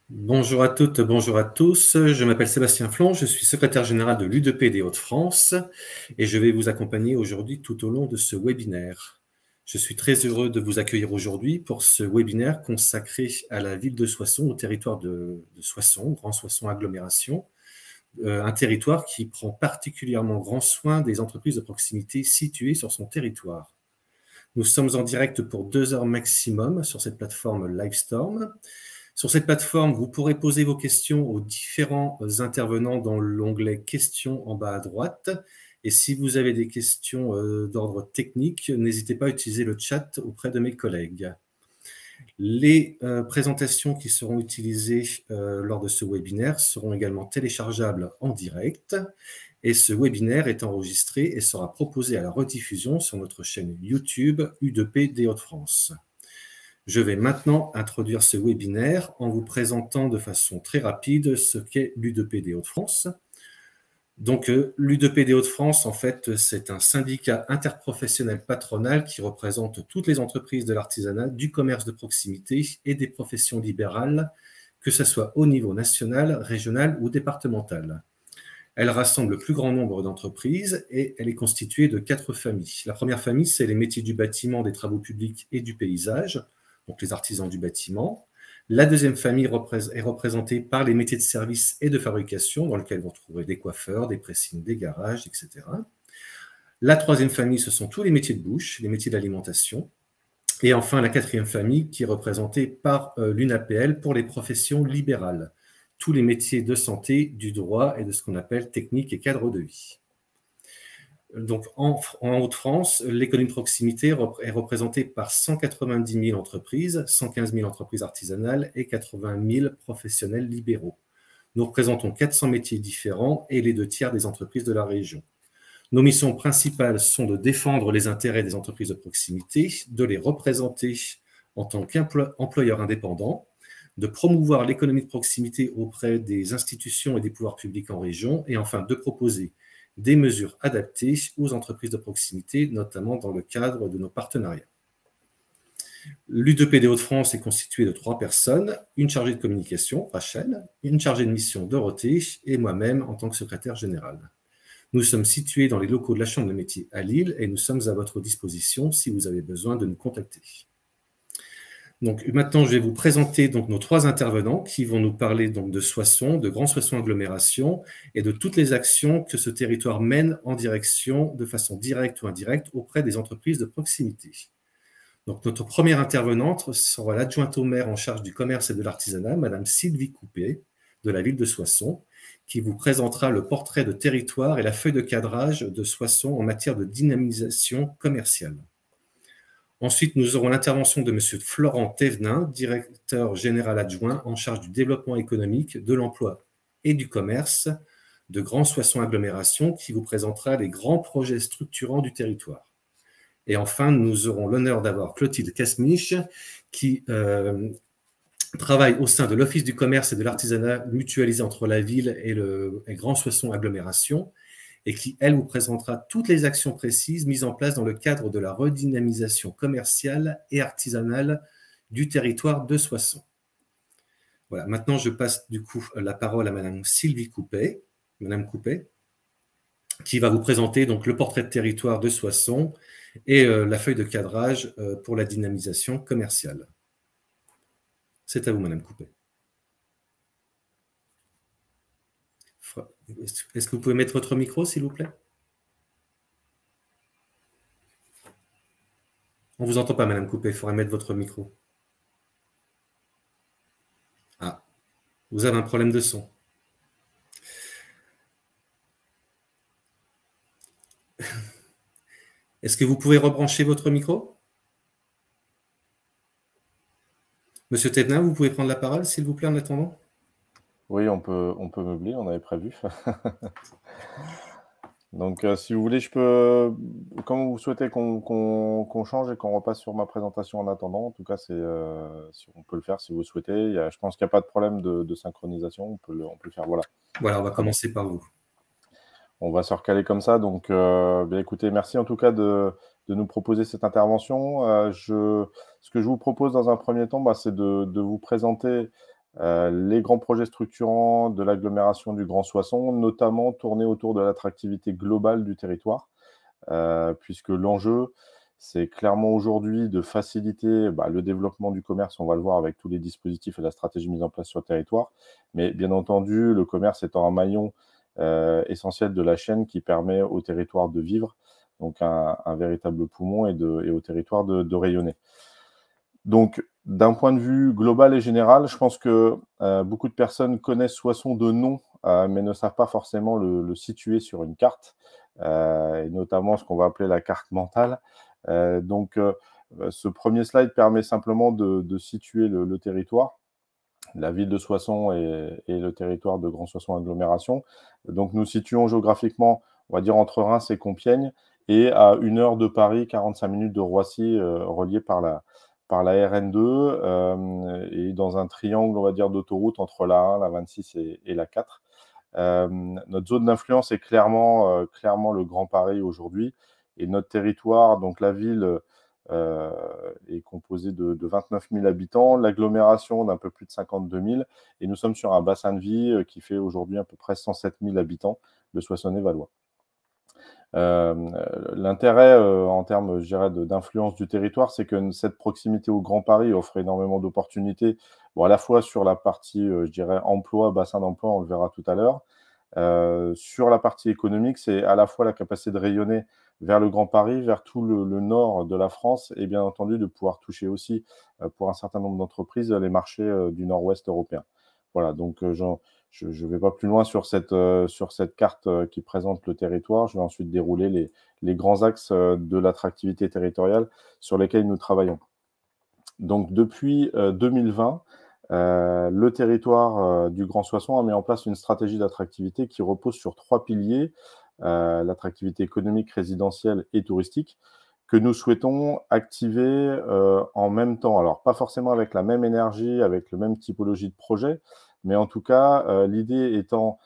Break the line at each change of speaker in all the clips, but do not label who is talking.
Bonjour à toutes, bonjour à tous. Je m'appelle Sébastien Flon, je suis secrétaire général de l'U2P des Hauts-de-France et je vais vous accompagner aujourd'hui tout au long de ce webinaire. Je suis très heureux de vous accueillir aujourd'hui pour ce webinaire consacré à la ville de Soissons, au territoire de Soissons, Grand Soissons Agglomération, un territoire qui prend particulièrement grand soin des entreprises de proximité situées sur son territoire. Nous sommes en direct pour 2 heures maximum sur cette plateforme Livestorm. Sur cette plateforme, vous pourrez poser vos questions aux différents intervenants dans l'onglet questions en bas à droite. Et si vous avez des questions d'ordre technique, n'hésitez pas à utiliser le chat auprès de mes collègues. Les présentations qui seront utilisées lors de ce webinaire seront également téléchargeables en direct. Et ce webinaire est enregistré et sera proposé à la rediffusion sur notre chaîne YouTube U2P des Hauts-de-France. Je vais maintenant introduire ce webinaire en vous présentant de façon très rapide ce qu'est l'U2P des Hauts-de-France. Donc, l'U2P des Hauts-de-France, en fait, c'est un syndicat interprofessionnel patronal qui représente toutes les entreprises de l'artisanat, du commerce de proximité et des professions libérales, que ce soit au niveau national, régional ou départemental. Elle rassemble le plus grand nombre d'entreprises et elle est constituée de 4 familles. La première famille, c'est les métiers du bâtiment, des travaux publics et du paysage, donc les artisans du bâtiment. La deuxième famille est représentée par les métiers de service et de fabrication, dans lesquels vous retrouverez des coiffeurs, des pressings, des garages, etc. La troisième famille, ce sont tous les métiers de bouche, les métiers d'alimentation. Et enfin, la quatrième famille, qui est représentée par l'UNAPL pour les professions libérales, tous les métiers de santé, du droit et de ce qu'on appelle technique et cadre de vie. Donc, en Hauts-de-France, l'économie de proximité est représentée par 190 000 entreprises, 115 000 entreprises artisanales et 80 000 professionnels libéraux. Nous représentons 400 métiers différents et les 2 tiers des entreprises de la région. Nos missions principales sont de défendre les intérêts des entreprises de proximité, de les représenter en tant qu'employeurs indépendants, de promouvoir l'économie de proximité auprès des institutions et des pouvoirs publics en région, et enfin de proposer des mesures adaptées aux entreprises de proximité, notamment dans le cadre de nos partenariats. L'U2P des Hauts-de-France est constitué de 3 personnes, une chargée de communication, Rachel, une chargée de mission, Dorothée, et moi-même en tant que secrétaire général. Nous sommes situés dans les locaux de la Chambre de métiers à Lille et nous sommes à votre disposition si vous avez besoin de nous contacter. Donc maintenant, je vais vous présenter donc nos 3 intervenants qui vont nous parler donc de Soissons, de Grand Soissons Agglomération et de toutes les actions que ce territoire mène en direction, de façon directe ou indirecte, auprès des entreprises de proximité. Donc notre première intervenante sera l'adjointe au maire en charge du commerce et de l'artisanat, Madame Sylvie Coupet, de la ville de Soissons, qui vous présentera le portrait de territoire et la feuille de cadrage de Soissons en matière de dynamisation commerciale. Ensuite, nous aurons l'intervention de M. Florent Thévenin, directeur général adjoint en charge du développement économique, de l'emploi et du commerce de Grand Soissons Agglomération, qui vous présentera les grands projets structurants du territoire. Et enfin, nous aurons l'honneur d'avoir Clotilde Casmiche, qui travaille au sein de l'Office du commerce et de l'artisanat mutualisé entre la ville et Grand Soissons Agglomération, et qui, elle, vous présentera toutes les actions précises mises en place dans le cadre de la redynamisation commerciale et artisanale du territoire de Soissons. Voilà, maintenant je passe du coup la parole à Madame Sylvie Coupet, Madame Coupet, qui va vous présenter donc le portrait de territoire de Soissons et la feuille de cadrage pour la dynamisation commerciale. C'est à vous, Madame Coupet. Est-ce que vous pouvez mettre votre micro, s'il vous plaît? On ne vous entend pas, Madame Coupet, il faudrait mettre votre micro. Ah, vous avez un problème de son. Est-ce que vous pouvez rebrancher votre micro? Monsieur Thévenin, vous pouvez prendre la parole, s'il vous plaît, en attendant?
Oui, on peut meubler, on avait prévu. Donc, si vous voulez, je peux, comme vous souhaitez qu'on change et qu'on repasse sur ma présentation en attendant, en tout cas, si on peut le faire si vous souhaitez. Je pense qu'il n'y a pas de problème de synchronisation, on peut le faire, voilà.
Voilà, on va commencer par vous.
On va se recaler comme ça. Donc, bien écoutez, merci en tout cas de nous proposer cette intervention. Ce que je vous propose dans un premier temps, c'est de vous présenter Les grands projets structurants de l'agglomération du Grand Soissons, notamment tournés autour de l'attractivité globale du territoire, puisque l'enjeu, c'est clairement aujourd'hui de faciliter le développement du commerce, on va le voir avec tous les dispositifs et la stratégie mise en place sur le territoire, mais bien entendu, le commerce étant un maillon essentiel de la chaîne qui permet au territoire de vivre, donc un véritable poumon et au territoire de rayonner. Donc, d'un point de vue global et général, je pense que beaucoup de personnes connaissent Soissons de nom, mais ne savent pas forcément le situer sur une carte, et notamment ce qu'on va appeler la carte mentale. Ce premier slide permet simplement de situer le territoire, la ville de Soissons et le territoire de Grand Soissons Agglomération. Donc, nous situons géographiquement, on va dire, entre Reims et Compiègne, et à 1 heure de Paris, 45 minutes de Roissy, reliés par la RN2, et dans un triangle, on va dire, d'autoroute entre la 1, la 26 et la 4. Notre zone d'influence est clairement le Grand Paris aujourd'hui, et notre territoire, donc la ville, est composée de 29 000 habitants, l'agglomération d'un peu plus de 52 000, et nous sommes sur un bassin de vie qui fait aujourd'hui à peu près 107 000 habitants, le Soissonnais-Valois. L'intérêt en termes, je dirais, d'influence du territoire, c'est que cette proximité au Grand Paris offre énormément d'opportunités, à la fois sur la partie, je dirais, emploi, bassin d'emploi, on le verra tout à l'heure. Sur la partie économique, c'est à la fois la capacité de rayonner vers le Grand Paris, vers tout le nord de la France, et bien entendu de pouvoir toucher aussi, pour un certain nombre d'entreprises, les marchés du nord-ouest européen. Voilà, donc je ne vais pas plus loin sur cette carte qui présente le territoire. Je vais ensuite dérouler les grands axes de l'attractivité territoriale sur lesquels nous travaillons. Donc, depuis 2020, le territoire du Grand Soissons a mis en place une stratégie d'attractivité qui repose sur 3 piliers, l'attractivité économique, résidentielle et touristique, que nous souhaitons activer en même temps. Alors, pas forcément avec la même énergie, avec la même typologie de projet, mais en tout cas, l'idée étant,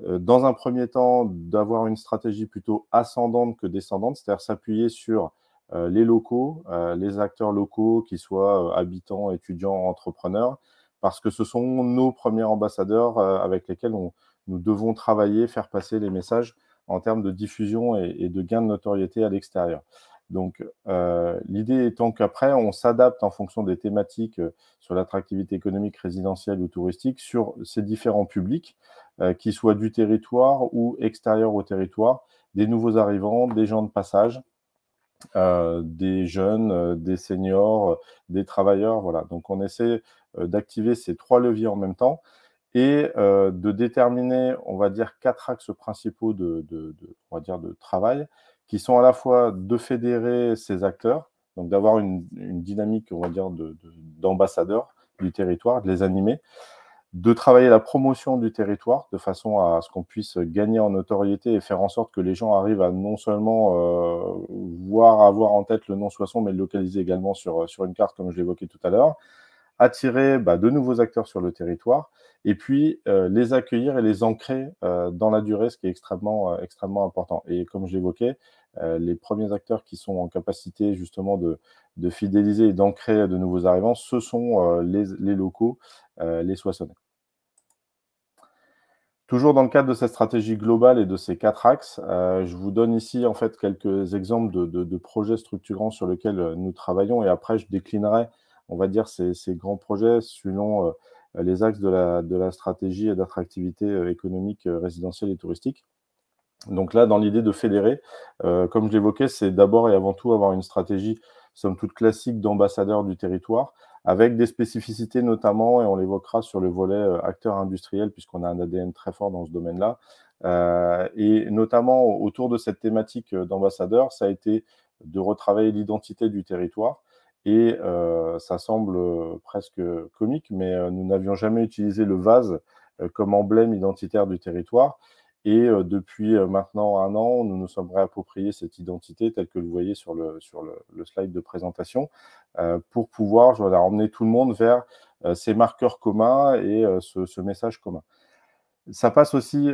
dans un premier temps, d'avoir une stratégie plutôt ascendante que descendante, c'est-à-dire s'appuyer sur les locaux, les acteurs locaux, qu'ils soient habitants, étudiants, entrepreneurs, parce que ce sont nos premiers ambassadeurs avec lesquels nous devons travailler, faire passer les messages en termes de diffusion et de gain de notoriété à l'extérieur. Donc, l'idée étant qu'après, on s'adapte en fonction des thématiques sur l'attractivité économique, résidentielle ou touristique, sur ces différents publics, qu'ils soient du territoire ou extérieurs au territoire, des nouveaux arrivants, des gens de passage, des jeunes, des seniors, des travailleurs. Voilà. Donc, on essaie d'activer ces 3 leviers en même temps et de déterminer, on va dire, 4 axes principaux on va dire, de travail, qui sont à la fois de fédérer ces acteurs, donc d'avoir une dynamique, on va dire, d'ambassadeurs du territoire, de les animer, de travailler la promotion du territoire de façon à ce qu'on puisse gagner en notoriété et faire en sorte que les gens arrivent à non seulement avoir en tête le nom Soissons, mais le localiser également sur une carte, comme je l'évoquais tout à l'heure, attirer de nouveaux acteurs sur le territoire, et puis les accueillir et les ancrer dans la durée, ce qui est extrêmement important. Et comme je l'évoquais, les premiers acteurs qui sont en capacité justement de fidéliser et d'ancrer de nouveaux arrivants, ce sont les locaux, les Soissonnais. Toujours dans le cadre de cette stratégie globale et de ces 4 axes, je vous donne ici en fait quelques exemples de projets structurants sur lesquels nous travaillons, et après je déclinerai, on va dire, ces grands projets selon les axes de la stratégie et d'attractivité économique, résidentielle et touristique. Donc là, dans l'idée de fédérer, comme je l'évoquais, c'est d'abord et avant tout avoir une stratégie, somme toute classique, d'ambassadeur du territoire, avec des spécificités notamment, et on l'évoquera sur le volet acteur industriel, puisqu'on a un ADN très fort dans ce domaine-là. Et notamment autour de cette thématique d'ambassadeur, ça a été de retravailler l'identité du territoire. Et ça semble presque comique, mais nous n'avions jamais utilisé le vase comme emblème identitaire du territoire. Et depuis maintenant 1 an, nous nous sommes réappropriés cette identité telle que vous voyez sur le slide de présentation, pour pouvoir emmener tout le monde vers ces marqueurs communs et ce message commun. Ça passe aussi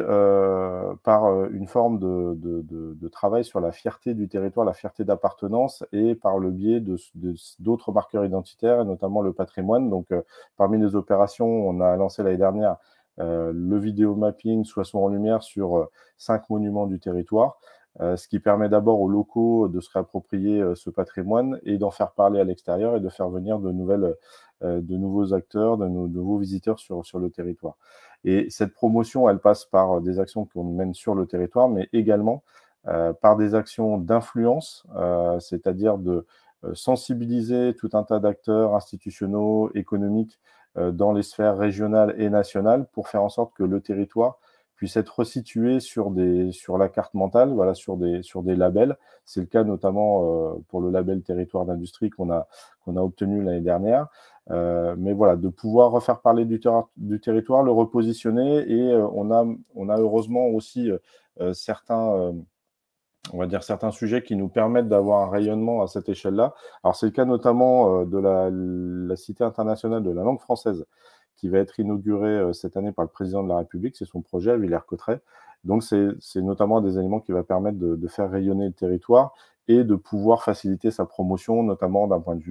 par une forme de travail sur la fierté du territoire, la fierté d'appartenance, et par le biais d'autres marqueurs identitaires, et notamment le patrimoine. Donc, parmi les opérations, on a lancé l'année dernière le vidéo mapping Soissons en lumière sur 5 monuments du territoire, ce qui permet d'abord aux locaux de se réapproprier ce patrimoine et d'en faire parler à l'extérieur et de faire venir de nouveaux acteurs, de nouveaux visiteurs sur le territoire. Et cette promotion, elle passe par des actions qu'on mène sur le territoire, mais également par des actions d'influence, c'est-à-dire de sensibiliser tout un tas d'acteurs institutionnels, économiques, dans les sphères régionales et nationales, pour faire en sorte que le territoire puisse être resitué sur la carte mentale, voilà, sur des labels. C'est le cas notamment pour le label territoire d'industrie qu'on a obtenu l'année dernière. Mais voilà, de pouvoir refaire parler du territoire, le repositionner, et on a heureusement aussi certains sujets qui nous permettent d'avoir un rayonnement à cette échelle-là. Alors, c'est le cas notamment de la Cité internationale de la langue française, qui va être inaugurée cette année par le président de la République. C'est son projet à Villers-Cotterêts. Donc, c'est notamment des éléments qui va permettre de faire rayonner le territoire et de pouvoir faciliter sa promotion, notamment d'un point de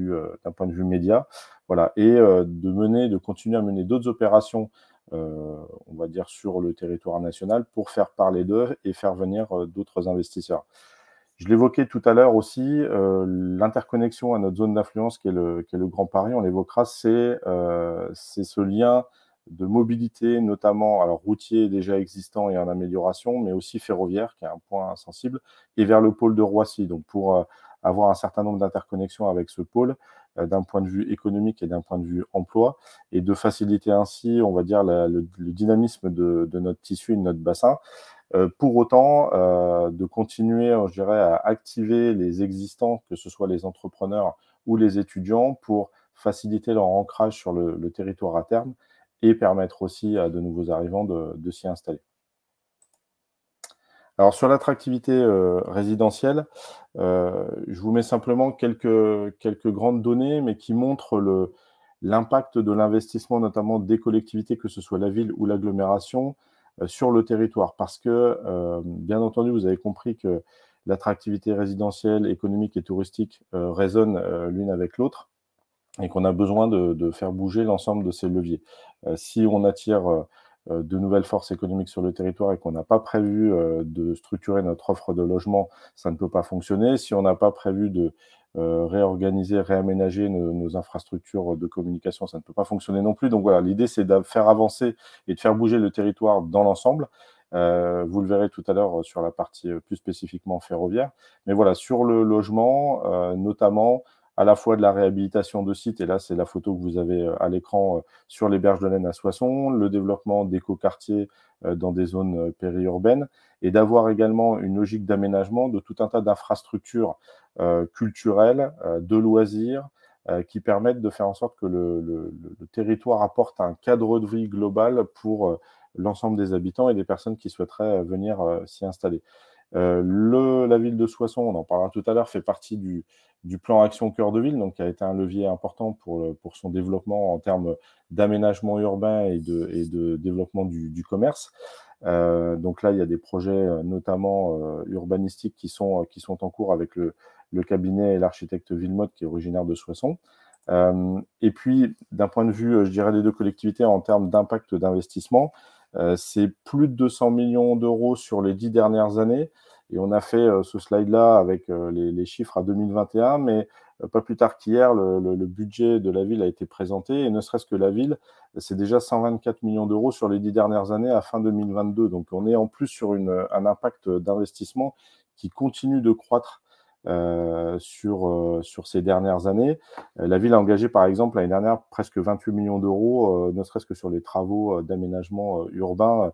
vue média. Voilà. Et de continuer à mener d'autres opérations, on va dire, sur le territoire national, pour faire parler d'eux et faire venir d'autres investisseurs. Je l'évoquais tout à l'heure aussi, l'interconnexion à notre zone d'influence qui est le Grand Paris, on l'évoquera, c'est ce lien de mobilité, notamment alors routier déjà existant et en amélioration, mais aussi ferroviaire, qui est un point sensible, et vers le pôle de Roissy. Donc, pour avoir un certain nombre d'interconnexions avec ce pôle, d'un point de vue économique et d'un point de vue emploi, et de faciliter ainsi, on va dire, le dynamisme de notre tissu et de notre bassin. Pour autant, de continuer, je dirais, à activer les existants, que ce soit les entrepreneurs ou les étudiants, pour faciliter leur ancrage sur le territoire à terme, et permettre aussi à de nouveaux arrivants de s'y installer. Alors, sur l'attractivité résidentielle, je vous mets simplement quelques grandes données, mais qui montrent l'impact de l'investissement, notamment des collectivités, que ce soit la ville ou l'agglomération, sur le territoire. Parce que, bien entendu, vous avez compris que l'attractivité résidentielle, économique et touristique résonnent l'une avec l'autre, et qu'on a besoin de faire bouger l'ensemble de ces leviers. Si on attire de nouvelles forces économiques sur le territoire et qu'on n'a pas prévu de structurer notre offre de logement, ça ne peut pas fonctionner. Si on n'a pas prévu de réorganiser, réaménager nos infrastructures de communication, ça ne peut pas fonctionner non plus. Donc voilà, l'idée, c'est de faire avancer et de faire bouger le territoire dans l'ensemble. Vous le verrez tout à l'heure sur la partie plus spécifiquement ferroviaire. Mais voilà, sur le logement, notamment, à la fois de la réhabilitation de sites, et là c'est la photo que vous avez à l'écran sur les berges de l'Aisne à Soissons, le développement d'écoquartiers dans des zones périurbaines, et d'avoir également une logique d'aménagement de tout un tas d'infrastructures culturelles, de loisirs, qui permettent de faire en sorte que le territoire apporte un cadre de vie global pour l'ensemble des habitants et des personnes qui souhaiteraient venir s'y installer. La ville de Soissons, on en parlera tout à l'heure, fait partie du plan Action Cœur de Ville, donc qui a été un levier important pour son développement en termes d'aménagement urbain et de développement du commerce. Donc là, il y a des projets notamment urbanistiques qui sont en cours avec le cabinet et l'architecte Villemotte, qui est originaire de Soissons. Et puis, d'un point de vue, je dirais, des deux collectivités en termes d'impact d'investissement, c'est plus de 200 millions d'euros sur les 10 dernières années. Et on a fait ce slide-là avec les chiffres à 2021, mais pas plus tard qu'hier, le budget de la ville a été présenté, et ne serait-ce que la ville, c'est déjà 124 millions d'euros sur les 10 dernières années à fin 2022. Donc on est en plus sur un impact d'investissement qui continue de croître sur ces dernières années. La ville a engagé, par exemple, l'année dernière, presque 28 millions d'euros, ne serait-ce que sur les travaux d'aménagement urbain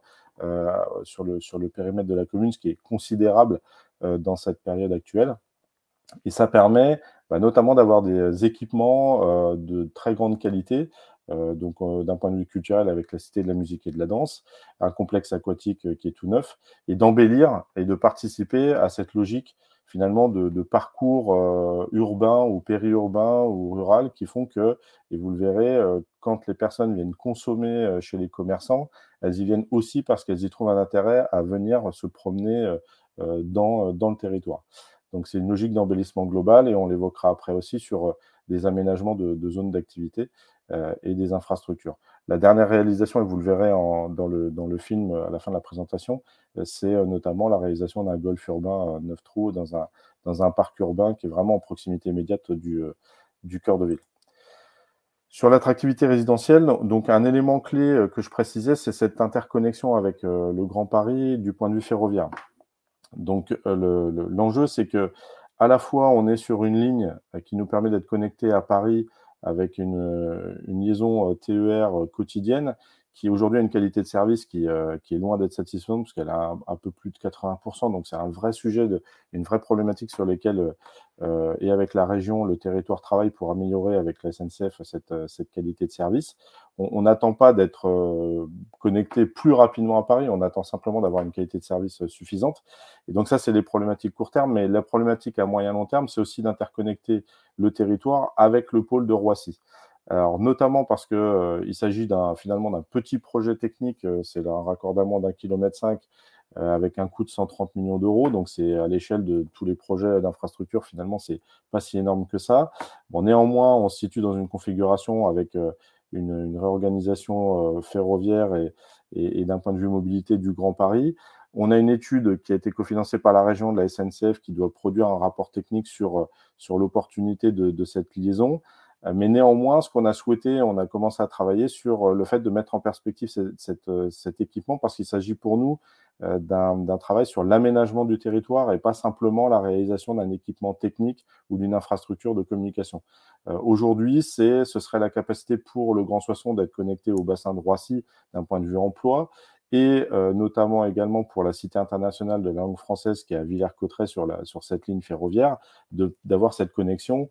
sur le périmètre de la commune, ce qui est considérable dans cette période actuelle. Et ça permet notamment d'avoir des équipements de très grande qualité, donc d'un point de vue culturel avec la Cité de la musique et de la danse, un complexe aquatique qui est tout neuf, et d'embellir et de participer à cette logique finalement de parcours urbains ou périurbains ou rural qui font que, et vous le verrez, quand les personnes viennent consommer chez les commerçants, elles y viennent aussi parce qu'elles y trouvent un intérêt à venir se promener dans le territoire. Donc c'est une logique d'embellissement global et on l'évoquera après aussi sur des aménagements de zones d'activité et des infrastructures. La dernière réalisation, et vous le verrez dans le film à la fin de la présentation, c'est notamment la réalisation d'un golf urbain 9 trous dans un parc urbain qui est vraiment en proximité immédiate du cœur de ville. Sur l'attractivité résidentielle, donc un élément clé que je précisais, c'est cette interconnexion avec le Grand Paris du point de vue ferroviaire. Donc l'enjeu, c'est que à la fois on est sur une ligne qui nous permet d'être connecté à Paris avec une liaison TER quotidienne qui aujourd'hui a une qualité de service qui est loin d'être satisfaisante parce qu'elle a un peu plus de 80%. Donc c'est un vrai sujet, une vraie problématique sur lesquelles et avec la région, le territoire travaille pour améliorer avec la SNCF cette qualité de service. On n'attend pas d'être connecté plus rapidement à Paris, on attend simplement d'avoir une qualité de service suffisante. Et donc ça, c'est les problématiques court terme, mais la problématique à moyen long terme, c'est aussi d'interconnecter le territoire avec le pôle de Roissy. Alors notamment parce que il s'agit finalement d'un petit projet technique, c'est un raccordement d'1,5 km avec un coût de 130 millions d'euros, donc c'est à l'échelle de tous les projets d'infrastructure, finalement, c'est pas si énorme que ça. Bon, néanmoins, on se situe dans une configuration avec une réorganisation ferroviaire et d'un point de vue mobilité du Grand Paris. On a une étude qui a été cofinancée par la région de la SNCF qui doit produire un rapport technique sur l'opportunité de cette liaison. Mais néanmoins, ce qu'on a souhaité, on a commencé à travailler sur le fait de mettre en perspective cet équipement parce qu'il s'agit pour nous d'un travail sur l'aménagement du territoire et pas simplement la réalisation d'un équipement technique ou d'une infrastructure de communication. Aujourd'hui, ce serait la capacité pour le Grand Soissons d'être connecté au bassin de Roissy d'un point de vue emploi et notamment également pour la Cité internationale de la langue française qui est à Villers-Cotterêts sur cette ligne ferroviaire, d'avoir cette connexion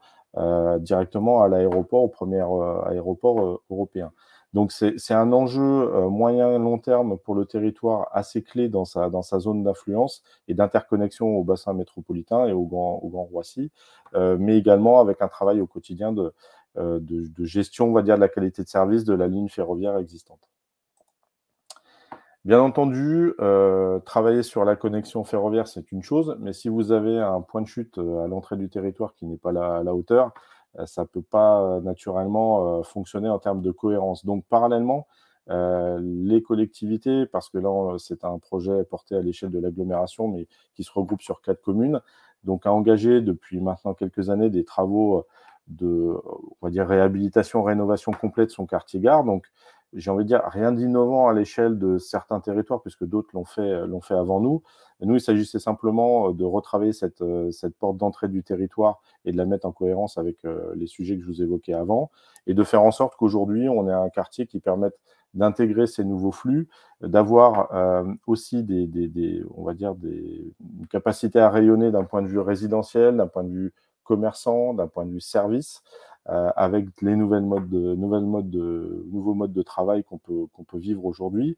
directement à l'aéroport, au premier aéroport européen. Donc c'est un enjeu moyen-long terme pour le territoire assez clé dans sa zone d'influence et d'interconnexion au bassin métropolitain et au Grand Roissy, mais également avec un travail au quotidien de gestion, on va dire, de la qualité de service de la ligne ferroviaire existante. Bien entendu, travailler sur la connexion ferroviaire, c'est une chose, mais si vous avez un point de chute à l'entrée du territoire qui n'est pas à la hauteur, ça ne peut pas naturellement fonctionner en termes de cohérence. Donc, parallèlement, les collectivités, parce que là, c'est un projet porté à l'échelle de l'agglomération, mais qui se regroupe sur 4 communes, donc a engagé depuis maintenant quelques années des travaux de, on va dire, réhabilitation, rénovation complète de son quartier-gare. Donc, j'ai envie de dire, rien d'innovant à l'échelle de certains territoires, puisque d'autres l'ont fait avant nous. Et nous, il s'agissait simplement de retravailler cette porte d'entrée du territoire et de la mettre en cohérence avec les sujets que je vous évoquais avant, et de faire en sorte qu'aujourd'hui, on ait un quartier qui permette d'intégrer ces nouveaux flux, d'avoir aussi on va dire une capacité à rayonner d'un point de vue résidentiel, d'un point de vue commerçant, d'un point de vue service, avec les nouveaux modes de travail qu'on peut vivre aujourd'hui,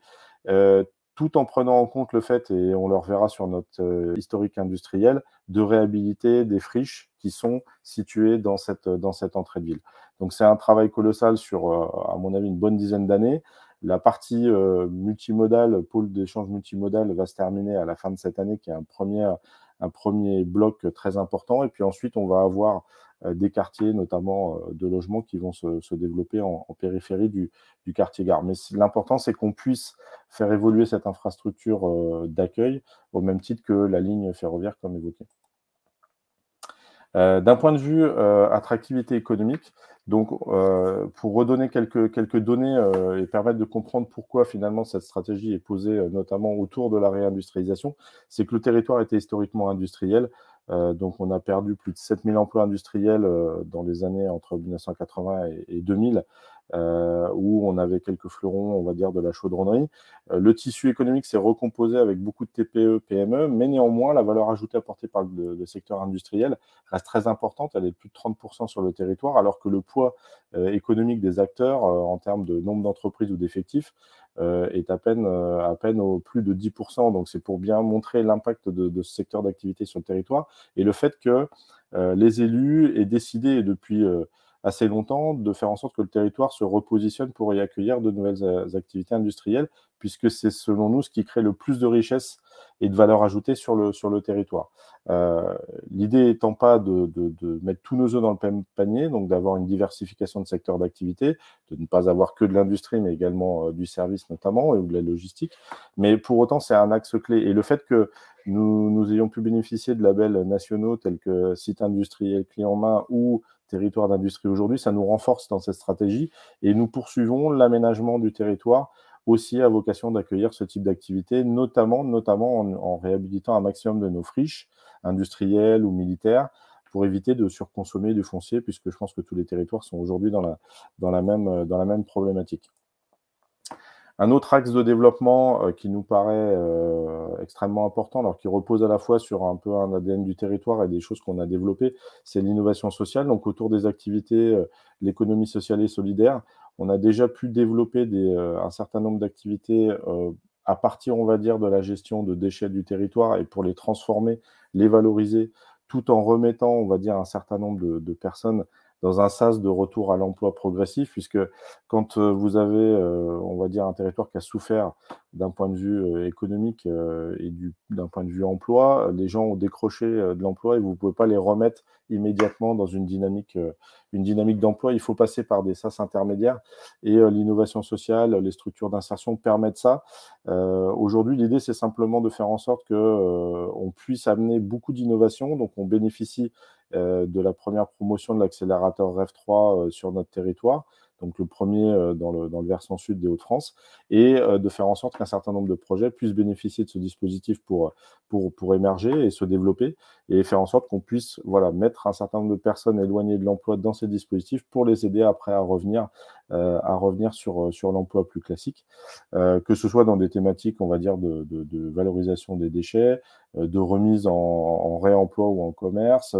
tout en prenant en compte le fait, et on le reverra sur notre historique industriel, de réhabiliter des friches qui sont situées dans cette entrée de ville. Donc c'est un travail colossal sur, à mon avis, une bonne dizaine d'années. La partie multimodale, pôle d'échange multimodal, va se terminer à la fin de cette année, qui est un premier bloc très important. Et puis ensuite, on va avoir des quartiers, notamment de logements, qui vont se développer en périphérie du quartier-gare. Mais l'important, c'est qu'on puisse faire évoluer cette infrastructure d'accueil au même titre que la ligne ferroviaire, comme évoqué. D'un point de vue attractivité économique, donc pour redonner quelques données et permettre de comprendre pourquoi finalement cette stratégie est posée notamment autour de la réindustrialisation, c'est que le territoire était historiquement industriel. Donc on a perdu plus de 7000 emplois industriels dans les années entre 1980 et 2000. où on avait quelques fleurons, on va dire, de la chaudronnerie. Le tissu économique s'est recomposé avec beaucoup de TPE, PME, mais néanmoins, la valeur ajoutée apportée par le secteur industriel reste très importante. Elle est de plus de 30% sur le territoire, alors que le poids économique des acteurs, en termes de nombre d'entreprises ou d'effectifs, est à peine au plus de 10%. Donc, c'est pour bien montrer l'impact de ce secteur d'activité sur le territoire et le fait que les élus aient décidé depuis assez longtemps de faire en sorte que le territoire se repositionne pour y accueillir de nouvelles activités industrielles, puisque c'est selon nous ce qui crée le plus de richesse et de valeur ajoutée sur le territoire. L'idée étant pas de mettre tous nos œufs dans le même panier, donc d'avoir une diversification de secteurs d'activité, de ne pas avoir que de l'industrie, mais également du service notamment, ou de la logistique. Mais pour autant, c'est un axe clé. Et le fait que nous ayons pu bénéficier de labels nationaux tels que site industriel clé en main ou territoire d'industrie aujourd'hui, ça nous renforce dans cette stratégie et nous poursuivons l'aménagement du territoire aussi à vocation d'accueillir ce type d'activité, notamment en réhabilitant un maximum de nos friches industrielles ou militaires pour éviter de surconsommer du foncier, puisque je pense que tous les territoires sont aujourd'hui dans la même problématique. Un autre axe de développement qui nous paraît extrêmement important, alors qui repose à la fois sur un peu un ADN du territoire et des choses qu'on a développées, c'est l'innovation sociale. Donc autour des activités, l'économie sociale et solidaire, on a déjà pu développer un certain nombre d'activités à partir, on va dire, de la gestion de déchets du territoire et pour les transformer, les valoriser, tout en remettant, on va dire, un certain nombre de personnes dans un sas de retour à l'emploi progressif, puisque quand vous avez, on va dire, un territoire qui a souffert d'un point de vue économique et d'un point de vue emploi, les gens ont décroché de l'emploi et vous ne pouvez pas les remettre immédiatement dans une dynamique d'emploi. Il faut passer par des sas intermédiaires et l'innovation sociale, les structures d'insertion permettent ça. Aujourd'hui, l'idée, c'est simplement de faire en sorte qu'on puisse amener beaucoup d'innovation. Donc, on bénéficie de la première promotion de l'accélérateur REV3 sur notre territoire, donc le premier dans le versant sud des Hauts-de-France, et de faire en sorte qu'un certain nombre de projets puissent bénéficier de ce dispositif pour émerger et se développer, et faire en sorte qu'on puisse mettre un certain nombre de personnes éloignées de l'emploi dans ces dispositifs pour les aider après à revenir sur l'emploi plus classique, que ce soit dans des thématiques, on va dire, de valorisation des déchets, de remise en réemploi ou en commerce,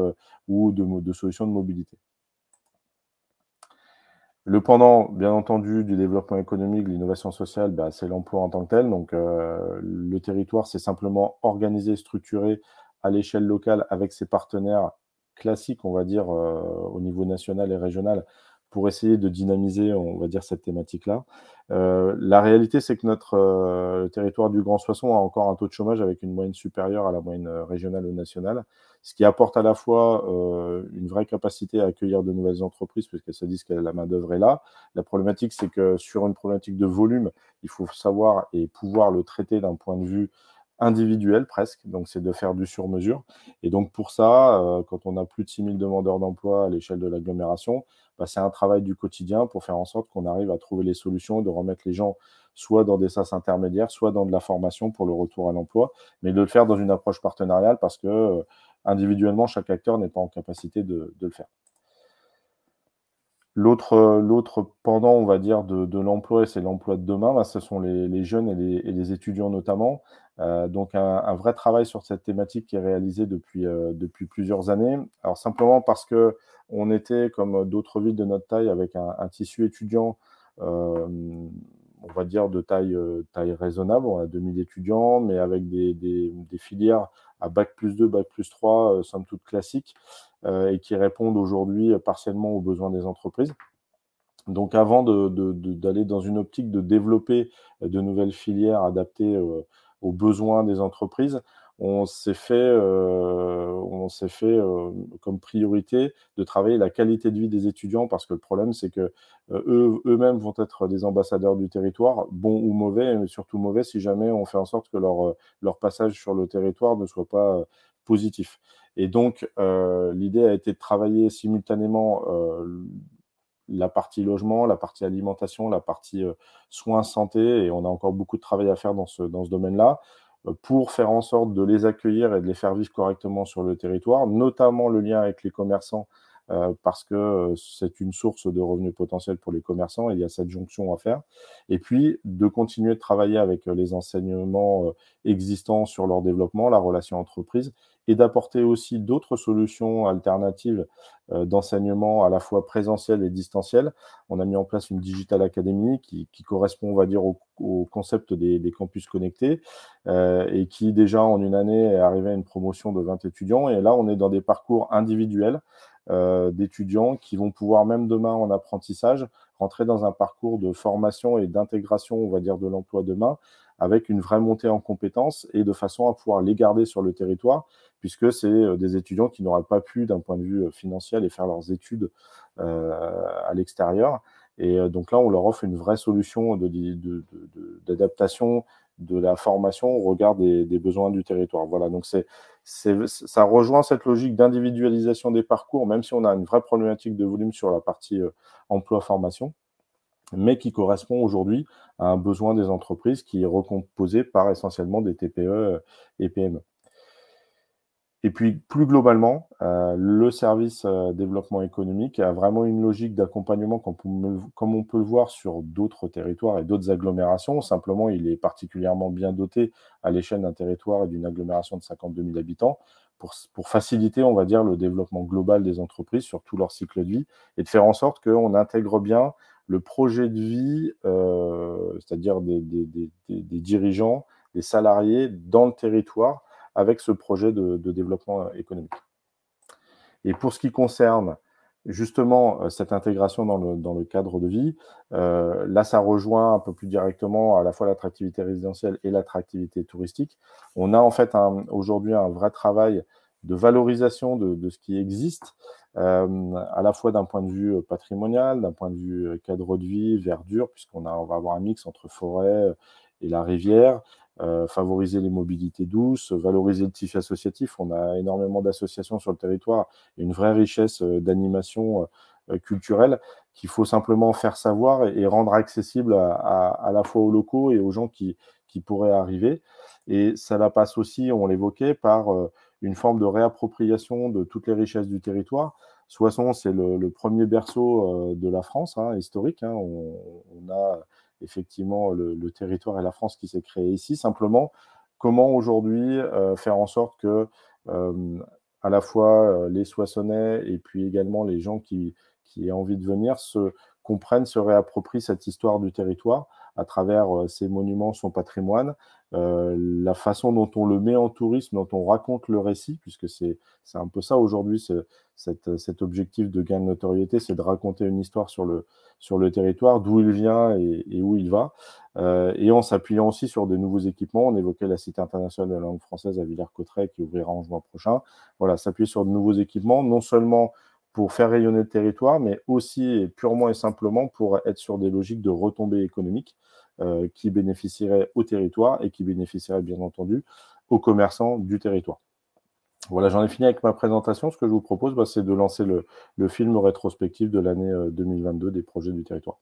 ou de solutions de mobilité. Le pendant, bien entendu, du développement économique, de l'innovation sociale, c'est l'emploi en tant que tel. Donc, le territoire, c'est simplement organisé, structuré à l'échelle locale avec ses partenaires classiques, on va dire, au niveau national et régional, pour essayer de dynamiser, on va dire, cette thématique-là. La réalité, c'est que notre territoire du Grand Soissons a encore un taux de chômage avec une moyenne supérieure à la moyenne régionale ou nationale, ce qui apporte à la fois une vraie capacité à accueillir de nouvelles entreprises, puisqu'elles se disent que la main-d'œuvre est là. La problématique, c'est que sur une problématique de volume, il faut savoir et pouvoir le traiter d'un point de vue individuel presque, donc c'est de faire du sur-mesure. Et donc pour ça, quand on a plus de 6000 demandeurs d'emploi à l'échelle de l'agglomération, c'est un travail du quotidien pour faire en sorte qu'on arrive à trouver les solutions, de remettre les gens soit dans des sas intermédiaires, soit dans de la formation pour le retour à l'emploi, mais de le faire dans une approche partenariale parce que individuellement, chaque acteur n'est pas en capacité de le faire. L'autre pendant, on va dire, de l'emploi, et c'est l'emploi de demain, ce sont les jeunes et les étudiants notamment. Donc un vrai travail sur cette thématique qui est réalisé depuis plusieurs années. Alors simplement parce qu'on était, comme d'autres villes de notre taille, avec un tissu étudiant, on va dire, de taille raisonnable. On a 2000 étudiants, mais avec des filières à Bac+2, Bac+3, somme toute classiques, et qui répondent aujourd'hui partiellement aux besoins des entreprises. Donc avant d'aller dans une optique de développer de nouvelles filières adaptées aux besoins des entreprises, on s'est fait comme priorité de travailler la qualité de vie des étudiants, parce que le problème, c'est que eux-mêmes vont être des ambassadeurs du territoire, bons ou mauvais, mais surtout mauvais si jamais on fait en sorte que leur passage sur le territoire ne soit pas positif. Et donc, l'idée a été de travailler simultanément la partie logement, la partie alimentation, la partie soins, santé, et on a encore beaucoup de travail à faire dans ce domaine-là, pour faire en sorte de les accueillir et de les faire vivre correctement sur le territoire, notamment le lien avec les commerçants, parce que c'est une source de revenus potentiels pour les commerçants et il y a cette jonction à faire. Et puis, de continuer de travailler avec les enseignements existants sur leur développement, la relation entreprise, et d'apporter aussi d'autres solutions alternatives d'enseignement à la fois présentiel et distanciel. On a mis en place une Digital Academy qui correspond, on va dire, au concept des campus connectés et qui, déjà, en une année, est arrivé à une promotion de 20 étudiants. Et là, on est dans des parcours individuels d'étudiants qui vont pouvoir, même demain en apprentissage, rentrer dans un parcours de formation et d'intégration, on va dire, de l'emploi demain, avec une vraie montée en compétences et de façon à pouvoir les garder sur le territoire, puisque c'est des étudiants qui n'auraient pas pu, d'un point de vue financier, aller faire leurs études à l'extérieur. Et donc là, on leur offre une vraie solution d'adaptation de la formation au regard des besoins du territoire. Voilà, donc ça rejoint cette logique d'individualisation des parcours, même si on a une vraie problématique de volume sur la partie emploi-formation, mais qui correspond aujourd'hui à un besoin des entreprises qui est recomposé par essentiellement des TPE et PME. Et puis, plus globalement, le service développement économique a vraiment une logique d'accompagnement comme on peut le voir sur d'autres territoires et d'autres agglomérations. Simplement, il est particulièrement bien doté à l'échelle d'un territoire et d'une agglomération de 52 000 habitants pour faciliter, on va dire, le développement global des entreprises sur tout leur cycle de vie et de faire en sorte qu'on intègre bien le projet de vie, c'est-à-dire des dirigeants, des salariés dans le territoire, avec ce projet de développement économique. Et pour ce qui concerne justement cette intégration dans le cadre de vie, là, ça rejoint un peu plus directement à la fois l'attractivité résidentielle et l'attractivité touristique. On a en fait aujourd'hui un vrai travail de valorisation de ce qui existe, à la fois d'un point de vue patrimonial, d'un point de vue cadre de vie, verdure, on va avoir un mix entre forêt et la rivière, favoriser les mobilités douces, valoriser le tissu associatif. On a énormément d'associations sur le territoire et une vraie richesse d'animation culturelle qu'il faut simplement faire savoir et rendre accessible à la fois aux locaux et aux gens qui pourraient arriver. Et ça passe aussi, on l'évoquait, par une forme de réappropriation de toutes les richesses du territoire. Soissons, c'est le premier berceau de la France, historique. On a effectivement le territoire et la France qui s'est créé ici. Simplement, comment aujourd'hui faire en sorte que à la fois les Soissonnais et puis également les gens qui aient envie de venir comprennent, se réapproprient cette histoire du territoire à travers ses monuments, son patrimoine, la façon dont on le met en tourisme, dont on raconte le récit, puisque c'est un peu ça aujourd'hui, cet objectif de gain de notoriété, c'est de raconter une histoire sur le territoire, d'où il vient et où il va, et en s'appuyant aussi sur de nouveaux équipements. On évoquait la Cité internationale de la langue française à Villers-Cotterêts qui ouvrira en juin prochain. Voilà, s'appuyer sur de nouveaux équipements, non seulement pour faire rayonner le territoire, mais aussi et purement et simplement pour être sur des logiques de retombées économiques qui bénéficieraient au territoire et qui bénéficieraient bien entendu aux commerçants du territoire. Voilà, j'en ai fini avec ma présentation. Ce que je vous propose, c'est de lancer le film rétrospectif de l'année 2022 des projets du territoire.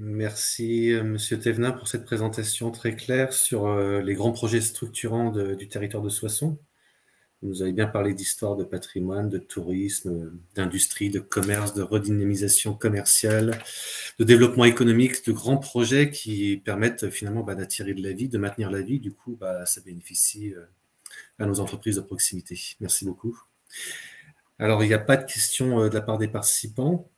Merci, Monsieur Thévenin, pour cette présentation très claire sur les grands projets structurants du territoire de Soissons. Vous nous avez bien parlé d'histoire, de patrimoine, de tourisme, d'industrie, de commerce, de redynamisation commerciale, de développement économique, de grands projets qui permettent finalement d'attirer de la vie, de maintenir la vie. Du coup, ça bénéficie à nos entreprises de proximité. Merci beaucoup. Alors, il n'y a pas de questions de la part des participants.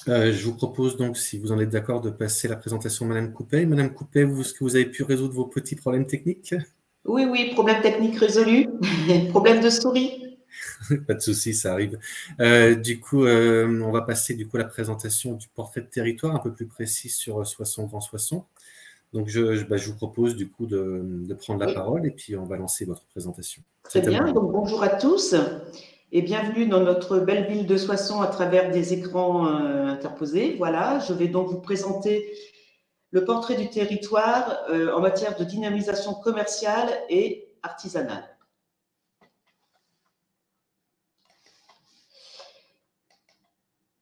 Je vous propose donc, si vous en êtes d'accord, de passer la présentation à Madame Coupet. Madame Coupet, est-ce que vous avez pu résoudre vos petits problèmes techniques?
Oui, problème technique résolu. Problème de souris.
Pas de souci, ça arrive. Du coup, on va passer à la présentation du portrait de territoire un peu plus précis sur Soissons Grand Soissons. Donc, je vous propose du coup de prendre la parole et puis on va lancer votre présentation.
Très bien. Donc, bonjour à tous et bienvenue dans notre belle ville de Soissons à travers des écrans interposés. Voilà, je vais donc vous présenter le portrait du territoire en matière de dynamisation commerciale et artisanale.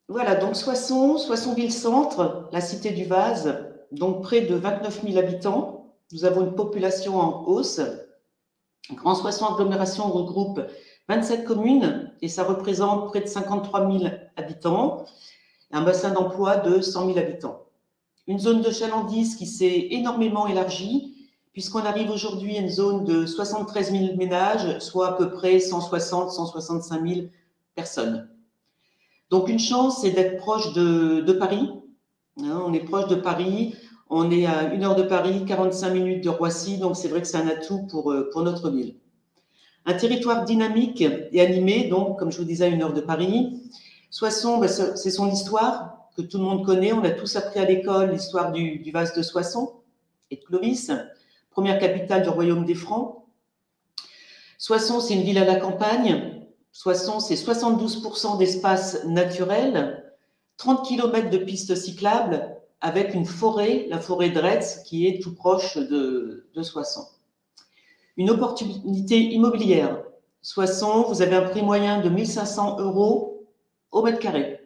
Voilà, donc Soissons ville-centre, la cité du Vase, donc près de 29 000 habitants. Nous avons une population en hausse. Grand Soissons agglomération regroupe 27 communes et ça représente près de 53 000 habitants, un bassin d'emploi de 100 000 habitants. Une zone de chalandise qui s'est énormément élargie, puisqu'on arrive aujourd'hui à une zone de 73 000 ménages, soit à peu près 160-165 000 personnes. Donc, une chance, c'est d'être proche de Paris. On est proche de Paris, on est à 1 heure de Paris, 45 minutes de Roissy, donc c'est vrai que c'est un atout pour notre ville. Un territoire dynamique et animé, donc, comme je vous disais, à 1 heure de Paris. Soissons, c'est son histoire, que tout le monde connaît. On a tous appris à l'école l'histoire du Vase de Soissons et de Clovis, première capitale du royaume des Francs. Soissons, c'est une ville à la campagne. Soissons, c'est 72% d'espace naturel, 30 km de pistes cyclables avec une forêt, la forêt de Retz, qui est tout proche de Soissons. Une opportunité immobilière. Soissons, vous avez un prix moyen de 1 500 € au mètre carré.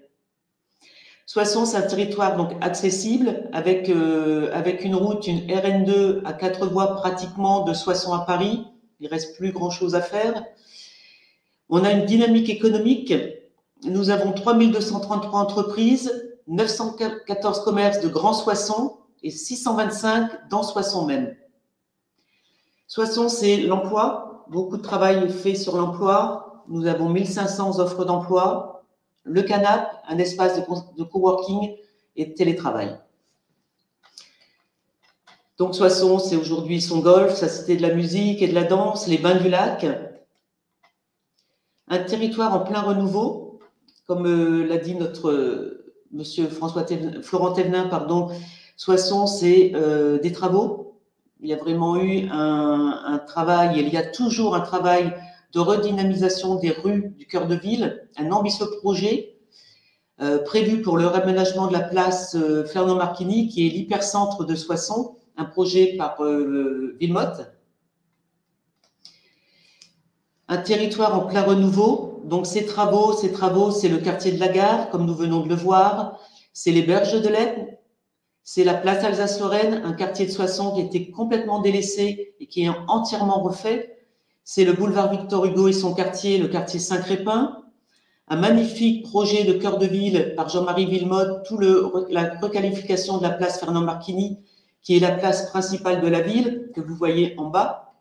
Soissons, c'est un territoire donc accessible avec une route, une RN2 à 4 voies pratiquement de Soissons à Paris. Il ne reste plus grand-chose à faire. On a une dynamique économique. Nous avons 3 233 entreprises, 914 commerces de Grand Soissons et 625 dans Soissons même. Soissons, c'est l'emploi. Beaucoup de travail est fait sur l'emploi. Nous avons 1 500 offres d'emploi. Le Canap, un espace de coworking et de télétravail. Donc Soissons, c'est aujourd'hui son golf, sa cité de la musique et de la danse, les bains du lac. Un territoire en plein renouveau, comme l'a dit notre monsieur Florent Thévenin, Soissons, c'est des travaux. Il y a vraiment eu un travail, et il y a toujours un travail de redynamisation des rues du cœur de ville, un ambitieux projet prévu pour le réaménagement de la place Fernand Marquini, qui est l'hypercentre de Soissons, un projet par Villemotte. Un territoire en plein renouveau. Donc ces travaux, c'est le quartier de la Gare, comme nous venons de le voir, c'est les Berges de l'Aisne, c'est la place Alsace-Lorraine, un quartier de Soissons qui était complètement délaissé et qui est entièrement refait. C'est le boulevard Victor Hugo et son quartier, le quartier Saint-Crépin. Un magnifique projet de cœur de ville par Jean-Marie Villemotte, la requalification de la place Fernand Marquini, qui est la place principale de la ville, que vous voyez en bas.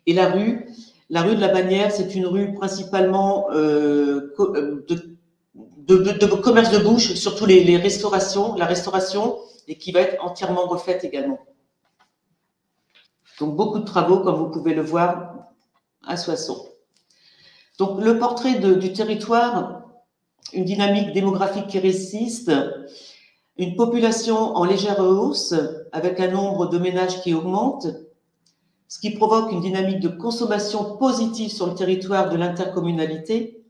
Et la rue de la Bannière, c'est une rue principalement de commerce de bouche, surtout la restauration, et qui va être entièrement refaite également. Donc, beaucoup de travaux, comme vous pouvez le voir, à Soissons. Donc, le portrait du territoire, une dynamique démographique qui résiste, une population en légère hausse, avec un nombre de ménages qui augmente, ce qui provoque une dynamique de consommation positive sur le territoire de l'intercommunalité,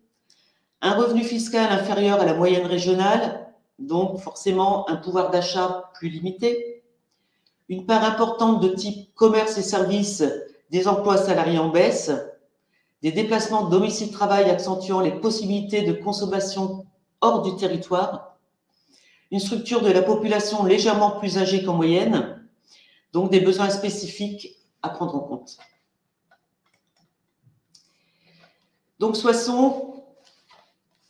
un revenu fiscal inférieur à la moyenne régionale, donc forcément un pouvoir d'achat plus limité, une part importante de type commerce et services, des emplois salariés en baisse, des déplacements de domicile-travail accentuant les possibilités de consommation hors du territoire, une structure de la population légèrement plus âgée qu'en moyenne, donc des besoins spécifiques à prendre en compte. Donc Soissons,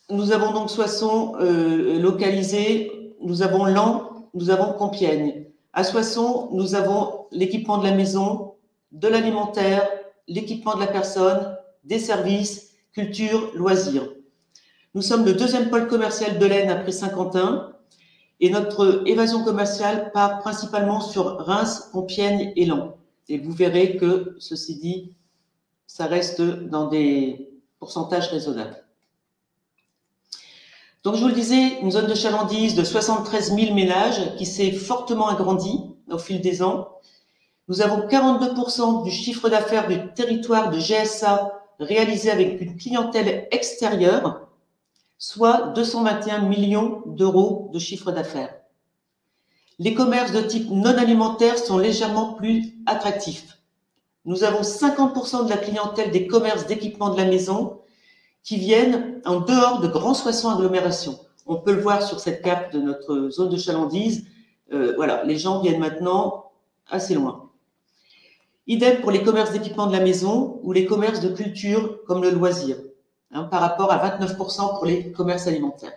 nous avons donc Soissons localisé, nous avons Laon, nous avons Compiègne. À Soissons, nous avons l'équipement de la maison, de l'alimentaire, l'équipement de la personne, des services, culture, loisirs. Nous sommes le deuxième pôle commercial de l'Aisne après Saint-Quentin et notre évasion commerciale part principalement sur Reims, Compiègne et Laon. Et vous verrez que, ceci dit, ça reste dans des pourcentages raisonnables. Donc, je vous le disais, une zone de chalandise de 73 000 ménages qui s'est fortement agrandie au fil des ans. Nous avons 42% du chiffre d'affaires du territoire de GSA réalisé avec une clientèle extérieure, soit 221 millions d'euros de chiffre d'affaires. Les commerces de type non alimentaire sont légèrement plus attractifs. Nous avons 50% de la clientèle des commerces d'équipement de la maison qui viennent en dehors de Grand Soissons agglomération. On peut le voir sur cette carte de notre zone de chalandise. Voilà, les gens viennent maintenant assez loin. Idem pour les commerces d'équipement de la maison ou les commerces de culture comme le loisir, par rapport à 29% pour les commerces alimentaires.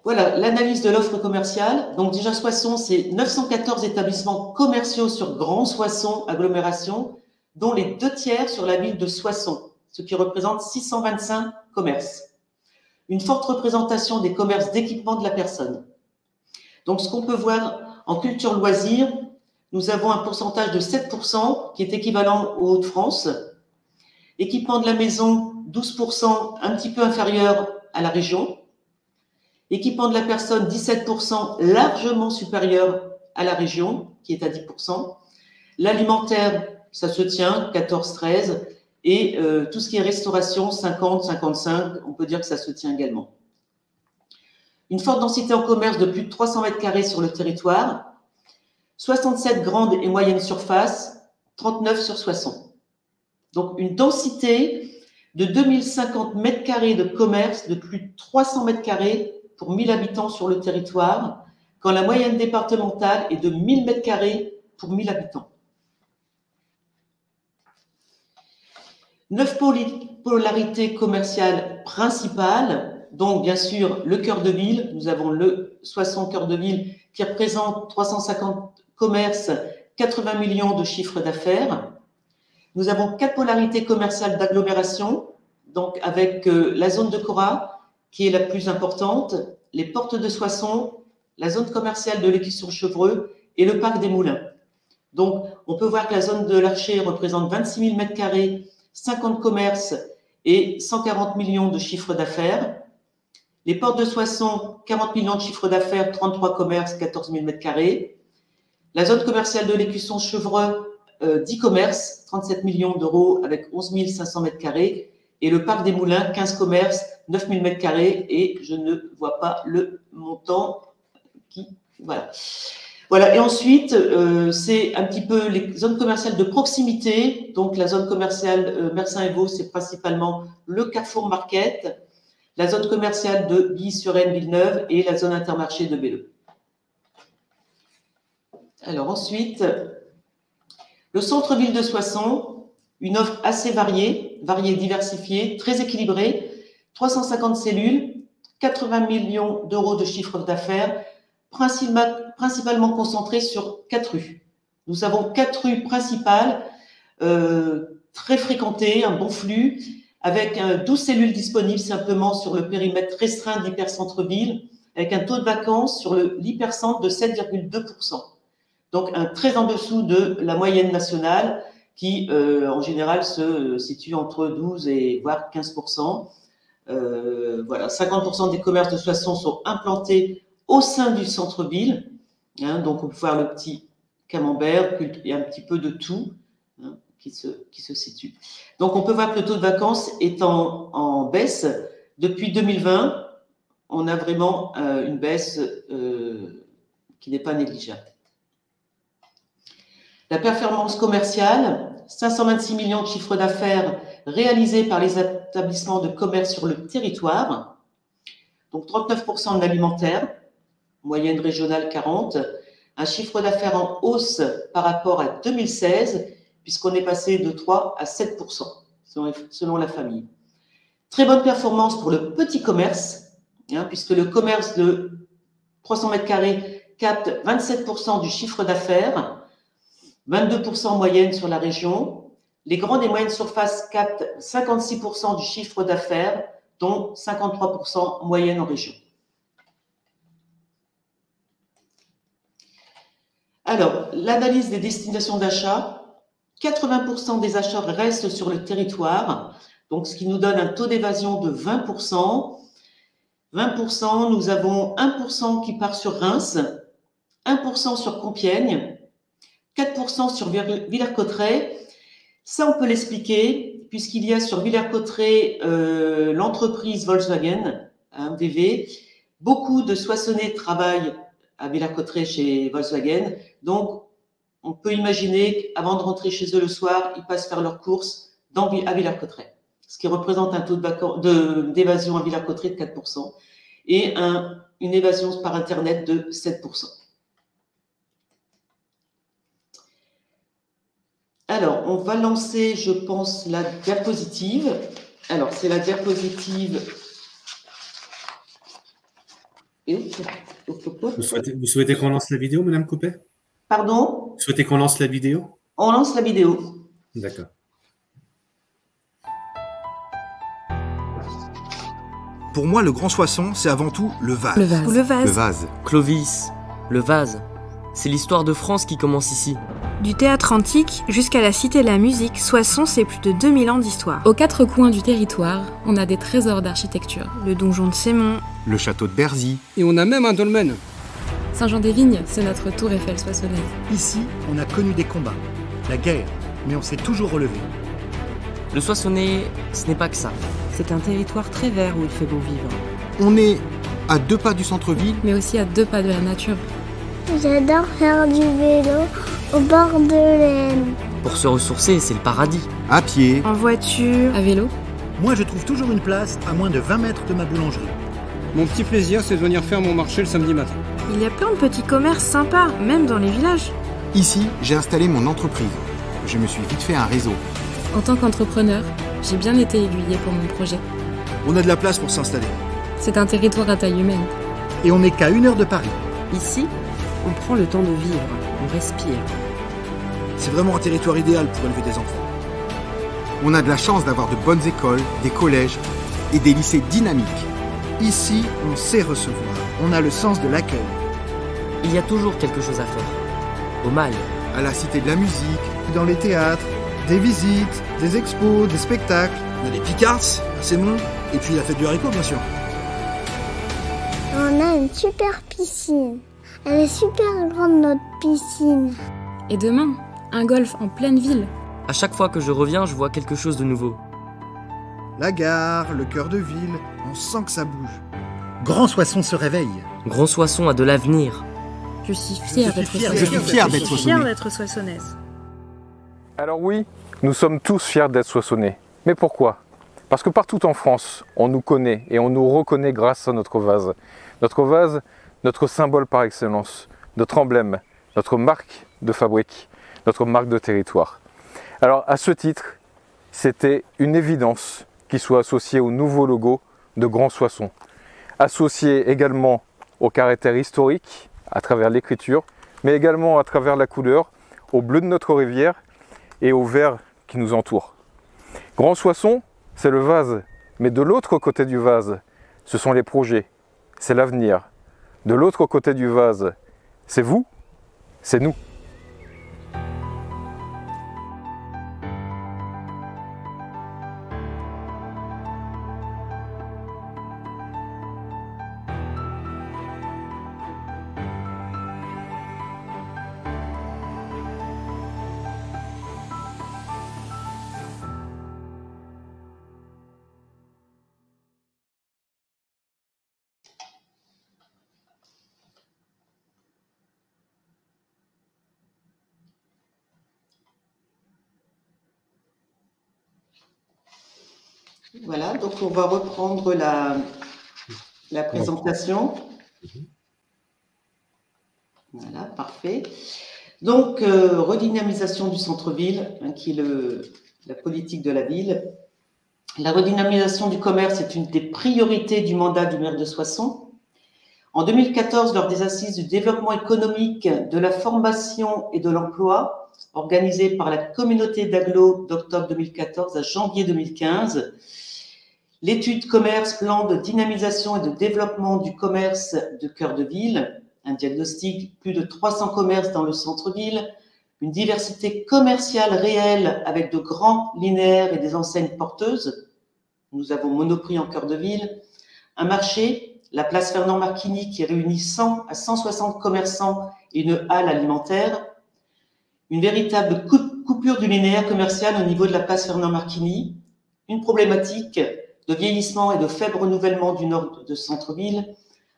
Voilà l'analyse de l'offre commerciale. Donc déjà Soissons, c'est 914 établissements commerciaux sur Grand Soissons agglomération, dont les 2/3 sur la ville de Soissons, ce qui représente 625 commerces. Une forte représentation des commerces d'équipement de la personne. Donc ce qu'on peut voir en culture loisir, nous avons un pourcentage de 7% qui est équivalent aux Hauts-de-France. Équipement de la maison, 12%, un petit peu inférieur à la région. Équipement de la personne, 17%, largement supérieur à la région, qui est à 10%. L'alimentaire, ça se tient, 14-13. Et tout ce qui est restauration, 50-55, on peut dire que ça se tient également. Une forte densité en commerce de plus de 300 mètres carrés sur le territoire. 67 grandes et moyennes surfaces, 39 sur Soissons. Donc, une densité de 2050 mètres carrés de commerce, de plus de 300 mètres carrés pour 1000 habitants sur le territoire, quand la moyenne départementale est de 1000 mètres carrés pour 1000 habitants. 9 polarités commerciales principales, donc bien sûr le cœur de ville. Nous avons le Soissons cœur de ville qui représente 350 commerces, 80 millions de chiffre d'affaires. Nous avons 4 polarités commerciales d'agglomération, donc avec la zone de Cora qui est la plus importante, les portes de Soissons, la zone commerciale de l'Écusson-Chevreux et le parc des Moulins. Donc, on peut voir que la zone de l'Archer représente 26 000 mètres carrés, 50 commerces et 140 millions de chiffre d'affaires. Les portes de Soissons, 40 millions de chiffre d'affaires, 33 commerces, 14 000 mètres carrés. La zone commerciale de l'Écusson-Chevreux, 10 commerces, 37 millions d'euros avec 11 500 mètres carrés. Et le parc des Moulins, 15 commerces, 9 000 mètres carrés. Et je ne vois pas le montant qui… Voilà. Voilà. Et ensuite, c'est un petit peu les zones commerciales de proximité. Donc, la zone commerciale Mersin-Évaux, c'est principalement le Carrefour Market, la zone commerciale de Billy-sur-Aisne-Villeneuve et la zone intermarché de Belleux. Alors ensuite, le centre-ville de Soissons, une offre assez variée, diversifiée, très équilibrée, 350 cellules, 80 millions d'euros de chiffre d'affaires, principalement concentrées sur 4 rues. Nous avons 4 rues principales, très fréquentées, un bon flux, avec 12 cellules disponibles simplement sur le périmètre restreint de l'hypercentre-ville, avec un taux de vacances sur l'hypercentre de 7,2%. Donc, très en dessous de la moyenne nationale qui, en général, se situe entre 12 et voire 15%. Voilà, 50% des commerces de Soissons sont implantés au sein du centre-ville. Donc, on peut voir le petit camembert, il y a un petit peu de tout qui se situe. Donc, on peut voir que le taux de vacances est en baisse. Depuis 2020, on a vraiment une baisse qui n'est pas négligeable. La performance commerciale, 526 millions de chiffre d'affaires réalisés par les établissements de commerce sur le territoire. donc 39% de l'alimentaire, moyenne régionale 40%, un chiffre d'affaires en hausse par rapport à 2016, puisqu'on est passé de 3 à 7% selon la famille. Très bonne performance pour le petit commerce, puisque le commerce de 300 mètres carrés capte 27% du chiffre d'affaires, 22% en moyenne sur la région. Les grandes et moyennes surfaces captent 56% du chiffre d'affaires, dont 53% en moyenne en région. Alors, l'analyse des destinations d'achat, 80% des achats restent sur le territoire, donc ce qui nous donne un taux d'évasion de 20%. 20%, nous avons 1% qui part sur Reims, 1% sur Compiègne, 4% sur Villers-Cotterêts. Ça, on peut l'expliquer, puisqu'il y a sur Villers-Cotterêts l'entreprise Volkswagen, VW. Beaucoup de Soissonnais travaillent à Villers-Cotterêts chez Volkswagen. Donc, on peut imaginer qu'avant de rentrer chez eux le soir, ils passent faire leurs courses à Villers-Cotterêts, ce qui représente un taux d'évasion à Villers-Cotterêts de 4% et une évasion par Internet de 7%. Alors, on va lancer, je pense, la diapositive. Alors, c'est la diapositive.
Vous souhaitez qu'on lance la vidéo, Madame Coupet?
Pardon?
Vous souhaitez qu'on lance la vidéo?
On lance la vidéo.
D'accord.
Pour moi, le Grand Soissons, c'est avant tout le vase.
Le vase.
Le vase.
Le vase.
Clovis, le vase. C'est l'histoire de France qui commence ici.
Du théâtre antique jusqu'à la Cité de la musique, Soissons, c'est plus de 2000 ans d'histoire.
Aux quatre coins du territoire, on a des trésors d'architecture.
Le donjon de Sémont,
Le château de Berzy.
Et on a même un dolmen.
Saint-Jean-des-Vignes, c'est notre tour Eiffel soissonnaise.
Ici, on a connu des combats, la guerre, mais on s'est toujours relevé.
Le Soissonnais, ce n'est pas que ça.
C'est un territoire très vert où il fait beau vivre.
On est à 2 pas du centre-ville.
Mais aussi à 2 pas de la nature.
J'adore faire du vélo au bord de l'Aisne.
Pour se ressourcer, c'est le paradis.
À pied.
en voiture,
À vélo,
Moi, je trouve toujours une place à moins de 20 mètres de ma boulangerie.
Mon petit plaisir, c'est de venir faire mon marché le samedi matin.
il y a plein de petits commerces sympas, même dans les villages.
Ici, j'ai installé mon entreprise. Je me suis vite fait un réseau.
en tant qu'entrepreneur, j'ai bien été aiguillée pour mon projet.
On a de la place pour s'installer.
C'est un territoire à taille humaine.
Et on n'est qu'à 1 heure de Paris.
Ici, on prend le temps de vivre, on respire.
C'est vraiment un territoire idéal pour élever des enfants.
On a de la chance d'avoir de bonnes écoles, des collèges et des lycées dynamiques.
Ici, on sait recevoir. On a le sens de l'accueil.
Il y a toujours quelque chose à faire. Au Mail,
À la Cité de la musique.
Dans les théâtres, des visites, des expos, des spectacles. On a des Picards, à Sémont, et puis la fête du haricot, bien sûr.
On a une super piscine. Elle est super grande, notre piscine.
Et demain, un golf en pleine ville.
à chaque fois que je reviens, je vois quelque chose de nouveau.
La gare, le cœur de ville, on sent que ça bouge. Grand Soissons se réveille.
Grand Soissons a de l'avenir.
Je suis fière d'être
Je suis fier d'être
Fière
soissonnais.
d'être soissonnaise.
Alors oui, nous sommes tous fiers d'être Soissonnais. Mais pourquoi? Parce que partout en France, on nous connaît et on nous reconnaît grâce à notre vase. Notre vase, notre symbole par excellence, notre emblème, notre marque de fabrique, notre marque de territoire. Alors à ce titre, c'était une évidence qu'il soit associé au nouveau logo de Grand Soissons. Associé également au caractère historique à travers l'écriture, mais également à travers la couleur, au bleu de notre rivière et au vert qui nous entoure. Grand Soissons, c'est le vase, mais de l'autre côté du vase, ce sont les projets, c'est l'avenir. De l'autre côté du vase, c'est vous, c'est nous.
Voilà, donc on va reprendre la présentation. Voilà, parfait. Donc, redynamisation du centre-ville, hein, qui est la politique de la ville. La redynamisation du commerce est une des priorités du mandat du maire de Soissons. En 2014, lors des assises du développement économique, de la formation et de l'emploi, organisées par la communauté d'agglo d'octobre 2014 à janvier 2015, l'étude commerce, plan de dynamisation et de développement du commerce de cœur de ville, un diagnostic, plus de 300 commerces dans le centre-ville, une diversité commerciale réelle avec de grands linéaires et des enseignes porteuses. Nous avons Monoprix en cœur de ville, un marché, la place Fernand Marquigny qui réunit 100 à 160 commerçants et une halle alimentaire, une véritable coupure du linéaire commercial au niveau de la place Fernand Marquigny, une problématique de vieillissement et de faible renouvellement du nord de centre-ville,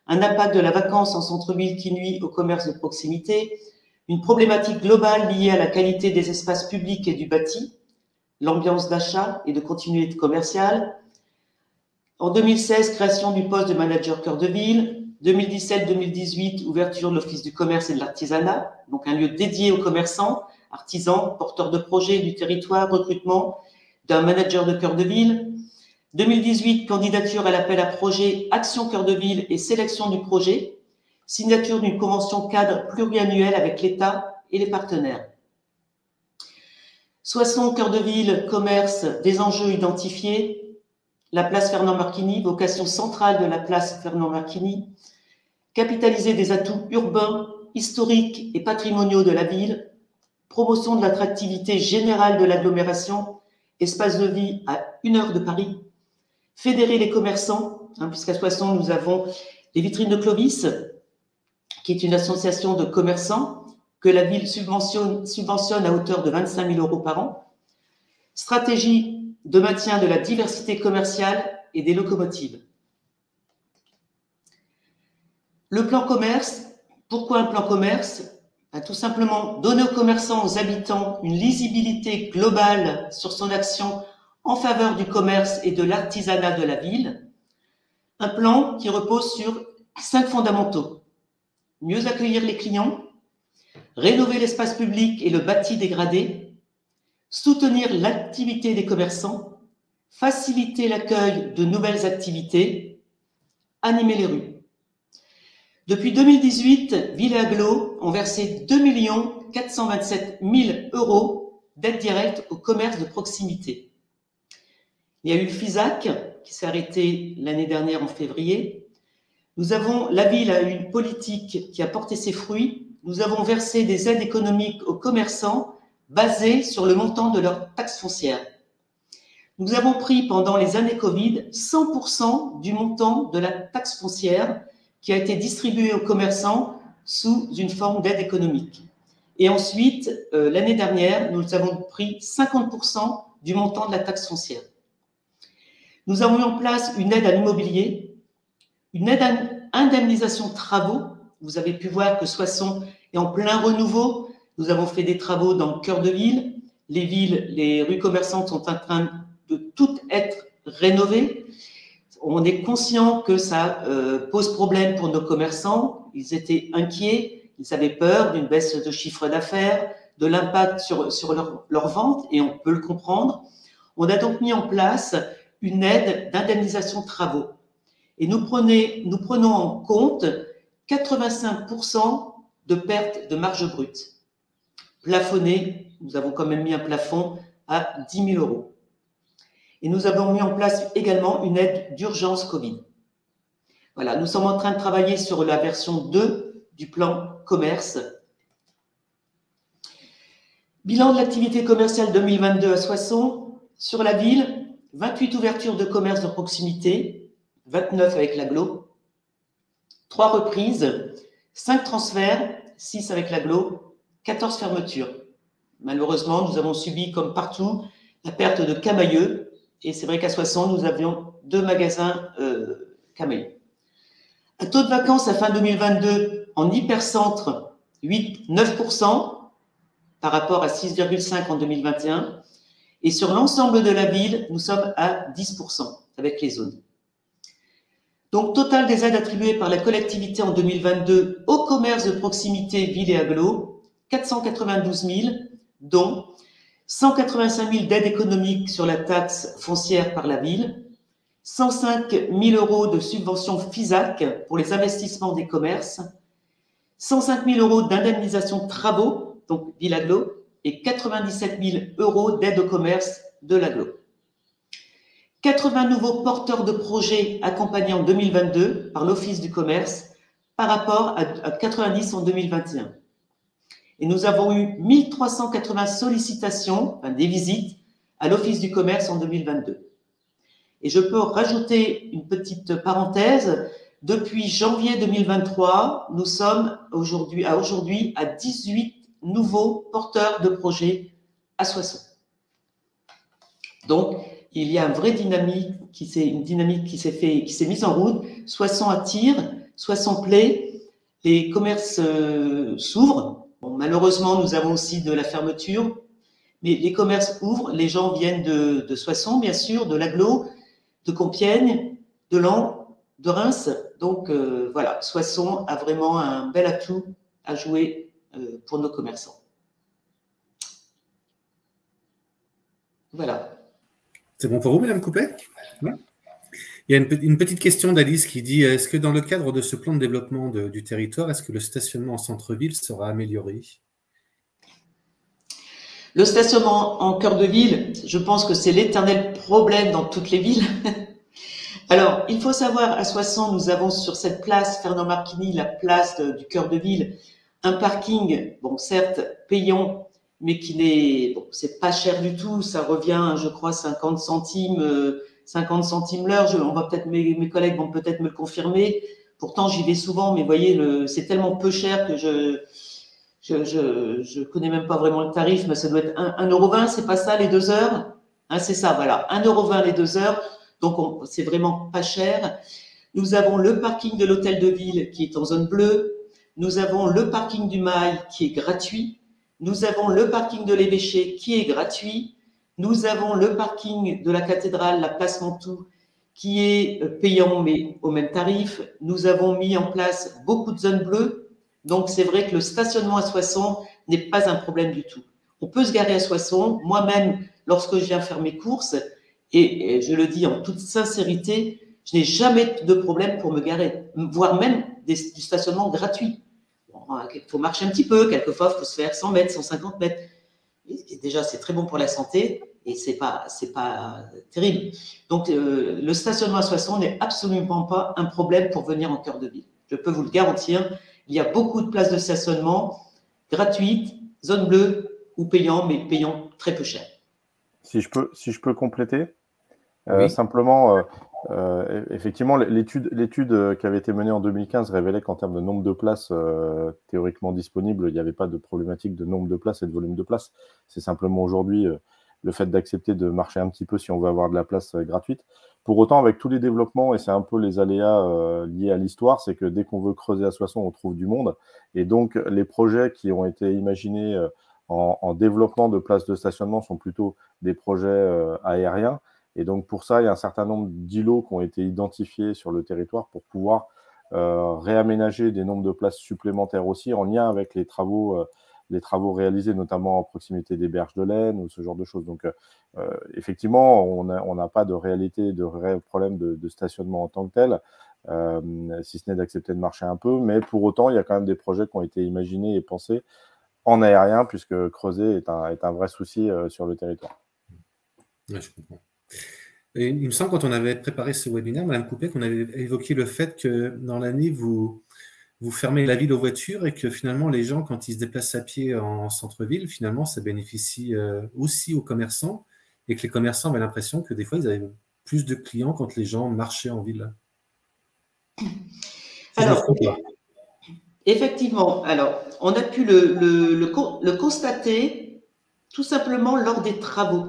un impact de la vacance en centre-ville qui nuit au commerce de proximité, une problématique globale liée à la qualité des espaces publics et du bâti, l'ambiance d'achat et de continuité commerciale. En 2016, création du poste de manager cœur de ville. 2017-2018, ouverture de l'Office du commerce et de l'artisanat, donc un lieu dédié aux commerçants, artisans, porteurs de projets du territoire, recrutement d'un manager de cœur de ville. 2018, candidature à l'appel à projet Action Cœur de Ville et sélection du projet, signature d'une convention cadre pluriannuelle avec l'État et les partenaires. Soissons, Cœur de Ville, commerce, des enjeux identifiés, la place Fernand Marquigny, vocation centrale de la place Fernand Marquigny, capitaliser des atouts urbains, historiques et patrimoniaux de la ville, promotion de l'attractivité générale de l'agglomération, espace de vie à 1 heure de Paris, fédérer les commerçants, puisqu'à Soissons, nous avons les Vitrines de Clovis, qui est une association de commerçants que la ville subventionne à hauteur de 25 000 € par an. Stratégie de maintien de la diversité commerciale et des locomotives. Le plan commerce, pourquoi un plan commerce? Tout simplement donner aux commerçants, aux habitants, une lisibilité globale sur son action en faveur du commerce et de l'artisanat de la ville. Un plan qui repose sur 5 fondamentaux. Mieux accueillir les clients, rénover l'espace public et le bâti dégradé, soutenir l'activité des commerçants, faciliter l'accueil de nouvelles activités, animer les rues. Depuis 2018, Ville et Agglo ont versé 2 427 000 € d'aide directe au commerce de proximité. Il y a eu le FISAC qui s'est arrêté l'année dernière en février. La ville a eu une politique qui a porté ses fruits. Nous avons versé des aides économiques aux commerçants basées sur le montant de leur taxe foncière. Nous avons pris pendant les années Covid 100% du montant de la taxe foncière qui a été distribué aux commerçants sous une forme d'aide économique. Et ensuite, l'année dernière, nous avons pris 50% du montant de la taxe foncière. Nous avons mis en place une aide à l'immobilier, une aide à indemnisation de travaux. Vous avez pu voir que Soissons est en plein renouveau. Nous avons fait des travaux dans le cœur de ville. Les rues commerçantes sont en train de toutes être rénovées. On est conscient que ça pose problème pour nos commerçants. Ils étaient inquiets, ils avaient peur d'une baisse de chiffre d'affaires, de l'impact sur leur vente, et on peut le comprendre. On a donc mis en place une aide d'indemnisation de travaux. Et nous prenons en compte 85% de perte de marge brute. Plafonné, nous avons quand même mis un plafond à 10 000 €. Et nous avons mis en place également une aide d'urgence Covid. Voilà, nous sommes en train de travailler sur la version 2 du plan commerce. Bilan de l'activité commerciale 2022 à Soissons. Sur la ville, 28 ouvertures de commerce de proximité, 29 avec l'agglo, 3 reprises, 5 transferts, 6 avec l'agglo, 14 fermetures. Malheureusement, nous avons subi, comme partout, la perte de Camailleux. Et c'est vrai qu'à Soissons, nous avions 2 magasins Camailleux. Un taux de vacances à fin 2022 en hypercentre, 9% par rapport à 6,5% en 2021. Et sur l'ensemble de la ville, nous sommes à 10% avec les zones. Donc, total des aides attribuées par la collectivité en 2022 au commerce de proximité ville et agglo, 492 000, dont 185 000 d'aides économiques sur la taxe foncière par la ville, 105 000 € de subventions FISAC pour les investissements des commerces, 105 000 € d'indemnisation de travaux, donc ville agglo, et 97 000 € d'aide au commerce de l'agglo. 80 nouveaux porteurs de projets accompagnés en 2022 par l'Office du commerce par rapport à 90 en 2021. Et nous avons eu 1380 sollicitations, enfin des visites, à l'Office du commerce en 2022. Et je peux rajouter une petite parenthèse. Depuis janvier 2023, nous sommes aujourd'hui à 18 nouveaux porteurs de projets à Soissons. Donc, il y a une vraie dynamique qui s'est mise en route. Soissons attire, Soissons plaît, les commerces s'ouvrent. Bon, malheureusement, nous avons aussi de la fermeture, mais les commerces ouvrent. Les gens viennent de Soissons, bien sûr, de l'agglo, de Compiègne, de Laon, de Reims. Donc, voilà, Soissons a vraiment un bel atout à jouer pour nos commerçants. Voilà.
C'est bon pour vous, Madame Coupet? Oui. Il y a une petite question d'Alice qui dit: est-ce que dans le cadre de ce plan de développement du territoire, est-ce que le stationnement en centre-ville sera amélioré?
Le stationnement en cœur de ville, je pense que c'est l'éternel problème dans toutes les villes. Alors, il faut savoir, à Soissons, nous avons sur cette place Fernand Marquini, la place du cœur de ville, un parking, bon, certes, payant, mais qui n'est, bon, c'est pas cher du tout, ça revient, je crois, 50 centimes l'heure. On va peut-être, mes collègues vont peut-être me le confirmer. Pourtant, j'y vais souvent, mais vous voyez, c'est tellement peu cher que je connais même pas vraiment le tarif, mais ça doit être 1,20 €, c'est pas ça, les 2 heures? Hein, c'est ça, voilà, 1,20 € les 2 heures. Donc, c'est vraiment pas cher. Nous avons le parking de l'hôtel de ville qui est en zone bleue. Nous avons le parking du Mail qui est gratuit. Nous avons le parking de l'Évêché qui est gratuit. Nous avons le parking de la cathédrale, la place Mantoue, qui est payant mais au même tarif. Nous avons mis en place beaucoup de zones bleues. Donc, c'est vrai que le stationnement à Soissons n'est pas un problème du tout. On peut se garer à Soissons. Moi-même, lorsque je viens faire mes courses, et je le dis en toute sincérité, je n'ai jamais de problème pour me garer, voire même du stationnement gratuit. Bon, il faut marcher un petit peu, quelquefois il faut se faire 100 mètres, 150 mètres. Et déjà, c'est très bon pour la santé et c'est pas terrible. Donc, le stationnement à Soissons n'est absolument pas un problème pour venir en cœur de ville. Je peux vous le garantir. Il y a beaucoup de places de stationnement gratuites, zone bleue ou payant, mais payant très peu cher.
Si je peux compléter,
oui.
simplement, effectivement, l'étude qui avait été menée en 2015 révélait qu'en termes de nombre de places théoriquement disponibles, il n'y avait pas de problématique de nombre de places et de volume de places. C'est simplement aujourd'hui le fait d'accepter de marcher un petit peu si on veut avoir de la place gratuite. Pour autant, avec tous les développements, et c'est un peu les aléas liés à l'histoire, c'est que dès qu'on veut creuser à Soissons, on trouve du monde. Et donc, les projets qui ont été imaginés en développement de places de stationnement sont plutôt des projets aériens. Et donc, pour ça, il y a un certain nombre d'îlots qui ont été identifiés sur le territoire pour pouvoir réaménager des nombres de places supplémentaires aussi en lien avec les travaux réalisés, notamment en proximité des berges de l'Aisne ou ce genre de choses. Donc, effectivement, on n'a pas de réalité, de réel problème de stationnement en tant que tel, si ce n'est d'accepter de marcher un peu. Mais pour autant, il y a quand même des projets qui ont été imaginés et pensés en aérien, puisque creuser est un vrai souci sur le territoire.
Ouais, je comprends. Et il me semble, quand on avait préparé ce webinaire, Madame Coupet, qu'on avait évoqué le fait que dans l'année, vous fermez la ville aux voitures et que finalement, les gens, quand ils se déplacent à pied en centre-ville, finalement, ça bénéficie aussi aux commerçants et que les commerçants avaient l'impression que des fois, ils avaient plus de clients quand les gens marchaient en ville.
Alors, effectivement, alors, on a pu le constater tout simplement lors des travaux.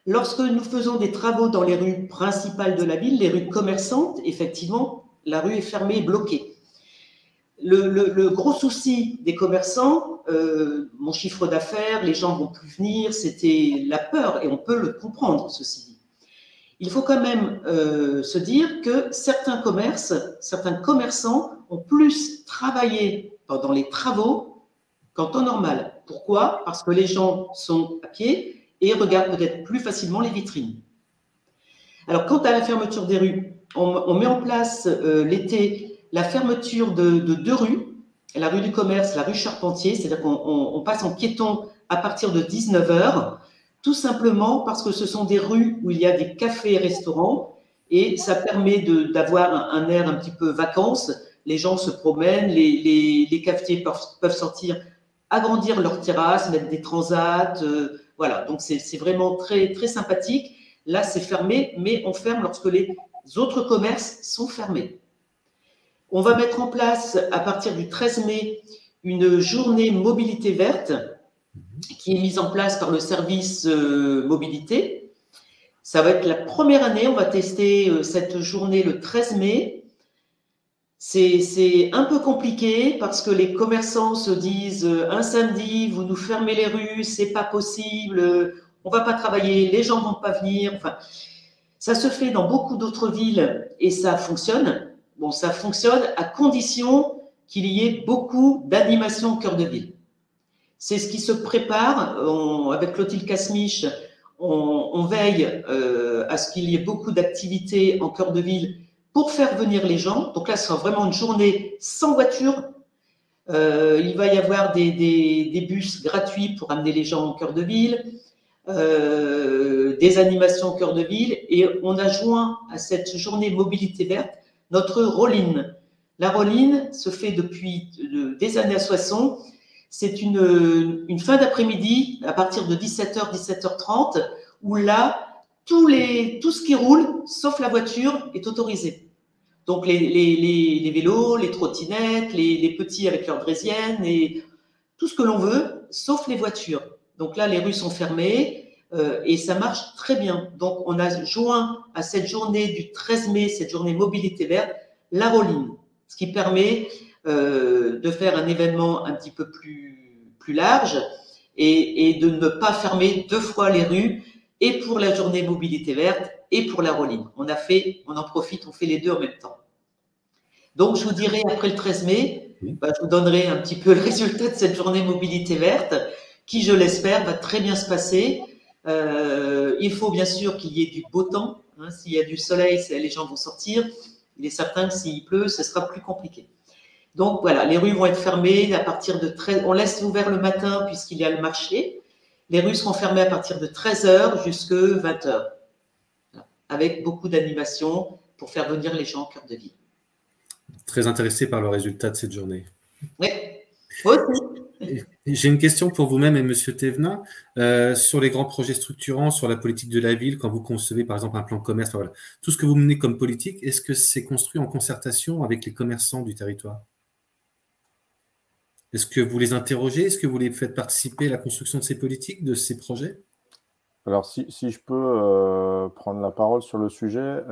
Lorsque nous faisons des travaux dans les rues principales de la ville, les rues commerçantes, effectivement, la rue est fermée et bloquée. Le gros souci des commerçants, mon chiffre d'affaires, les gens ne vont plus venir, c'était la peur, et on peut le comprendre, ceci dit. il faut quand même se dire que certains commerçants ont plus travaillé pendant les travaux qu'en temps normal. Pourquoi? Parce que les gens sont à pied et regardent peut-être plus facilement les vitrines. Alors, quant à la fermeture des rues, on met en place l'été la fermeture de 2 rues, la rue du Commerce, la rue Charpentier, c'est-à-dire qu'on passe en piéton à partir de 19 h, tout simplement parce que ce sont des rues où il y a des cafés et restaurants et ça permet d'avoir un air un petit peu vacances. Les gens se promènent, les cafetiers peuvent sortir, agrandir leur terrasse, mettre des transats, voilà. Donc c'est vraiment très, très sympathique. Là, c'est fermé, mais on ferme lorsque les autres commerces sont fermés. On va mettre en place, à partir du 13 mai, une journée mobilité verte qui est mise en place par le service mobilité. Ça va être la première année, on va tester cette journée le 13 mai. C'est un peu compliqué parce que les commerçants se disent un samedi, vous nous fermez les rues, c'est pas possible, on va pas travailler, les gens vont pas venir. Enfin, ça se fait dans beaucoup d'autres villes et ça fonctionne. Bon, ça fonctionne à condition qu'il y ait beaucoup d'animations au cœur de ville. C'est ce qui se prépare. Avec Clotilde Casmich, on veille à ce qu'il y ait beaucoup d'activités en cœur de ville pour faire venir les gens. Donc là, ce sera vraiment une journée sans voiture. Il va y avoir des bus gratuits pour amener les gens en cœur de ville, des animations au cœur de ville. Et on a joint à cette journée mobilité verte notre Rolline. La Rolline se fait depuis des années à Soissons. C'est une fin d'après-midi à partir de 17 h, 17 h 30, où là, tout ce qui roule, sauf la voiture, est autorisé. Donc les vélos, les trottinettes, les petits avec leurs draisiennes, et tout ce que l'on veut, sauf les voitures. Donc là, les rues sont fermées et ça marche très bien. Donc on a joint à cette journée du 13 mai, cette journée mobilité verte, la Rolline, ce qui permet de faire un événement un petit peu plus large et de ne pas fermer 2 fois les rues, et pour la journée mobilité verte et pour la Rolline. On en profite, on fait les deux en même temps. Donc je vous dirai après le 13 mai, je vous donnerai un petit peu le résultat de cette journée mobilité verte qui, je l'espère, va très bien se passer. Il faut bien sûr qu'il y ait du beau temps. Hein. S'il y a du soleil, les gens vont sortir. Il est certain que s'il pleut, ce sera plus compliqué. Donc voilà, les rues vont être fermées à partir de 13 h. On laisse ouvert le matin puisqu'il y a le marché. Les rues seront fermées à partir de 13 h jusqu'à 20 h, voilà, avec beaucoup d'animations pour faire venir les gens au cœur de ville.
Très intéressé par le résultat de cette journée.
Oui, moi aussi.
J'ai une question pour vous-même et Monsieur Thévenin. Sur les grands projets structurants, sur la politique de la ville, quand vous concevez par exemple un plan commerce, voilà, tout ce que vous menez comme politique, est-ce que c'est construit en concertation avec les commerçants du territoire? Est-ce que vous les interrogez? Est-ce que vous les faites participer à la construction de ces politiques, de ces projets?
Alors, si je peux prendre la parole sur le sujet,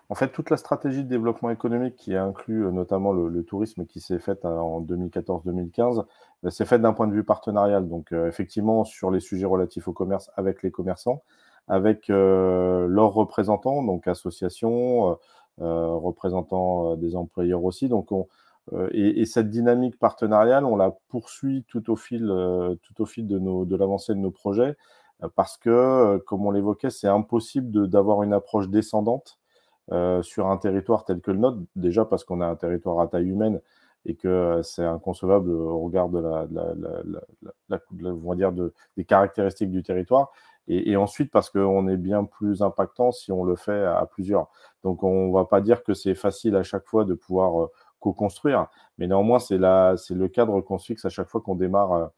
en fait, toute la stratégie de développement économique qui inclut notamment le tourisme qui s'est faite en 2014-2015, c'est faite d'un point de vue partenarial. Donc, effectivement, sur les sujets relatifs au commerce avec les commerçants, avec leurs représentants, donc associations, représentants des employeurs aussi. Donc, et cette dynamique partenariale, on la poursuit tout au fil de l'avancée de nos projets, parce que, comme on l'évoquait, c'est impossible d'avoir une approche descendante sur un territoire tel que le nôtre, déjà parce qu'on a un territoire à taille humaine et que c'est inconcevable au regard des caractéristiques du territoire, et ensuite parce qu'on est bien plus impactant si on le fait à plusieurs. Donc on ne va pas dire que c'est facile à chaque fois de pouvoir co-construire, mais néanmoins c'est le cadre qu'on se fixe à chaque fois qu'on démarre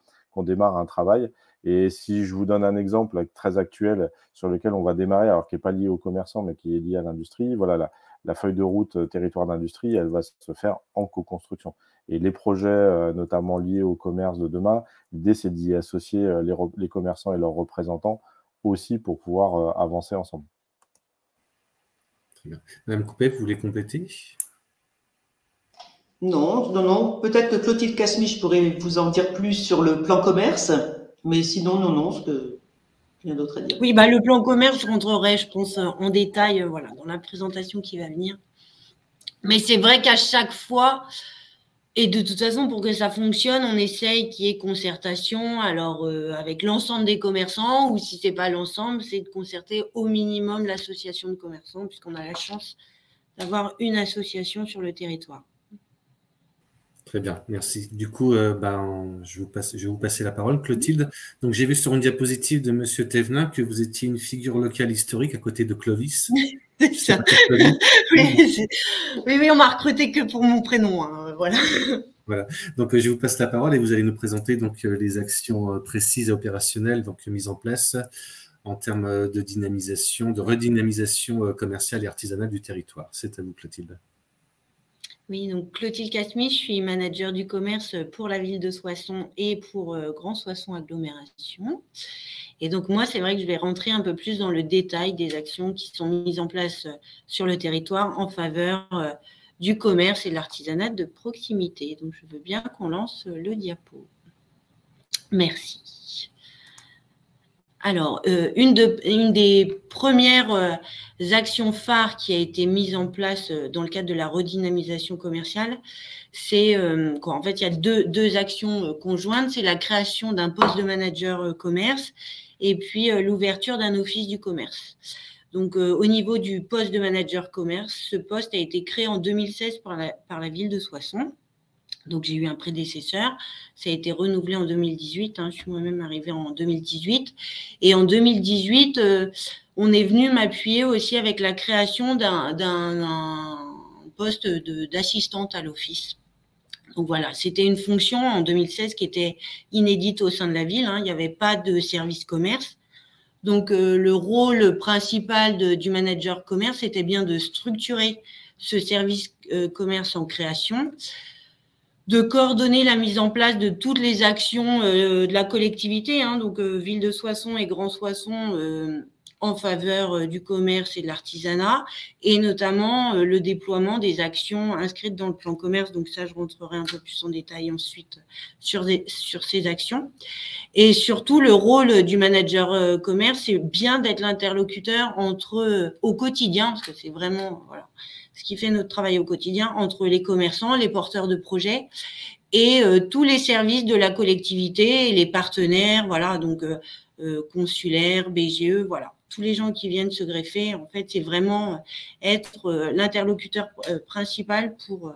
un travail. Et si je vous donne un exemple très actuel sur lequel on va démarrer, alors qui n'est pas lié aux commerçants, mais qui est lié à l'industrie, voilà, la feuille de route territoire d'industrie, elle va se faire en co-construction. Et les projets, notamment liés au commerce de demain, l'idée, c'est d'y associer les commerçants et leurs représentants aussi pour pouvoir avancer ensemble.
Très bien. Madame Coupet, vous voulez compléter?
Non. Peut-être que Clotilde Casmich pourrait vous en dire plus sur le plan commerce. Mais sinon, non, Il y a d'autres à dire.
Oui, bah, le plan commerce, je rentrerai, je pense, en détail voilà, dans la présentation qui va venir. Mais c'est vrai qu'à chaque fois, et de toute façon, pour que ça fonctionne, on essaye qu'il y ait concertation alors, avec l'ensemble des commerçants, ou si ce n'est pas l'ensemble, c'est de concerter au minimum l'association de commerçants, puisqu'on a la chance d'avoir une association sur le territoire.
Très bien, merci. Du coup, je vais vous passer la parole, Clotilde. Donc, j'ai vu sur une diapositive de Monsieur Thévenin que vous étiez une figure locale historique à côté de Clovis.
C'est ça. Oui, on m'a recruté que pour mon prénom, hein, voilà.
Voilà. Donc, je vous passe la parole et vous allez nous présenter donc les actions précises et opérationnelles donc mises en place en termes de dynamisation, de redynamisation commerciale et artisanale du territoire. C'est à vous, Clotilde.
Oui, donc Clotilde Casmi, je suis manager du commerce pour la ville de Soissons et pour Grand Soissons Agglomération. Et donc moi, c'est vrai que je vais rentrer un peu plus dans le détail des actions qui sont mises en place sur le territoire en faveur du commerce et de l'artisanat de proximité. Donc je veux bien qu'on lance le diapo. Merci. Alors, une des premières actions phares qui a été mise en place dans le cadre de la redynamisation commerciale, c'est en fait, il y a deux actions conjointes. C'est la création d'un poste de manager commerce et puis l'ouverture d'un office du commerce. Donc, au niveau du poste de manager commerce, ce poste a été créé en 2016 par la ville de Soissons. Donc, j'ai eu un prédécesseur. Ça a été renouvelé en 2018. Je suis moi-même arrivée en 2018. Et en 2018, on est venu m'appuyer aussi avec la création d'un poste d'assistante à l'office. Donc, voilà, c'était une fonction en 2016 qui était inédite au sein de la ville. Il n'y avait pas de service commerce. Donc, le rôle principal du manager commerce, c'était bien de structurer ce service commerce en création, de coordonner la mise en place de toutes les actions de la collectivité, donc Ville de Soissons et Grand Soissons en faveur du commerce et de l'artisanat, et notamment le déploiement des actions inscrites dans le plan commerce. Donc ça, je rentrerai un peu plus en détail ensuite sur ces actions. Et surtout, le rôle du manager commerce, c'est bien d'être l'interlocuteur au quotidien, parce que c'est vraiment ce qui fait notre travail au quotidien, entre les commerçants, les porteurs de projets et tous les services de la collectivité et les partenaires, donc consulaires, BGE, tous les gens qui viennent se greffer. En fait, c'est vraiment être l'interlocuteur principal pour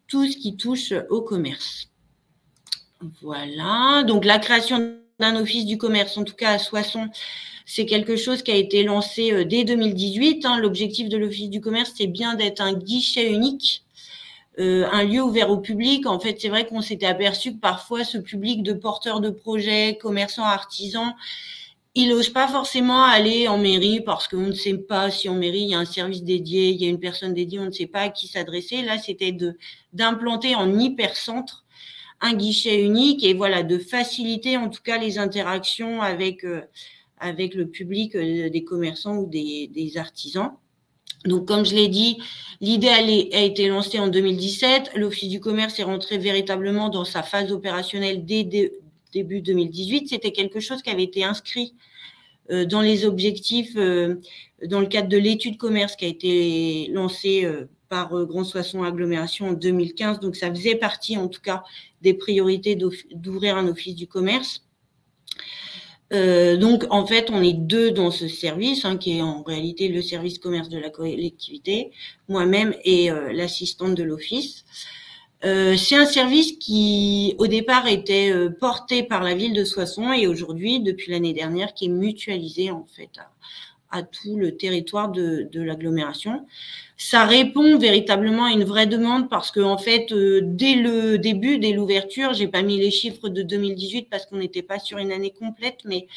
tout ce qui touche au commerce. Voilà, donc la création d'un office du commerce, en tout cas à Soissons, c'est quelque chose qui a été lancé dès 2018. L'objectif de l'Office du commerce, c'est bien d'être un guichet unique, un lieu ouvert au public. En fait, c'est vrai qu'on s'était aperçu que parfois, ce public de porteurs de projets, commerçants, artisans, il n'ose pas forcément aller en mairie parce qu'on ne sait pas si en mairie, il y a un service dédié, il y a une personne dédiée, on ne sait pas à qui s'adresser. Là, c'était d'implanter en hypercentre un guichet unique et de faciliter en tout cas les interactions avec le public des commerçants ou des artisans. Donc, comme je l'ai dit, l'idée a été lancée en 2017. L'Office du commerce est rentré véritablement dans sa phase opérationnelle dès début 2018. C'était quelque chose qui avait été inscrit dans les objectifs dans le cadre de l'étude commerce qui a été lancée par Grand Soissons Agglomération en 2015. Donc, ça faisait partie, en tout cas, des priorités d'ouvrir un office du commerce. Donc, en fait, on est deux dans ce service, qui est en réalité le service commerce de la collectivité, moi-même et l'assistante de l'office. C'est un service qui, au départ, était porté par la ville de Soissons et aujourd'hui, depuis l'année dernière, qui est mutualisé, en fait, à tout le territoire de l'agglomération. Ça répond véritablement à une vraie demande parce que, en fait, dès le début, dès l'ouverture, j'ai pas mis les chiffres de 2018 parce qu'on n'était pas sur une année complète, mais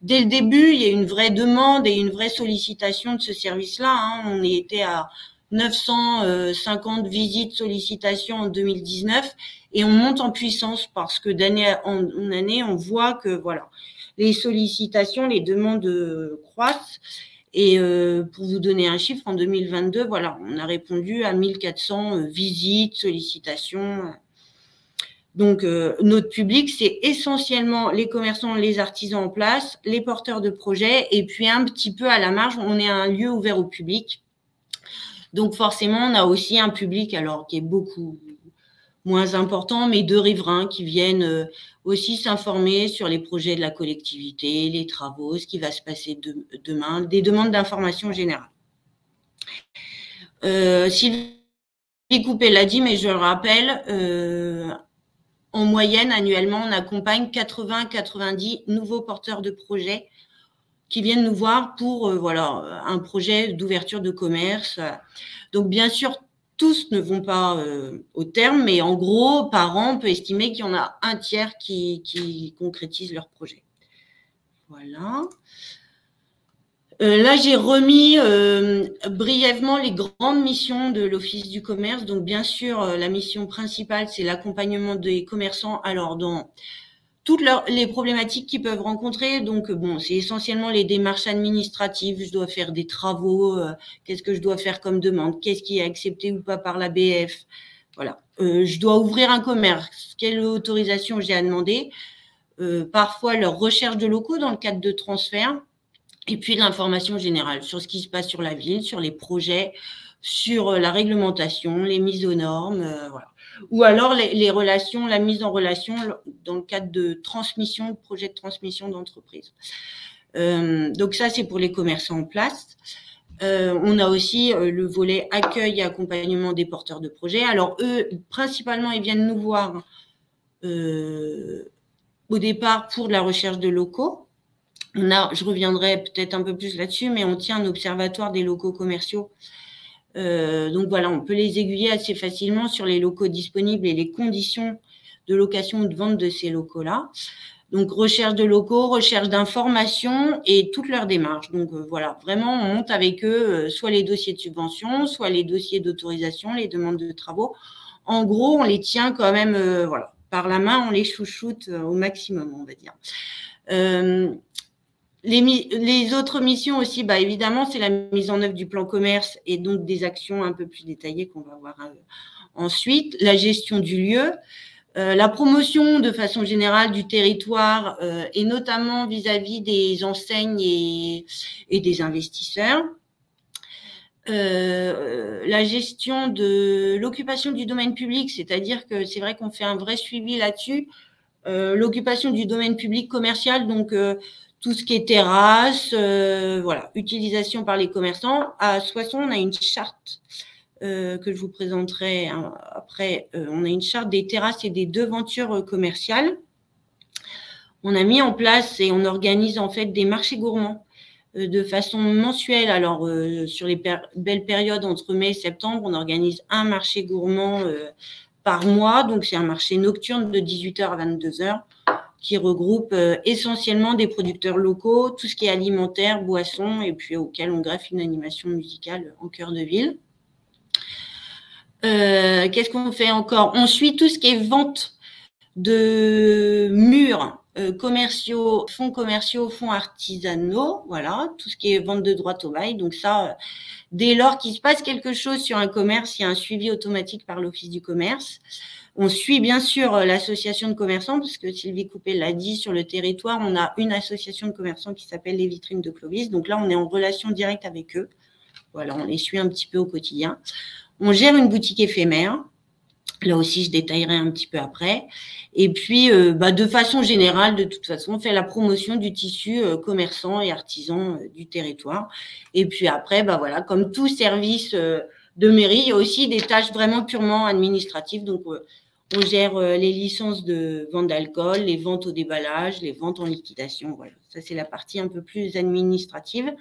dès le début, il y a une vraie demande et une vraie sollicitation de ce service-là. On était à 950 visites, sollicitations en 2019 et on monte en puissance parce que d'année en année, on voit que les sollicitations, les demandes croissent. Et pour vous donner un chiffre, en 2022, on a répondu à 1400 visites, sollicitations. Donc, notre public, c'est essentiellement les commerçants, les artisans en place, les porteurs de projets, et puis un petit peu à la marge, on est un lieu ouvert au public. Donc, forcément, on a aussi un public, alors qui est beaucoup moins important, mais de riverains qui viennent aussi s'informer sur les projets de la collectivité, les travaux, ce qui va se passer demain, des demandes d'information générale. Sylvie Coupé l'a dit, mais je le rappelle, en moyenne, annuellement, on accompagne 80-90 nouveaux porteurs de projets qui viennent nous voir pour voilà, un projet d'ouverture de commerce. Donc, bien sûr, tous ne vont pas au terme, mais en gros, par an, on peut estimer qu'il y en a un tiers qui concrétisent leur projet. Voilà. Là, j'ai remis brièvement les grandes missions de l'Office du commerce. Donc, bien sûr, la mission principale, c'est l'accompagnement des commerçants. Alors, dans toutes les problématiques qu'ils peuvent rencontrer, donc bon, c'est essentiellement les démarches administratives. Je dois faire des travaux. Qu'est-ce que je dois faire comme demande? Qu'est-ce qui est accepté ou pas par l'ABF? Voilà. Je dois ouvrir un commerce. Quelle autorisation j'ai à demander? Parfois, leur recherche de locaux dans le cadre de transfert. Et puis l'information générale sur ce qui se passe sur la ville, sur les projets, sur la réglementation, les mises aux normes, voilà. Ou alors les relations, la mise en relation dans le cadre de transmission, de projets de transmission d'entreprise. Donc ça, c'est pour les commerçants en place. On a aussi le volet accueil et accompagnement des porteurs de projets. Alors eux, principalement, ils viennent nous voir au départ pour de la recherche de locaux. Je reviendrai peut-être un peu plus là-dessus, mais on tient un observatoire des locaux commerciaux. Donc voilà, on peut les aiguiller assez facilement sur les locaux disponibles et les conditions de location ou de vente de ces locaux-là. Donc recherche de locaux, recherche d'informations et toute leur démarche. Donc voilà, vraiment, on monte avec eux soit les dossiers de subvention, soit les dossiers d'autorisation, les demandes de travaux. En gros, on les tient quand même voilà, par la main, on les chouchoute au maximum, on va dire. Les autres missions aussi, bah, évidemment, c'est la mise en œuvre du plan commerce et donc des actions un peu plus détaillées qu'on va voir ensuite. La gestion du lieu, la promotion de façon générale du territoire et notamment vis-à-vis des enseignes et des investisseurs. La gestion de l'occupation du domaine public, c'est-à-dire que c'est vrai qu'on fait un vrai suivi là-dessus. L'occupation du domaine public commercial, donc tout ce qui est terrasse, voilà, utilisation par les commerçants. À Soissons, on a une charte que je vous présenterai après. On a une charte des terrasses et des devantures commerciales. On a mis en place et on organise en fait des marchés gourmands de façon mensuelle. Alors, sur les belles périodes entre mai et septembre, on organise un marché gourmand par mois. Donc, c'est un marché nocturne de 18h à 22h. Qui regroupe essentiellement des producteurs locaux, tout ce qui est alimentaire, boissons, et puis auquel on greffe une animation musicale en cœur de ville. Qu'est-ce qu'on fait encore? On suit tout ce qui est vente de murs commerciaux, fonds artisanaux, voilà, tout ce qui est vente de droits au bail. Donc ça, dès lors qu'il se passe quelque chose sur un commerce, il y a un suivi automatique par l'Office du commerce. On suit bien sûr l'association de commerçants, parce que Sylvie Coupé l'a dit, sur le territoire, on a une association de commerçants qui s'appelle les Vitrines de Clovis. Donc là, on est en relation directe avec eux. Voilà, on les suit un petit peu au quotidien. On gère une boutique éphémère. Là aussi, je détaillerai un petit peu après. Et puis, de façon générale, de toute façon, on fait la promotion du tissu commerçant et artisan du territoire. Et puis après, voilà, comme tout service de mairie, il y a aussi des tâches vraiment purement administratives. Donc, on gère les licences de vente d'alcool, les ventes au déballage, les ventes en liquidation. Voilà, ça, c'est la partie un peu plus administrative.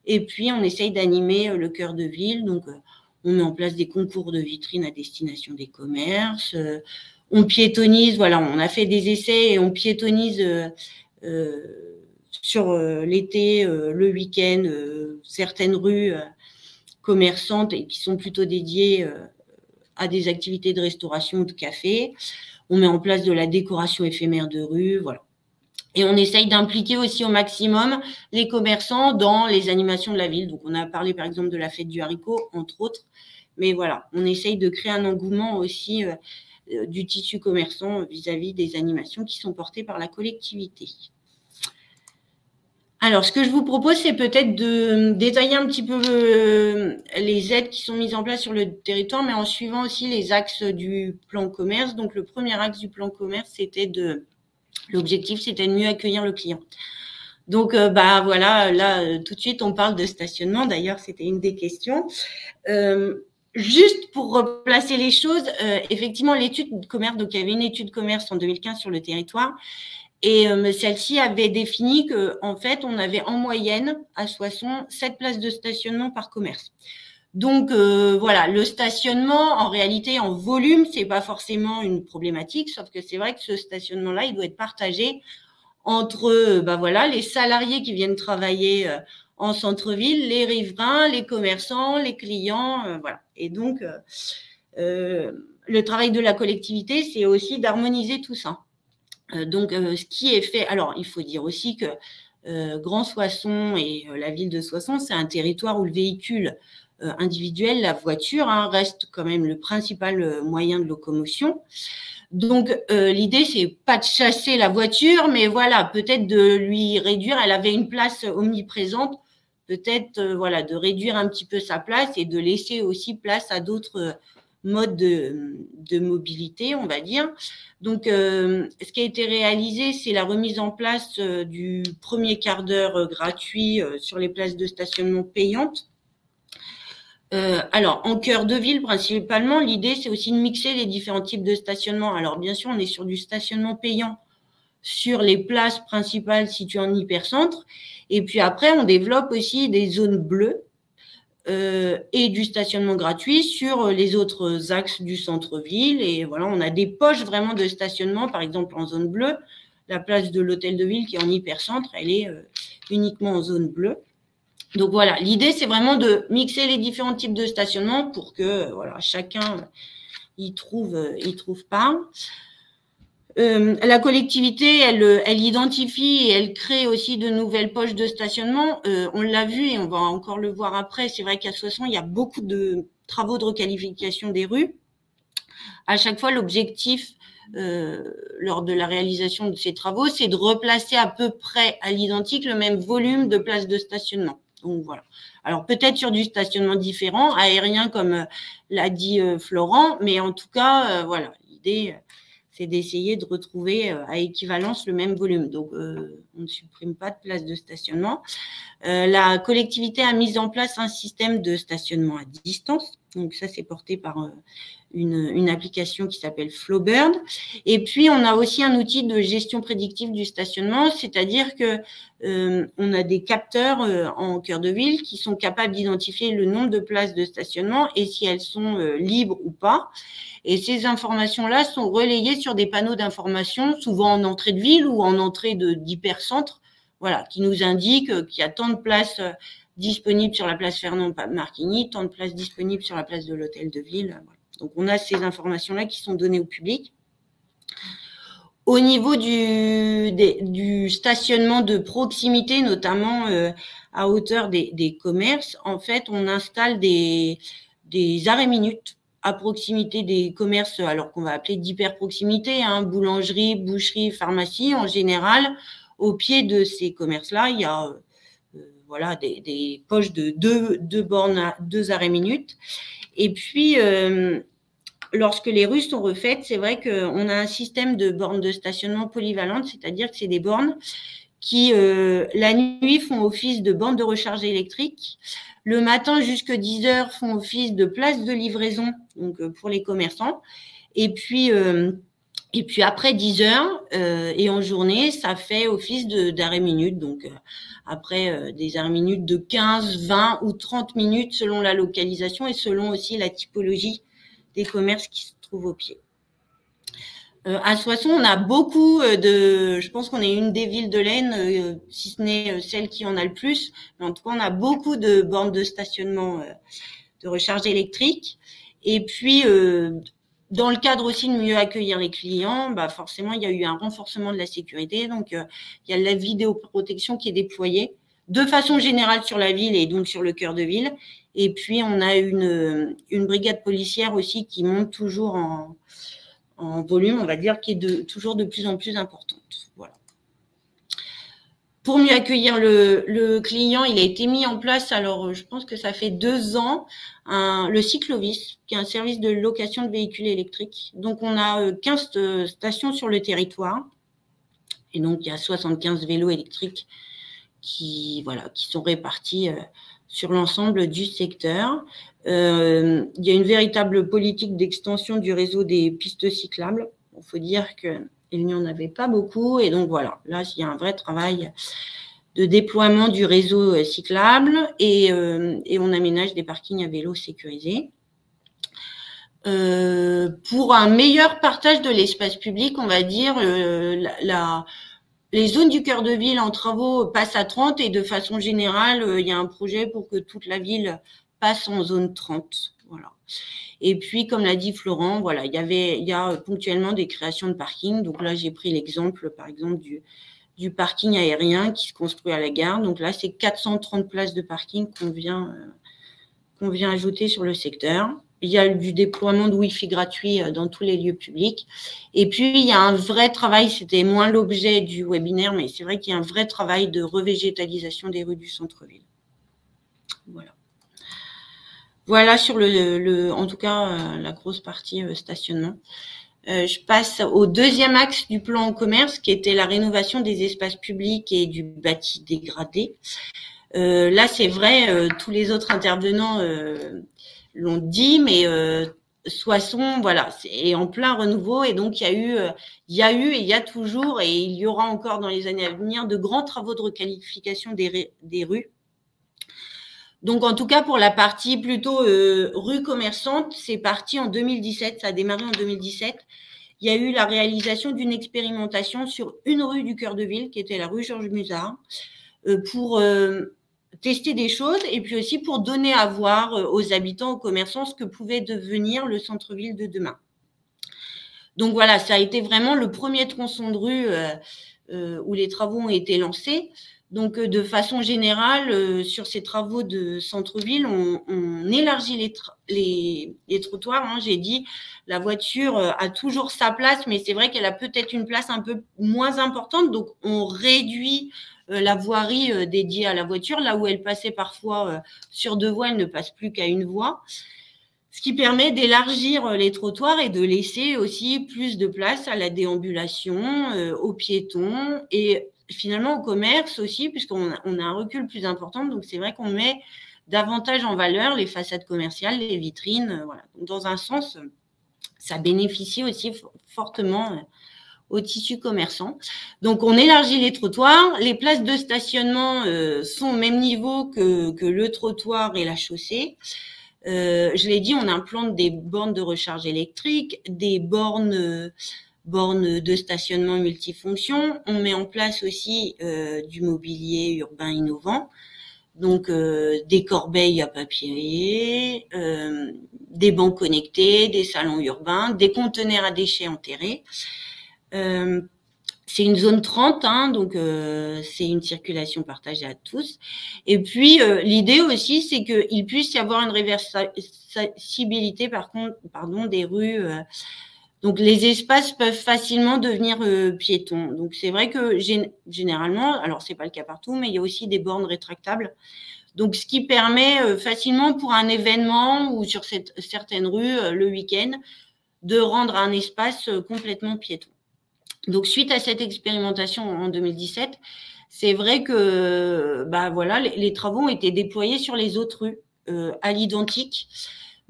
Et puis, on essaye d'animer le cœur de ville. Donc, on met en place des concours de vitrines à destination des commerces. On piétonise, voilà, on a fait des essais et on piétonise sur l'été, le week-end, certaines rues commerçantes et qui sont plutôt dédiées à des activités de restauration ou de café. On met en place de la décoration éphémère de rue, voilà. Et on essaye d'impliquer aussi au maximum les commerçants dans les animations de la ville. Donc, on a parlé, par exemple, de la fête du haricot, entre autres. Mais voilà, on essaye de créer un engouement aussi du tissu commerçant vis-à-vis des animations qui sont portées par la collectivité. Alors, ce que je vous propose, c'est peut-être de détailler un petit peu les aides qui sont mises en place sur le territoire, mais en suivant aussi les axes du plan commerce. Donc, le premier axe du plan commerce, l'objectif, c'était de mieux accueillir le client. Donc, voilà, là, tout de suite, on parle de stationnement. D'ailleurs, c'était une des questions. Juste pour replacer les choses, effectivement, l'étude de commerce, donc il y avait une étude de commerce en 2015 sur le territoire. Et celle-ci avait défini qu'en fait, on avait en moyenne à Soissons 7 places de stationnement par commerce. Donc, voilà, le stationnement, en réalité, en volume, c'est pas forcément une problématique, sauf que c'est vrai que ce stationnement-là, il doit être partagé entre voilà, les salariés qui viennent travailler en centre-ville, les riverains, les commerçants, les clients, voilà. Et donc, le travail de la collectivité, c'est aussi d'harmoniser tout ça. Donc, ce qui est fait… Alors, il faut dire aussi que Grand Soissons et la ville de Soissons, c'est un territoire où le véhicule individuel, la voiture, reste quand même le principal moyen de locomotion. Donc, l'idée, c'est pas de chasser la voiture, mais voilà, peut-être de lui réduire. Elle avait une place omniprésente, peut-être voilà, de réduire un petit peu sa place et de laisser aussi place à d'autres modes de mobilité, on va dire. Donc, ce qui a été réalisé, c'est la remise en place du premier quart d'heure gratuit sur les places de stationnement payantes. Alors, en cœur de ville, principalement, l'idée, c'est aussi de mixer les différents types de stationnement. Alors, bien sûr, on est sur du stationnement payant sur les places principales situées en hypercentre. Et puis après, on développe aussi des zones bleues et du stationnement gratuit sur les autres axes du centre-ville. Et voilà, on a des poches vraiment de stationnement, par exemple en zone bleue. La place de l'hôtel de ville qui est en hypercentre, elle est uniquement en zone bleue. Donc voilà, l'idée, c'est vraiment de mixer les différents types de stationnement pour que voilà, chacun y trouve part. La collectivité, elle identifie et elle crée aussi de nouvelles poches de stationnement. On l'a vu et on va encore le voir après. C'est vrai qu'à Soissons, il y a beaucoup de travaux de requalification des rues. À chaque fois, l'objectif lors de la réalisation de ces travaux, c'est de replacer à peu près à l'identique le même volume de places de stationnement. Donc voilà. Alors peut-être sur du stationnement différent, aérien comme l'a dit Florent, mais en tout cas, voilà, l'idée, c'est d'essayer de retrouver à équivalence le même volume. Donc, on ne supprime pas de place de stationnement. La collectivité a mis en place un système de stationnement à distance. Donc, ça, c'est porté par une application qui s'appelle Flowbird. Et puis, on a aussi un outil de gestion prédictive du stationnement, c'est-à-dire que on a des capteurs en cœur de ville qui sont capables d'identifier le nombre de places de stationnement et si elles sont libres ou pas. Et ces informations-là sont relayées sur des panneaux d'information, souvent en entrée de ville ou en entrée d'hypercentre, voilà, qui nous indiquent qu'il y a tant de places disponibles sur la place Fernand Marquigny, tant de places disponibles sur la place de l'hôtel de ville. Voilà. Donc, on a ces informations-là qui sont données au public. Au niveau du stationnement de proximité, notamment à hauteur des commerces, en fait, on installe des arrêts minutes à proximité des commerces, alors qu'on va appeler d'hyper-proximité, boulangerie, boucherie, pharmacie. En général, au pied de ces commerces-là, il y a voilà, des poches de deux bornes, 2 arrêts minutes. Et puis, lorsque les rues sont refaites, c'est vrai qu'on a un système de bornes de stationnement polyvalentes, c'est-à-dire que c'est des bornes qui, la nuit, font office de bornes de recharge électrique. Le matin, jusqu'à 10 heures, font office de place de livraison, donc pour les commerçants. Et puis après 10 heures et en journée, ça fait office d'arrêt minute. Donc, après des arrêts minutes de 15, 20 ou 30 minutes selon la localisation et selon aussi la typologie des commerces qui se trouvent au pied. À Soissons, on a beaucoup je pense qu'on est une des villes de l'Aisne, si ce n'est celle qui en a le plus. Mais en tout cas, on a beaucoup de bornes de stationnement de recharge électrique. Et puis, dans le cadre aussi de mieux accueillir les clients, forcément, il y a eu un renforcement de la sécurité. Donc, il y a la vidéoprotection qui est déployée de façon générale sur la ville et donc sur le cœur de ville. Et puis, on a une brigade policière aussi qui monte toujours en volume, on va dire, qui est toujours de plus en plus importante. Voilà. Pour mieux accueillir le client, il a été mis en place, alors je pense que ça fait 2 ans, le Cyclovis, qui est un service de location de véhicules électriques. Donc, on a 15 stations sur le territoire. Et donc, il y a 75 vélos électriques qui sont répartis sur l'ensemble du secteur. Il y a une véritable politique d'extension du réseau des pistes cyclables. Il faut dire qu'il n'y en avait pas beaucoup. Et donc, voilà, là, il y a un vrai travail de déploiement du réseau cyclable et on aménage des parkings à vélos sécurisés. Pour un meilleur partage de l'espace public, on va dire, les zones du cœur de ville en travaux passent à 30 et de façon générale, il y a un projet pour que toute la ville passe en zone 30. Voilà. Et puis, comme l'a dit Florent, voilà, il y a ponctuellement des créations de parkings. Donc là, j'ai pris l'exemple, par exemple, du parking aérien qui se construit à la gare. Donc là, c'est 430 places de parking qu'on vient ajouter sur le secteur. Il y a du déploiement de Wi-Fi gratuit dans tous les lieux publics. Et puis, il y a un vrai travail, c'était moins l'objet du webinaire, mais c'est vrai qu'il y a un vrai travail de revégétalisation des rues du centre-ville. Voilà. Voilà sur en tout cas, la grosse partie stationnement. Je passe au deuxième axe du plan en commerce, qui était la rénovation des espaces publics et du bâti dégradé. Là, c'est vrai, tous les autres intervenants l'ont dit, mais Soissons, voilà, est en plein renouveau et donc il y a eu et il y a toujours et il y aura encore dans les années à venir de grands travaux de requalification des rues. Donc en tout cas pour la partie plutôt rue commerçante, c'est parti en 2017, ça a démarré en 2017. Il y a eu la réalisation d'une expérimentation sur une rue du cœur de ville qui était la rue Georges Musard pour tester des choses et puis aussi pour donner à voir aux habitants, aux commerçants, ce que pouvait devenir le centre-ville de demain. Donc voilà, ça a été vraiment le premier tronçon de rue où les travaux ont été lancés. Donc de façon générale, sur ces travaux de centre-ville, on élargit les trottoirs. Hein. J'ai dit, la voiture a toujours sa place, mais c'est vrai qu'elle a peut-être une place un peu moins importante. Donc on réduit la voirie dédiée à la voiture, là où elle passait parfois sur 2 voies, elle ne passe plus qu'à 1 voie, ce qui permet d'élargir les trottoirs et de laisser aussi plus de place à la déambulation, aux piétons et finalement au commerce aussi, puisqu'on a un recul plus important, donc c'est vrai qu'on met davantage en valeur les façades commerciales, les vitrines, voilà. Donc, dans un sens, ça bénéficie aussi fortement au tissu commerçant. Donc, on élargit les trottoirs. Les places de stationnement sont au même niveau que le trottoir et la chaussée. Je l'ai dit, on implante des bornes de recharge électrique, des bornes de stationnement multifonction. On met en place aussi du mobilier urbain innovant. Donc, des corbeilles à papier, des bancs connectés, des salons urbains, des conteneurs à déchets enterrés. C'est une zone 30, hein, donc c'est une circulation partagée à tous. Et puis, l'idée aussi, c'est qu'il puisse y avoir une réversibilité, des rues. Donc, les espaces peuvent facilement devenir piétons. Donc, c'est vrai que généralement, alors c'est pas le cas partout, mais il y a aussi des bornes rétractables. Donc, ce qui permet facilement pour un événement ou sur certaines rues le week-end de rendre un espace complètement piéton. Donc, suite à cette expérimentation en 2017, c'est vrai que les travaux ont été déployés sur les autres rues à l'identique.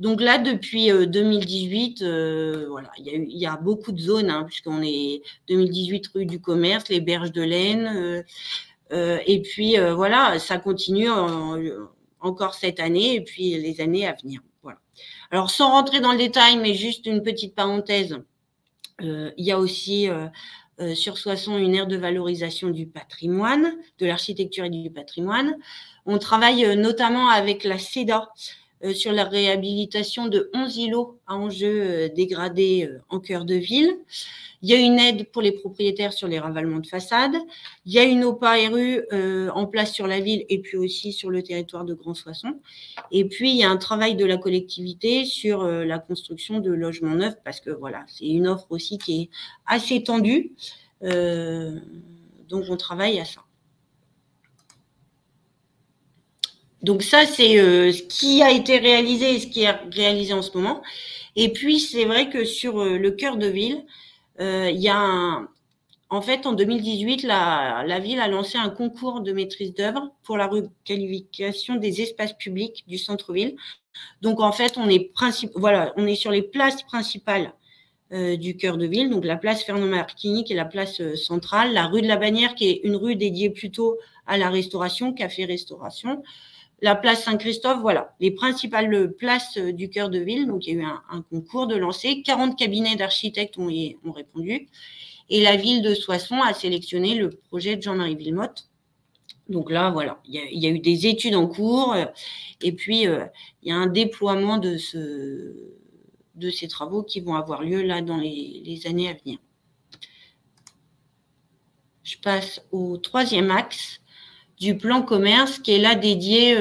Donc là, depuis 2018, il y a beaucoup de zones, hein, puisqu'on est 2018 rue du Commerce, les Berges de l'Aisne, et puis ça continue encore cette année et puis les années à venir. Voilà. Alors, sans rentrer dans le détail, mais juste une petite parenthèse, il y a aussi sur Soissons une aire de valorisation du patrimoine, de l'architecture et du patrimoine. On travaille notamment avec la CEDA sur la réhabilitation de 11 îlots à enjeux dégradés en cœur de ville. Il y a une aide pour les propriétaires sur les ravalements de façade. Il y a une OPA RU en place sur la ville et puis aussi sur le territoire de Grand Soissons. Et puis, il y a un travail de la collectivité sur la construction de logements neufs parce que voilà, c'est une offre aussi qui est assez tendue. Donc, on travaille à ça. Donc, ça, c'est ce qui a été réalisé et ce qui est réalisé en ce moment. Et puis, c'est vrai que sur le cœur de ville, il y a en fait, en 2018, la ville a lancé un concours de maîtrise d'œuvre pour la requalification des espaces publics du centre-ville. Donc, en fait, on est sur les places principales du cœur de ville, donc la place Fernand-Marquigny qui est la place centrale, la rue de la Bannière qui est une rue dédiée plutôt à la restauration, café-restauration, la place Saint-Christophe, voilà, les principales places du cœur de ville. Donc, il y a eu un concours de lancer. 40 cabinets d'architectes ont répondu. Et la ville de Soissons a sélectionné le projet de Jean-Marie Villemotte. Donc là, voilà, il y a eu des études en cours. Et puis, il y a un déploiement de ces travaux qui vont avoir lieu là dans les années à venir. Je passe au troisième axe du plan commerce qui est là dédié,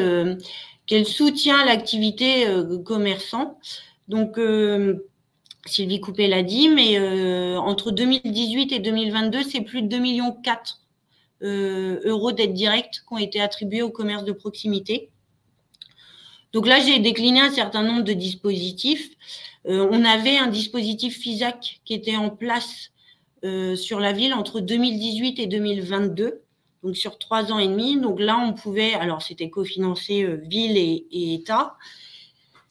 qui est le soutien à l'activité commerçant. Donc, Sylvie Coupet l'a dit, mais entre 2018 et 2022, c'est plus de 2,4 millions d'aides directes qui ont été attribuées au commerce de proximité. Donc là, j'ai décliné un certain nombre de dispositifs. On avait un dispositif FISAC qui était en place sur la ville entre 2018 et 2022. Donc, sur 3 ans et demi. Donc là, on pouvait, alors c'était cofinancé ville et État,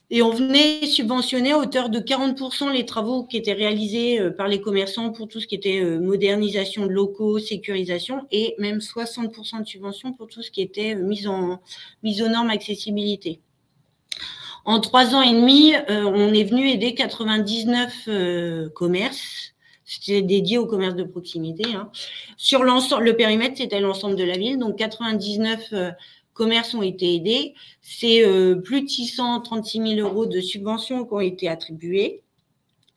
et on venait subventionner à hauteur de 40% les travaux qui étaient réalisés par les commerçants pour tout ce qui était modernisation de locaux, sécurisation, et même 60% de subvention pour tout ce qui était mise aux normes accessibilité. En 3 ans et demi, on est venu aider 99 commerces. C'était dédié au commerce de proximité. Hein. Sur l'ensemble, le périmètre, c'était l'ensemble de la ville. Donc, 99 commerces ont été aidés. C'est plus de 636 000 € de subventions qui ont été attribuées.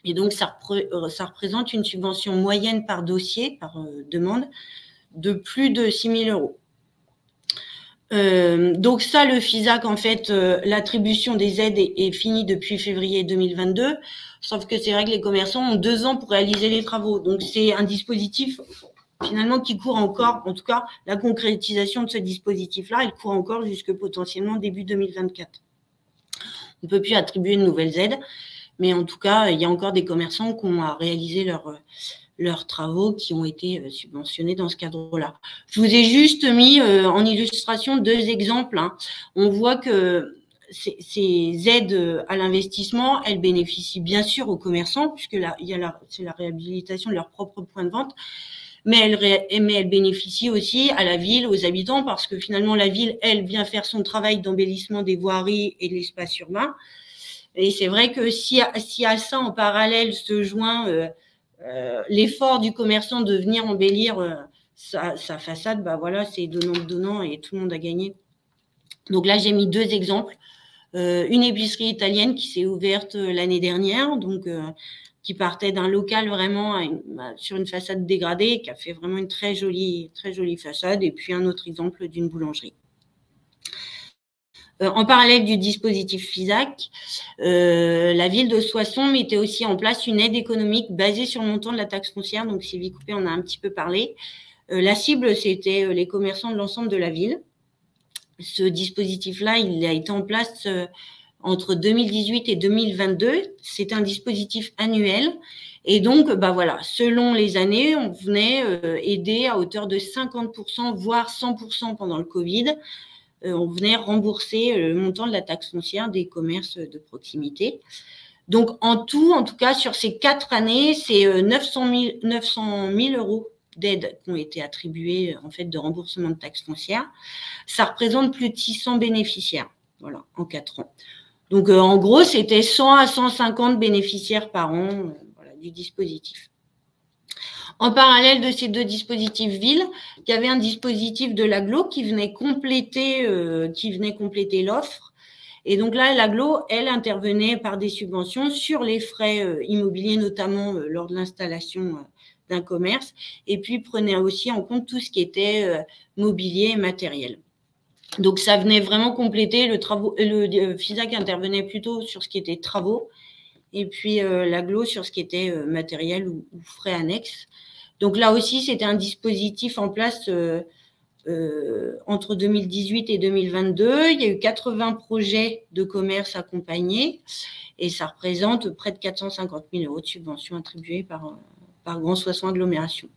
Et donc, ça représente une subvention moyenne par dossier, par demande, de plus de 6 000 €. Donc ça, le FISAC, en fait, l'attribution des aides est finie depuis février 2022. Sauf que c'est vrai que les commerçants ont 2 ans pour réaliser les travaux. Donc, c'est un dispositif, finalement, qui court encore. En tout cas, la concrétisation de ce dispositif-là, elle court encore jusque potentiellement début 2024. On ne peut plus attribuer de nouvelles aides. Mais en tout cas, il y a encore des commerçants qui ont à réaliser leurs travaux qui ont été subventionnés dans ce cadre-là. Je vous ai juste mis en illustration 2 exemples. Hein. On voit que ces aides à l'investissement, elles bénéficient bien sûr aux commerçants, puisque là, c'est la réhabilitation de leur propre point de vente, mais elles bénéficient aussi à la ville, aux habitants, parce que finalement, la ville, elle, vient faire son travail d'embellissement des voiries et de l'espace urbain. Et c'est vrai que si à ça, en parallèle, se joint l'effort du commerçant de venir embellir sa façade, bah voilà, c'est donnant et tout le monde a gagné. Donc là, j'ai mis 2 exemples. Une épicerie italienne qui s'est ouverte l'année dernière, donc qui partait d'un local vraiment sur une façade dégradée, qui a fait vraiment une très jolie façade, et puis un autre exemple d'une boulangerie. En parallèle du dispositif FISAC, la ville de Soissons mettait aussi en place une aide économique basée sur le montant de la taxe foncière, donc Sylvie Coupet en a un petit peu parlé. La cible, c'était les commerçants de l'ensemble de la ville. Ce dispositif-là, il a été en place entre 2018 et 2022. C'est un dispositif annuel. Et donc, bah voilà, selon les années, on venait aider à hauteur de 50%, voire 100% pendant le Covid. On venait rembourser le montant de la taxe foncière des commerces de proximité. Donc, en tout cas, sur ces 4 années, c'est 900 000 € d'aides qui ont été attribuées, en fait, de remboursement de taxes foncières. Ça représente plus de 600 bénéficiaires, voilà, en 4 ans. Donc, en gros, c'était 100 à 150 bénéficiaires par an voilà, du dispositif. En parallèle de ces 2 dispositifs villes, il y avait un dispositif de l'agglo qui venait compléter l'offre. Et donc là, l'agglo, elle intervenait par des subventions sur les frais immobiliers, notamment lors de l'installation d'un commerce, et puis prenait aussi en compte tout ce qui était mobilier et matériel. Donc, ça venait vraiment compléter le FISAC intervenait plutôt sur ce qui était travaux, et puis l'agglo sur ce qui était matériel ou frais annexes. Donc là aussi, c'était un dispositif en place entre 2018 et 2022. Il y a eu 80 projets de commerce accompagnés et ça représente près de 450 000 € de subventions attribuées par Grand Soissons Agglomération.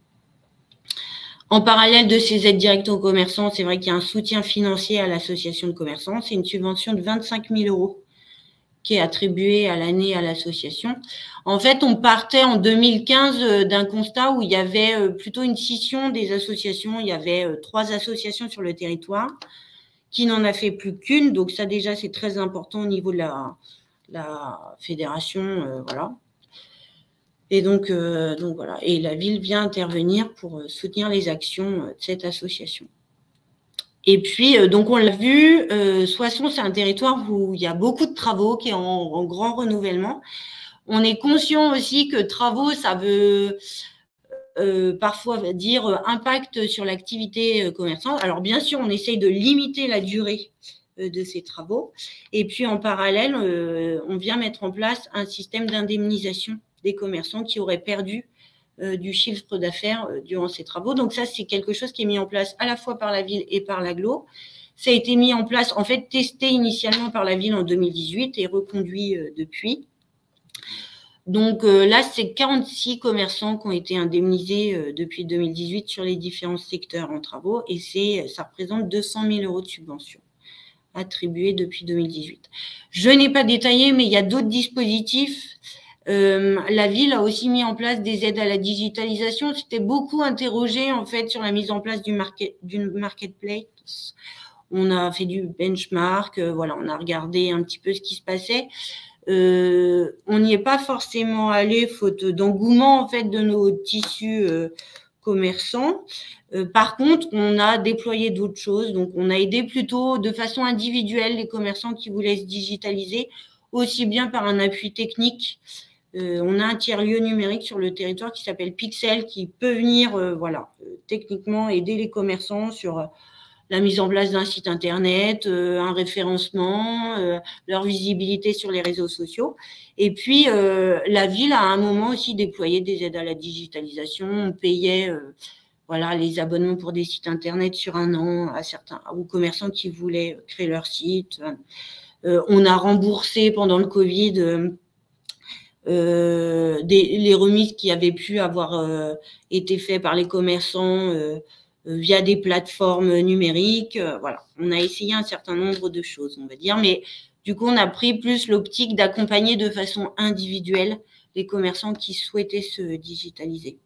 En parallèle de ces aides directes aux commerçants, c'est vrai qu'il y a un soutien financier à l'association de commerçants. C'est une subvention de 25 000 € qui est attribuée à l'année à l'association. En fait, on partait en 2015 d'un constat où il y avait plutôt une scission des associations. Il y avait 3 associations sur le territoire qui n'en a fait plus qu'une. Donc ça, déjà, c'est très important au niveau de la fédération. Voilà. Et donc voilà. Et la ville vient intervenir pour soutenir les actions de cette association. Et puis, donc on l'a vu, Soissons, c'est un territoire où il y a beaucoup de travaux, qui est en grand renouvellement. On est conscient aussi que travaux, ça veut parfois dire impact sur l'activité commerçante. Alors bien sûr, on essaye de limiter la durée de ces travaux. Et puis en parallèle, on vient mettre en place un système d'indemnisation des commerçants qui auraient perdu du chiffre d'affaires durant ces travaux. Donc ça, c'est quelque chose qui est mis en place à la fois par la ville et par l'agglo. Ça a été mis en place, en fait, testé initialement par la ville en 2018 et reconduit depuis. Donc là, c'est 46 commerçants qui ont été indemnisés depuis 2018 sur les différents secteurs en travaux et ça représente 200 000 € de subventions attribuées depuis 2018. Je n'ai pas détaillé, mais il y a d'autres dispositifs. La ville a aussi mis en place des aides à la digitalisation. C'était beaucoup interrogé en fait sur la mise en place d'une marketplace. On a fait du benchmark, voilà, on a regardé un petit peu ce qui se passait. On n'y est pas forcément allé faute d'engouement en fait de nos tissus commerçants. Par contre, on a déployé d'autres choses. Donc, on a aidé plutôt de façon individuelle les commerçants qui voulaient se digitaliser, aussi bien par un appui technique. On a un tiers-lieu numérique sur le territoire qui s'appelle Pixel, qui peut venir techniquement aider les commerçants sur la mise en place d'un site internet, un référencement, leur visibilité sur les réseaux sociaux. Et puis, la ville a à un moment aussi déployé des aides à la digitalisation. On payait les abonnements pour des sites internet sur 1 an aux commerçants qui voulaient créer leur site. On a remboursé pendant le Covid les remises qui avaient pu avoir été faites par les commerçants via des plateformes numériques. Voilà, on a essayé un certain nombre de choses, on va dire, mais du coup, on a pris plus l'optique d'accompagner de façon individuelle les commerçants qui souhaitaient se digitaliser.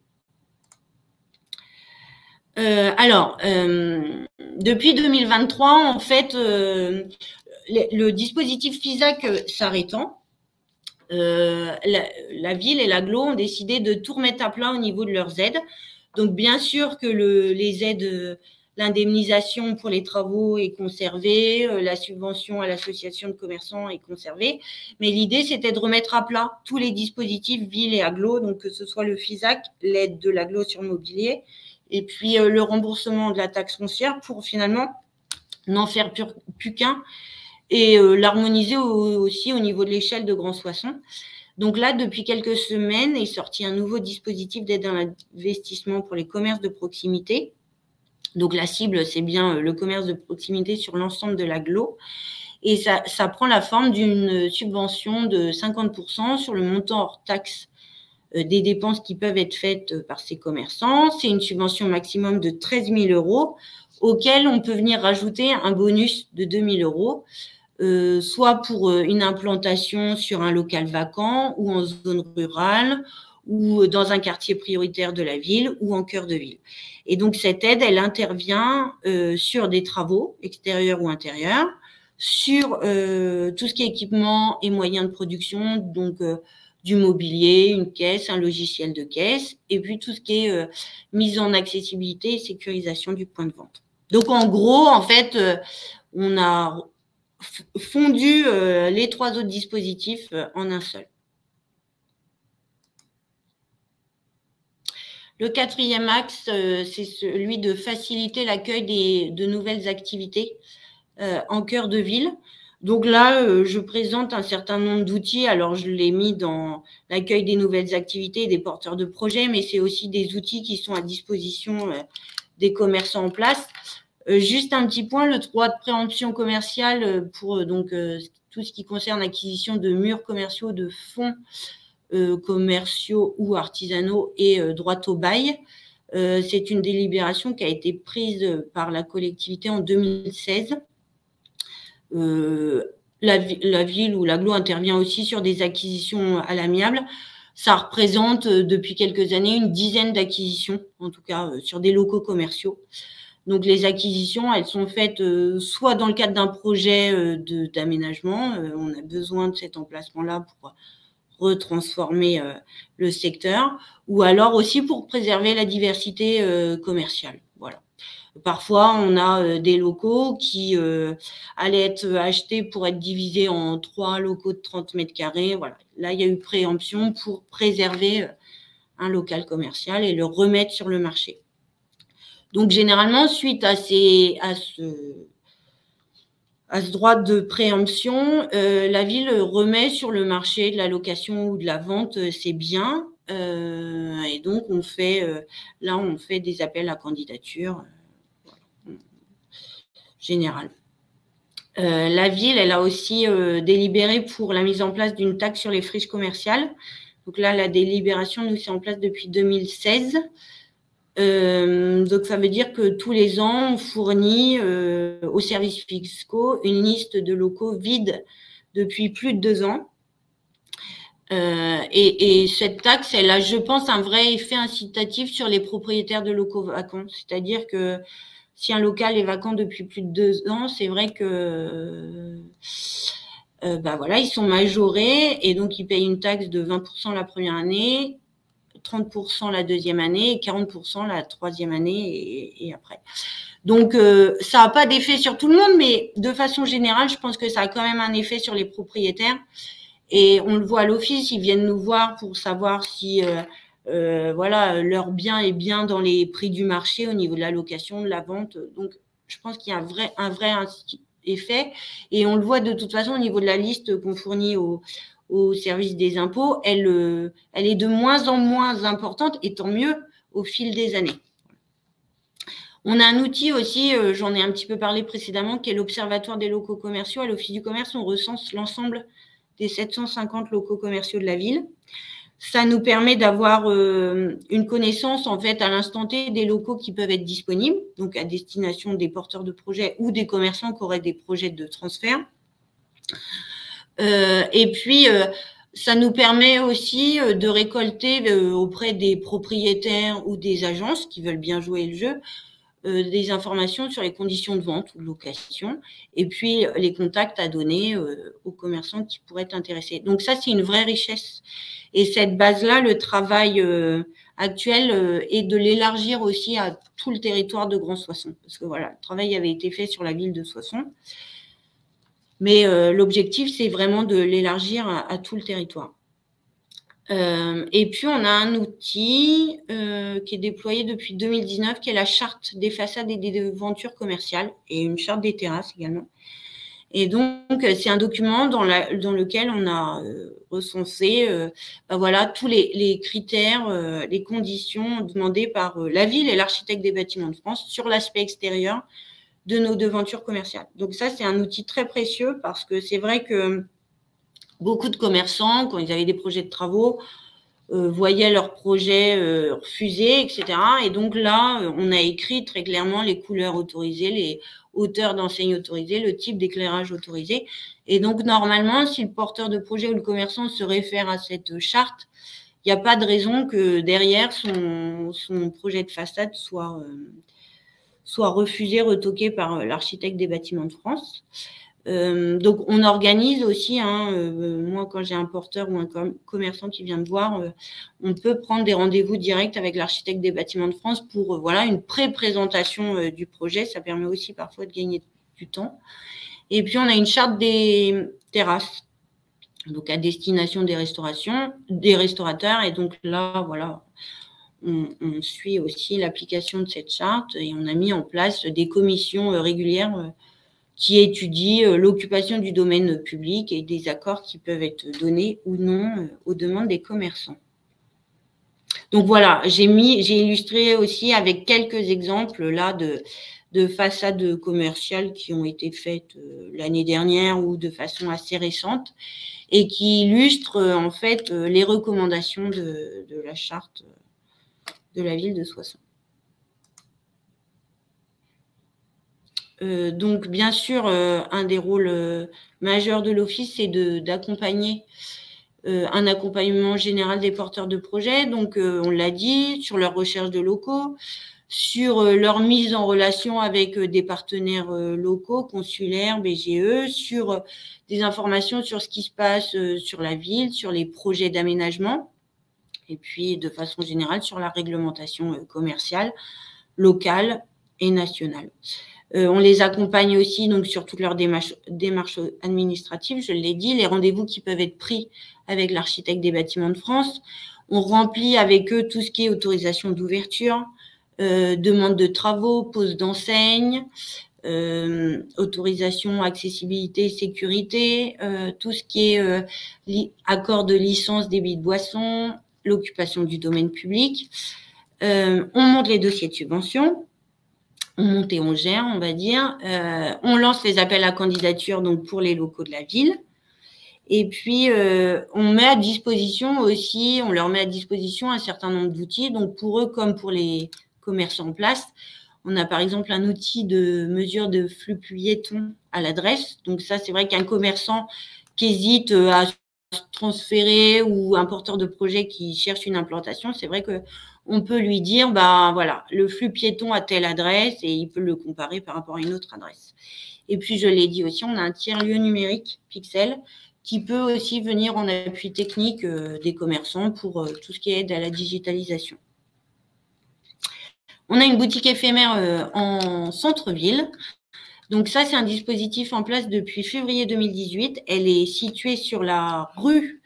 Depuis 2023, en fait, le dispositif FISAC s'arrêtant, la ville et l'agglo ont décidé de tout remettre à plat au niveau de leurs aides. Donc, bien sûr que les aides, l'indemnisation pour les travaux est conservée, la subvention à l'association de commerçants est conservée, mais l'idée, c'était de remettre à plat tous les dispositifs ville et agglo, donc que ce soit le FISAC, l'aide de l'agglo sur le mobilier, et puis le remboursement de la taxe foncière pour finalement n'en faire plus qu'un, et l'harmoniser aussi au niveau de l'échelle de Grand Soissons. Donc là, depuis quelques semaines, est sorti un nouveau dispositif d'aide à l'investissement pour les commerces de proximité. Donc la cible, c'est bien le commerce de proximité sur l'ensemble de l'agglo. Et ça prend la forme d'une subvention de 50% sur le montant hors taxe des dépenses qui peuvent être faites par ces commerçants. C'est une subvention maximum de 13 000 € auquel on peut venir rajouter un bonus de 2 000 €. Soit pour une implantation sur un local vacant ou en zone rurale ou dans un quartier prioritaire de la ville ou en cœur de ville. Et donc, cette aide, elle intervient sur des travaux extérieurs ou intérieurs, sur tout ce qui est équipement et moyens de production, donc du mobilier, une caisse, un logiciel de caisse, et puis tout ce qui est mise en accessibilité et sécurisation du point de vente. Donc, en gros, en fait, on a fondu les 3 autres dispositifs en un seul. Le 4e axe, c'est celui de faciliter l'accueil de nouvelles activités en cœur de ville. Donc là, je présente un certain nombre d'outils. Alors, je l'ai mis dans l'accueil des nouvelles activités et des porteurs de projets, mais c'est aussi des outils qui sont à disposition des commerçants en place. Juste un petit point, le droit de préemption commerciale pour tout ce qui concerne l'acquisition de murs commerciaux, de fonds commerciaux ou artisanaux et droit au bail. C'est une délibération qui a été prise par la collectivité en 2016. La ville ou l'agglo intervient aussi sur des acquisitions à l'amiable. Ça représente depuis quelques années une dizaine d'acquisitions, en tout cas sur des locaux commerciaux. Donc les acquisitions, elles sont faites soit dans le cadre d'un projet d'aménagement, on a besoin de cet emplacement-là pour retransformer le secteur, ou alors aussi pour préserver la diversité commerciale. Voilà. Parfois, on a des locaux qui allaient être achetés pour être divisés en 3 locaux de 30 mètres carrés. Voilà. Là, il y a eu préemption pour préserver un local commercial et le remettre sur le marché. Donc, généralement, suite à ce droit de préemption, la ville remet sur le marché de la location ou de la vente ses biens. Et donc, on fait des appels à candidature générale. La ville, elle a aussi délibéré pour la mise en place d'une taxe sur les friches commerciales. Donc là, la délibération, nous, c'est en place depuis 2016. Donc, ça veut dire que tous les ans, on fournit aux services fiscaux une liste de locaux vides depuis plus de 2 ans. Et cette taxe, elle a, je pense, un vrai effet incitatif sur les propriétaires de locaux vacants. C'est-à-dire que si un local est vacant depuis plus de 2 ans, c'est vrai que voilà, ils sont majorés et donc ils payent une taxe de 20% la première année, 30% la deuxième année et 40% la troisième année et après. Donc, ça n'a pas d'effet sur tout le monde, mais de façon générale, je pense que ça a quand même un effet sur les propriétaires. Et on le voit à l'office, ils viennent nous voir pour savoir si voilà, leur bien est bien dans les prix du marché au niveau de la location, de la vente. Donc, je pense qu'il y a un vrai effet. Et on le voit de toute façon au niveau de la liste qu'on fournit au service des impôts, elle est de moins en moins importante, et tant mieux au fil des années. On a un outil aussi, j'en ai un petit peu parlé précédemment, qui est l'Observatoire des locaux commerciaux. À l'Office du commerce, on recense l'ensemble des 750 locaux commerciaux de la ville. Ça nous permet d'avoir une connaissance, en fait, à l'instant T des locaux qui peuvent être disponibles, donc à destination des porteurs de projets ou des commerçants qui auraient des projets de transfert. Et puis, ça nous permet aussi de récolter auprès des propriétaires ou des agences qui veulent bien jouer le jeu, des informations sur les conditions de vente ou de location, et puis les contacts à donner aux commerçants qui pourraient être intéressés. Donc ça, c'est une vraie richesse. Et cette base-là, le travail actuel est de l'élargir aussi à tout le territoire de Grand Soissons. Parce que voilà, le travail avait été fait sur la ville de Soissons. Mais l'objectif, c'est vraiment de l'élargir à tout le territoire. Et puis, on a un outil qui est déployé depuis 2019, qui est la charte des façades et des devantures commerciales, et une charte des terrasses également. Et donc, c'est un document dans lequel on a recensé voilà, tous les critères, les conditions demandées par la ville et l'architecte des bâtiments de France sur l'aspect extérieur de nos devantures commerciales. Donc ça, c'est un outil très précieux parce que c'est vrai que beaucoup de commerçants, quand ils avaient des projets de travaux, voyaient leurs projets refusés, etc. Et donc là, on a écrit très clairement les couleurs autorisées, les hauteurs d'enseigne autorisées, le type d'éclairage autorisé. Et donc, normalement, si le porteur de projet ou le commerçant se réfère à cette charte, il n'y a pas de raison que derrière son projet de façade soit refusé, retoqué par l'architecte des bâtiments de France. Donc, on organise aussi, moi, quand j'ai un porteur ou un commerçant qui vient me voir, on peut prendre des rendez-vous directs avec l'architecte des bâtiments de France pour voilà, une pré-présentation du projet. Ça permet aussi parfois de gagner du temps. Et puis, on a une charte des terrasses, donc à destination des restaurateurs. Et donc là, voilà, on suit aussi l'application de cette charte et on a mis en place des commissions régulières qui étudient l'occupation du domaine public et des accords qui peuvent être donnés ou non aux demandes des commerçants. Donc voilà, j'ai illustré aussi avec quelques exemples là de façades commerciales qui ont été faites l'année dernière ou de façon assez récente et qui illustrent en fait les recommandations de la charte de la ville de Soissons. Donc, bien sûr, un des rôles majeurs de l'Office, c'est d'accompagner un accompagnement général des porteurs de projets. Donc, on l'a dit, sur leur recherche de locaux, sur leur mise en relation avec des partenaires locaux, consulaires, BGE, sur des informations sur ce qui se passe sur la ville, sur les projets d'aménagement, et puis de façon générale sur la réglementation commerciale, locale et nationale. On les accompagne aussi donc sur toutes leurs démarches administratives, je l'ai dit, les rendez-vous qui peuvent être pris avec l'architecte des bâtiments de France. On remplit avec eux tout ce qui est autorisation d'ouverture, demande de travaux, pose d'enseigne, autorisation, accessibilité, sécurité, tout ce qui est accord de licence débit de boissons, l'occupation du domaine public. On monte les dossiers de subvention. On monte et on gère, on va dire. On lance les appels à candidature donc pour les locaux de la ville. Et puis, on met à disposition aussi, on leur met à disposition un certain nombre d'outils. Donc, pour eux comme pour les commerçants en place, on a par exemple un outil de mesure de flux piétons à l'adresse. Donc, ça, c'est vrai qu'un commerçant qui hésite à se transférer ou un porteur de projet qui cherche une implantation, c'est vrai que on peut lui dire, bah voilà, le flux piéton à telle adresse et il peut le comparer par rapport à une autre adresse. Et puis, je l'ai dit aussi, on a un tiers-lieu numérique, Pixel, qui peut aussi venir en appui technique des commerçants pour tout ce qui est aide à la digitalisation. On a une boutique éphémère en centre-ville. Donc ça, c'est un dispositif en place depuis février 2018. Elle est située sur la rue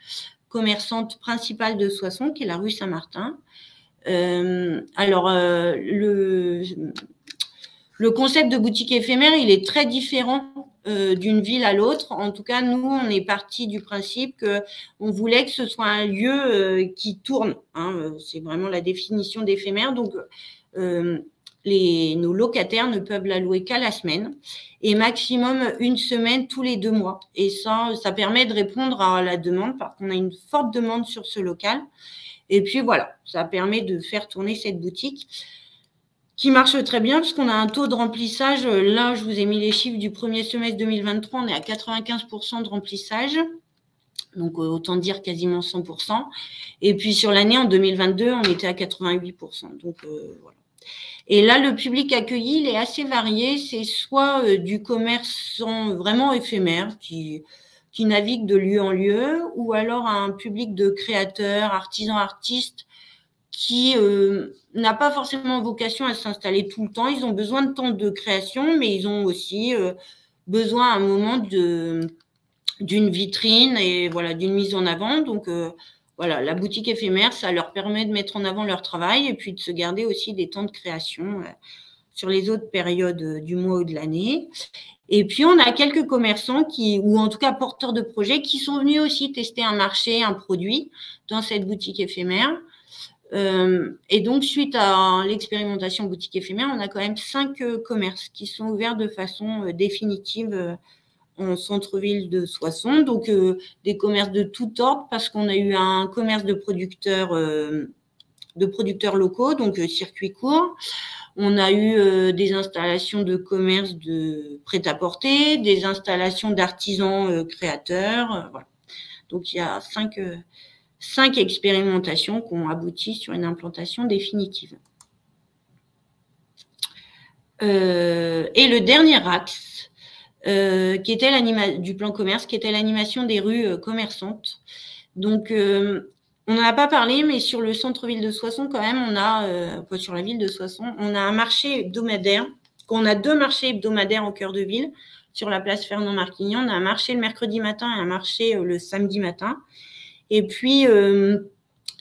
commerçante principale de Soissons, qui est la rue Saint-Martin. Alors, le concept de boutique éphémère, il est très différent d'une ville à l'autre. En tout cas, nous, on est parti du principe qu'on voulait que ce soit un lieu qui tourne. Hein, c'est vraiment la définition d'éphémère. Donc, nos locataires ne peuvent la louer qu'à la semaine et maximum une semaine tous les 2 mois. Et ça permet de répondre à la demande parce qu'on a une forte demande sur ce local. Et puis voilà, ça permet de faire tourner cette boutique qui marche très bien parce qu'on a un taux de remplissage. Là, je vous ai mis les chiffres du premier semestre 2023. On est à 95% de remplissage. Donc, autant dire quasiment 100%. Et puis, sur l'année, en 2022, on était à 88%. Donc, voilà. Et là, le public accueilli, il est assez varié. C'est soit du commerçant vraiment éphémère qui navigue de lieu en lieu, ou alors un public de créateurs, artisans, artistes qui n'a pas forcément vocation à s'installer tout le temps. Ils ont besoin de temps de création, mais ils ont aussi besoin à un moment d'une vitrine et voilà, d'une mise en avant. Donc, voilà, la boutique éphémère, ça leur permet de mettre en avant leur travail et puis de se garder aussi des temps de création sur les autres périodes du mois ou de l'année. Et puis, on a quelques commerçants ou en tout cas porteurs de projets qui sont venus aussi tester un marché, un produit dans cette boutique éphémère. Et donc, suite à l'expérimentation boutique éphémère, on a quand même 5 commerces qui sont ouverts de façon définitive en centre-ville de Soissons. Donc, des commerces de tout ordre parce qu'on a eu un commerce de producteurs locaux, donc circuit court. On a eu des installations de commerce de prêt-à-porter, des installations d'artisans créateurs. Voilà. Donc, il y a 5 expérimentations qui ont abouti sur une implantation définitive. Et le dernier axe, qui était du plan commerce, qui était l'animation des rues commerçantes. Donc, on n'en a pas parlé, mais sur le centre-ville de Soissons, quand même, on a, sur la ville de Soissons, on a un marché hebdomadaire. On a 2 marchés hebdomadaires en cœur de ville. sur la place Fernand-Marquigny. On a un marché le mercredi matin et un marché le samedi matin. Et puis,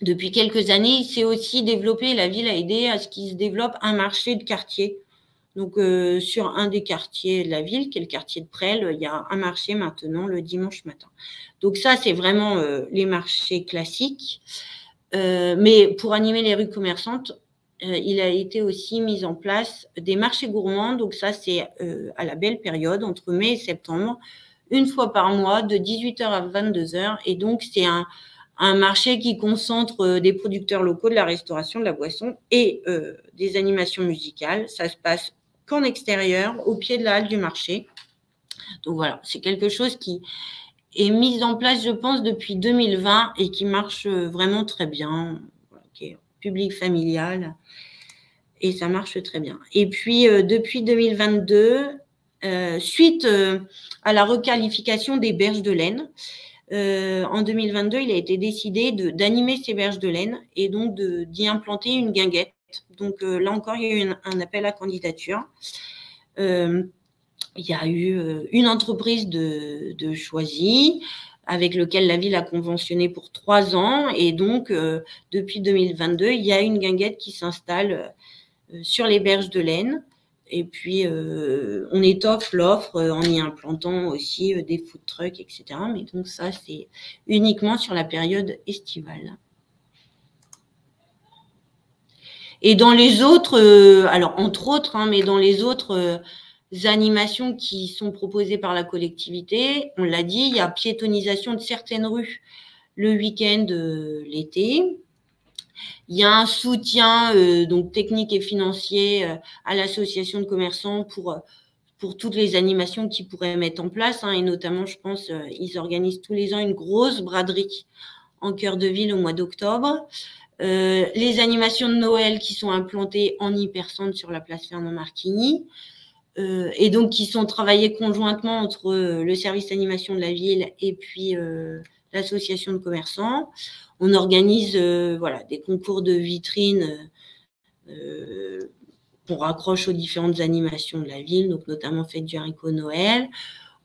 depuis quelques années, il s'est aussi développé, la ville a aidé à ce qu'il se développe un marché de quartier. Donc, sur un des quartiers de la ville, qui est le quartier de Presles, il y a un marché maintenant le dimanche matin. Donc ça, c'est vraiment les marchés classiques. Mais pour animer les rues commerçantes, il a été aussi mis en place des marchés gourmands. Donc ça, c'est à la belle période, entre mai et septembre, une fois par mois, de 18h à 22h. Et donc, c'est un marché qui concentre des producteurs locaux, de la restauration, de la boisson et des animations musicales. Ça se passe qu'en extérieur, au pied de la halle du marché. Donc voilà, c'est quelque chose qui est mis en place, je pense, depuis 2020 et qui marche vraiment très bien, qui est public familial et ça marche très bien. Et puis, depuis 2022, suite à la requalification des berges de laine, en 2022, il a été décidé d'animer ces berges de laine et donc d'y implanter une guinguette. Donc là encore, il y a eu un appel à candidature. Il y a eu une entreprise de Choisy avec lequel la ville a conventionné pour 3 ans. Et donc, depuis 2022, il y a une guinguette qui s'installe sur les berges de laine. Et puis, on étoffe l'offre en y implantant aussi des food trucks, etc. Mais donc ça, c'est uniquement sur la période estivale. Et dans les autres, alors entre autres, mais dans les autres animations qui sont proposées par la collectivité, on l'a dit, il y a piétonisation de certaines rues le week-end l'été. Il y a un soutien donc technique et financier à l'association de commerçants pour toutes les animations qu'ils pourraient mettre en place. Et notamment, je pense, ils organisent tous les ans une grosse braderie en cœur de ville au mois d'octobre. Les animations de Noël qui sont implantées en hypercentre sur la place Fernand-Marquigny et donc qui sont travaillées conjointement entre le service animation de la ville et puis l'association de commerçants. On organise des concours de vitrines qu'on raccroche aux différentes animations de la ville, donc notamment fête du haricot, Noël.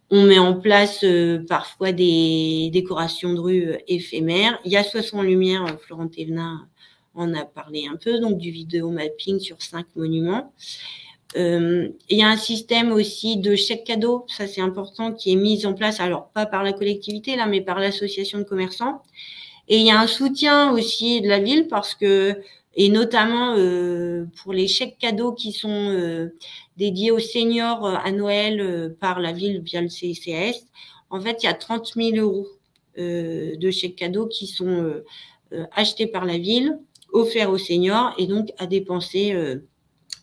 On met en place parfois des décorations de rue éphémères. Il y a 60 lumières, Florent Thévenin en a parlé un peu, donc du vidéo mapping sur 5 monuments. Il y a un système aussi de chèque cadeau, ça c'est important, qui est mis en place, alors pas par la collectivité là, mais par l'association de commerçants. Et il y a un soutien aussi de la ville parce que, et notamment pour les chèques cadeaux qui sont dédiés aux seniors à Noël par la ville via le CCAS. En fait, il y a 30 000 € de chèques cadeaux qui sont achetés par la ville, offerts aux seniors et donc à dépenser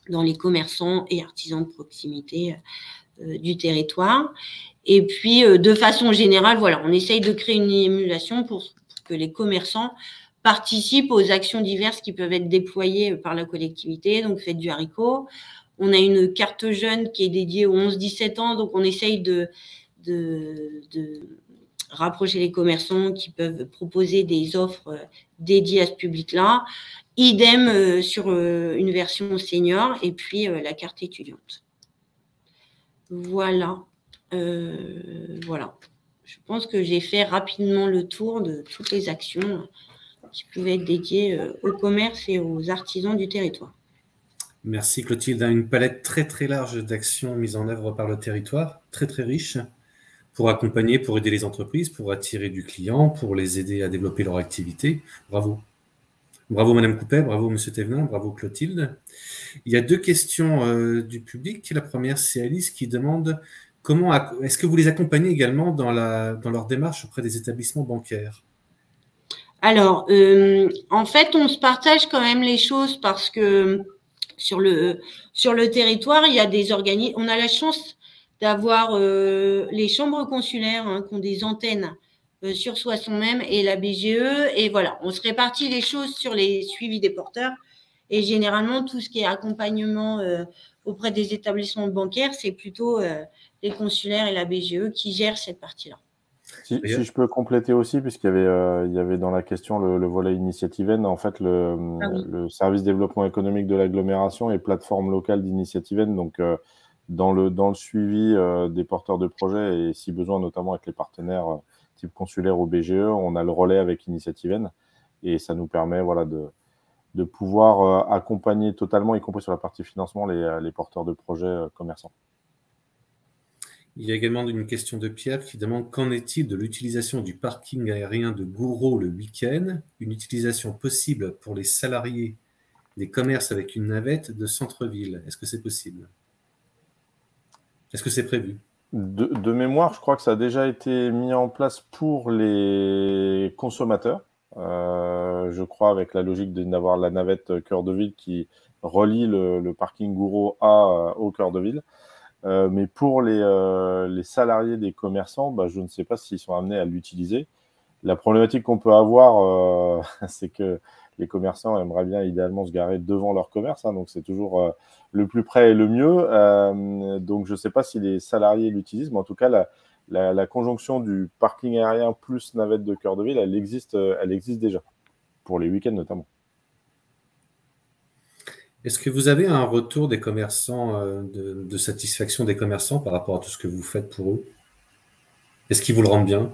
dans les commerçants et artisans de proximité du territoire. Et puis, de façon générale, voilà, on essaye de créer une émulation pour que les commerçants participent aux actions diverses qui peuvent être déployées par la collectivité, donc fête du haricot. On a une carte jeune qui est dédiée aux 11-17 ans, donc on essaye de rapprocher les commerçants qui peuvent proposer des offres dédiées à ce public-là. Idem sur une version senior et puis la carte étudiante. Voilà. Voilà. Je pense que j'ai fait rapidement le tour de toutes les actions qui pouvaient être dédiées au commerce et aux artisans du territoire.
Merci Clotilde. Une palette très très large d'actions mises en œuvre par le territoire, très très riche, pour accompagner, pour aider les entreprises, pour attirer du client, pour les aider à développer leur activité. Bravo. Bravo Madame Coupet, bravo Monsieur Thévenin, bravo Clotilde. Il y a 2 questions du public. La première, c'est Alice qui demande est-ce que vous les accompagnez également dans leur démarche auprès des établissements bancaires?
Alors, en fait, on se partage quand même les choses parce que sur le territoire, il y a des organismes. On a la chance d'avoir les chambres consulaires qui ont des antennes sur Soissons même et la BGE. Et voilà, on se répartit les choses sur les suivis des porteurs. Et généralement, tout ce qui est accompagnement auprès des établissements bancaires, c'est plutôt les consulaires et la BGE qui gèrent cette partie-là.
Si je peux compléter aussi, puisqu'il y avait dans la question le volet Initiativen, en fait, le service développement économique de l'agglomération et plateforme locale d'Initiativen. Donc, dans le suivi des porteurs de projets et si besoin, notamment avec les partenaires type consulaire ou BGE, on a le relais avec Initiative N et ça nous permet voilà, de pouvoir accompagner totalement, y compris sur la partie financement, les porteurs de projets commerçants.
Il y a également une question de Pierre qui demande qu'en est-il de l'utilisation du parking aérien de Gouraud le week-end, une utilisation possible pour les salariés des commerces avec une navette de centre-ville. Est-ce que c'est possible? Est-ce que c'est prévu?
De mémoire, je crois que ça a déjà été mis en place pour les consommateurs. Je crois avec la logique d'avoir la navette cœur de ville qui relie le parking Gouraud au cœur de ville. Mais pour les salariés des commerçants, bah, je ne sais pas s'ils sont amenés à l'utiliser. La problématique qu'on peut avoir, c'est que les commerçants aimeraient bien idéalement se garer devant leur commerce, hein, donc c'est toujours le plus près et le mieux. Donc je ne sais pas si les salariés l'utilisent, mais en tout cas, la conjonction du parking aérien plus navette de cœur de ville, elle existe déjà, pour les week-ends notamment.
Est-ce que vous avez un retour des commerçants, de satisfaction des commerçants par rapport à tout ce que vous faites pour eux? Est-ce qu'ils vous le rendent bien?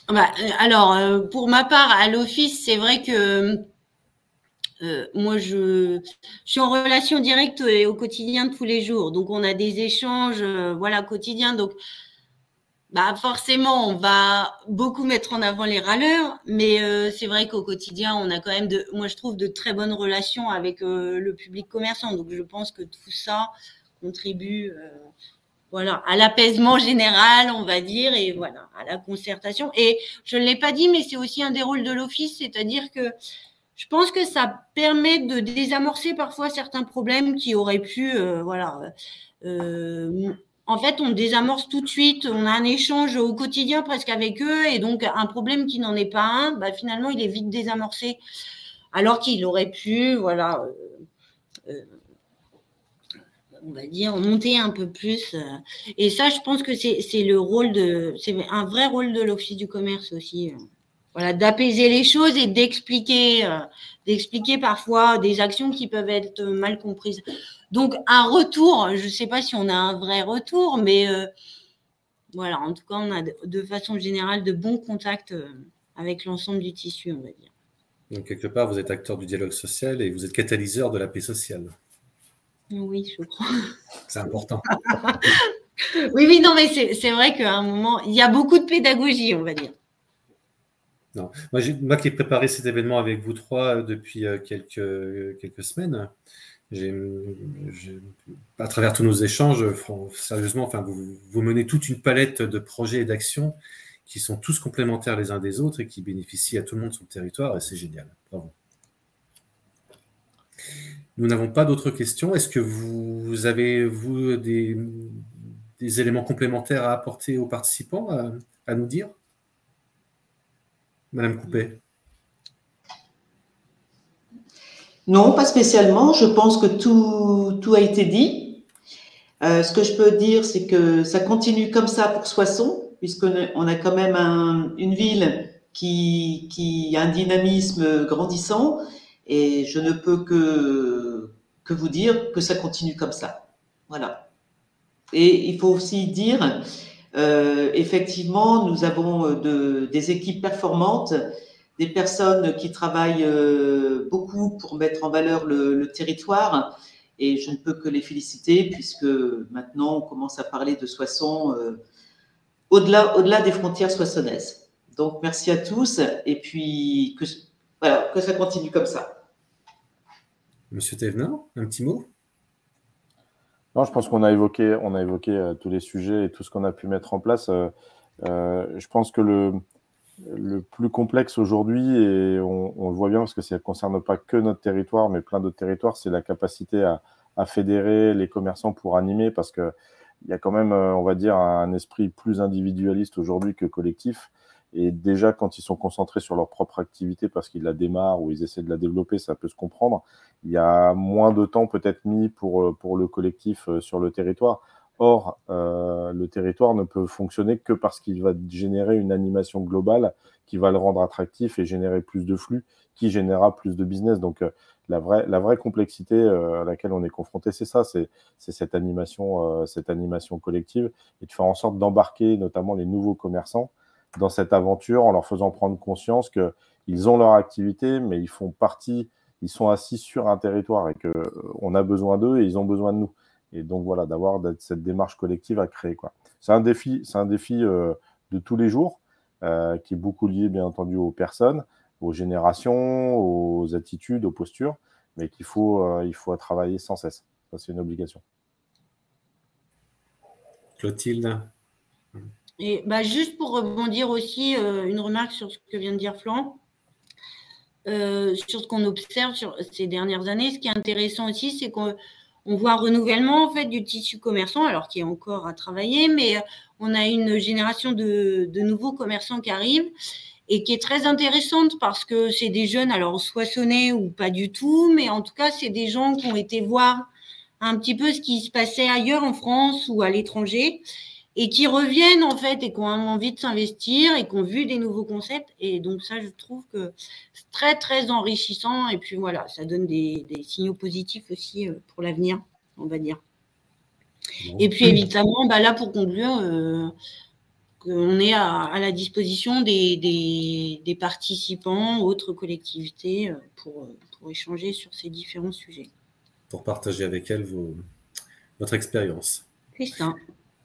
Bah, alors, pour ma part, à l'office, c'est vrai que moi, je suis en relation directe et au quotidien tous les jours. Donc, on a des échanges voilà, quotidiens. Donc, bah, forcément, on va beaucoup mettre en avant les râleurs. Mais c'est vrai qu'au quotidien, on a quand même, moi, je trouve, de très bonnes relations avec le public commerçant. Donc, je pense que tout ça contribue voilà, à l'apaisement général, on va dire, et voilà, à la concertation. Et je ne l'ai pas dit, mais c'est aussi un des rôles de l'office, c'est-à-dire que je pense que ça permet de désamorcer parfois certains problèmes qui auraient pu, voilà. En fait, on désamorce tout de suite, on a un échange au quotidien presque avec eux, et donc un problème qui n'en est pas un, bah, finalement, il est vite désamorcé, alors qu'il aurait pu, voilà, on va dire, monter un peu plus. Et ça, je pense que c'est un vrai rôle de l'Office du commerce aussi. Voilà, d'apaiser les choses et d'expliquer parfois des actions qui peuvent être mal comprises. Donc, un retour, je ne sais pas si on a un vrai retour, mais voilà, en tout cas, on a de façon générale de bons contacts avec l'ensemble du tissu, on va dire.
Donc, quelque part, vous êtes acteur du dialogue social et vous êtes catalyseur de la paix sociale.
Oui, je crois.
C'est important.
Oui, non, mais c'est vrai qu'à un moment, il y a beaucoup de pédagogie, on va dire.
Non. Moi qui ai préparé cet événement avec vous trois depuis quelques semaines, à travers tous nos échanges, sérieusement, enfin, vous menez toute une palette de projets et d'actions qui sont tous complémentaires les uns des autres et qui bénéficient à tout le monde sur le territoire, et c'est génial. Bravo. Nous n'avons pas d'autres questions. Est-ce que vous avez, vous, des éléments complémentaires à apporter aux participants, à nous dire? Madame Coupet.
Non, pas spécialement. Je pense que tout a été dit. Ce que je peux dire, c'est que ça continue comme ça pour Soissons, puisqu'on a quand même une ville qui a un dynamisme grandissant, et je ne peux que vous dire que ça continue comme ça. Voilà. Et il faut aussi dire, effectivement, nous avons des équipes performantes, des personnes qui travaillent beaucoup pour mettre en valeur le territoire, et je ne peux que les féliciter, puisque maintenant on commence à parler de Soissons au-delà des frontières soissonnaises. Donc merci à tous, et puis que ça continue comme ça.
Monsieur Thévenin, un petit mot?
Non, je pense qu'on a évoqué tous les sujets et tout ce qu'on a pu mettre en place. Je pense que le plus complexe aujourd'hui, et on le voit bien parce que ça ne concerne pas que notre territoire, mais plein d'autres territoires, c'est la capacité à fédérer les commerçants pour animer, parce qu'il y a quand même, on va dire, un esprit plus individualiste aujourd'hui que collectif. Et déjà, quand ils sont concentrés sur leur propre activité parce qu'ils la démarrent ou ils essaient de la développer, ça peut se comprendre. Il y a moins de temps peut-être mis pour le collectif sur le territoire. Or, le territoire ne peut fonctionner que parce qu'il va générer une animation globale qui va le rendre attractif et générer plus de flux, qui générera plus de business. Donc, la vraie complexité à laquelle on est confronté, c'est ça, c'est cette animation collective et de faire en sorte d'embarquer notamment les nouveaux commerçants dans cette aventure en leur faisant prendre conscience qu'ils ont leur activité, mais ils sont assis sur un territoire et qu'on a besoin d'eux et ils ont besoin de nous. Et donc voilà, d'avoir cette démarche collective à créer, quoi. C'est un défi de tous les jours qui est beaucoup lié bien entendu aux personnes, aux générations, aux attitudes, aux postures, mais qu'il faut travailler sans cesse. Ça, c'est une obligation.
Clotilde.
Et juste pour rebondir aussi, une remarque sur ce que vient de dire Florent, sur ce qu'on observe sur ces dernières années. Ce qui est intéressant aussi, c'est qu'on voit un renouvellement en fait du tissu commerçant, alors qui est encore à travailler, mais on a une génération de nouveaux commerçants qui arrivent et qui est très intéressante parce que c'est des jeunes, alors soissonnés ou pas du tout, mais en tout cas, c'est des gens qui ont été voir un petit peu ce qui se passait ailleurs en France ou à l'étranger et qui reviennent en fait et qui ont envie de s'investir et qui ont vu des nouveaux concepts. Et donc ça, je trouve que c'est très, très enrichissant. Et puis voilà, ça donne des signaux positifs aussi pour l'avenir, on va dire. Bon. Et puis évidemment, là pour conclure, on est à la disposition des participants, autres collectivités, pour échanger sur ces différents sujets.
Pour partager avec elles votre expérience.
C'est ça.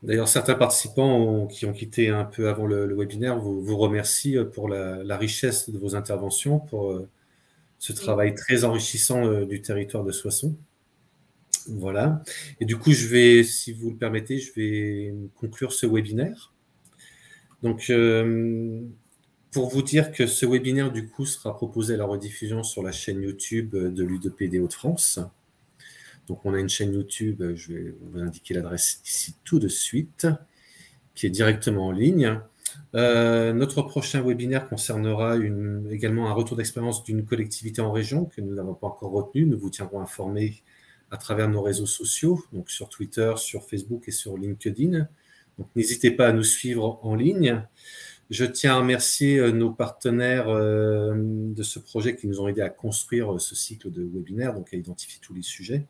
D'ailleurs, certains participants qui ont quitté un peu avant le webinaire vous remercient pour la richesse de vos interventions, pour ce travail très enrichissant du territoire de Soissons. Voilà. Et du coup, si vous le permettez, je vais conclure ce webinaire. Donc, pour vous dire que ce webinaire, du coup, sera proposé à la rediffusion sur la chaîne YouTube de l'U2P des Hauts-de-France. Donc, on a une chaîne YouTube, je vais vous indiquer l'adresse ici tout de suite, qui est directement en ligne. Notre prochain webinaire concernera également un retour d'expérience d'une collectivité en région que nous n'avons pas encore retenue. Nous vous tiendrons informés à travers nos réseaux sociaux, donc sur Twitter, sur Facebook et sur LinkedIn. Donc, n'hésitez pas à nous suivre en ligne. Je tiens à remercier nos partenaires de ce projet qui nous ont aidés à construire ce cycle de webinaires, donc à identifier tous les sujets.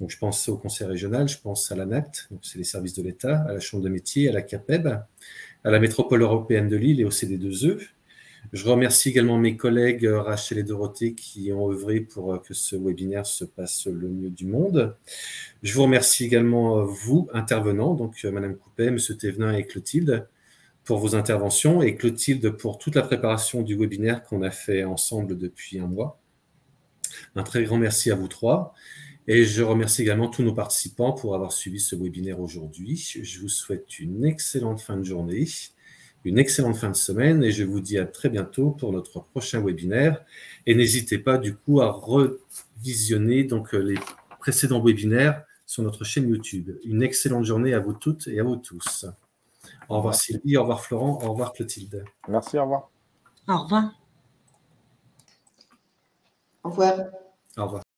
Donc, je pense au Conseil régional, je pense à l'ANACT, donc c'est les services de l'État, à la Chambre de métiers, à la CAPEB, à la Métropole européenne de Lille et au CD2E. Je remercie également mes collègues Rachel et Dorothée qui ont œuvré pour que ce webinaire se passe le mieux du monde. Je vous remercie également, vous, intervenants, donc Madame Coupet, Monsieur Thévenin et Clotilde, pour vos interventions, et Clotilde pour toute la préparation du webinaire qu'on a fait ensemble depuis un mois. Un très grand merci à vous trois. Et je remercie également tous nos participants pour avoir suivi ce webinaire aujourd'hui. Je vous souhaite une excellente fin de journée, une excellente fin de semaine, et je vous dis à très bientôt pour notre prochain webinaire. Et n'hésitez pas du coup à revisionner donc les précédents webinaires sur notre chaîne YouTube. Une excellente journée à vous toutes et à vous tous. Au revoir Sylvie, au revoir Florent, au revoir Clotilde.
Merci, au revoir.
Au revoir.
Au revoir.
Au revoir.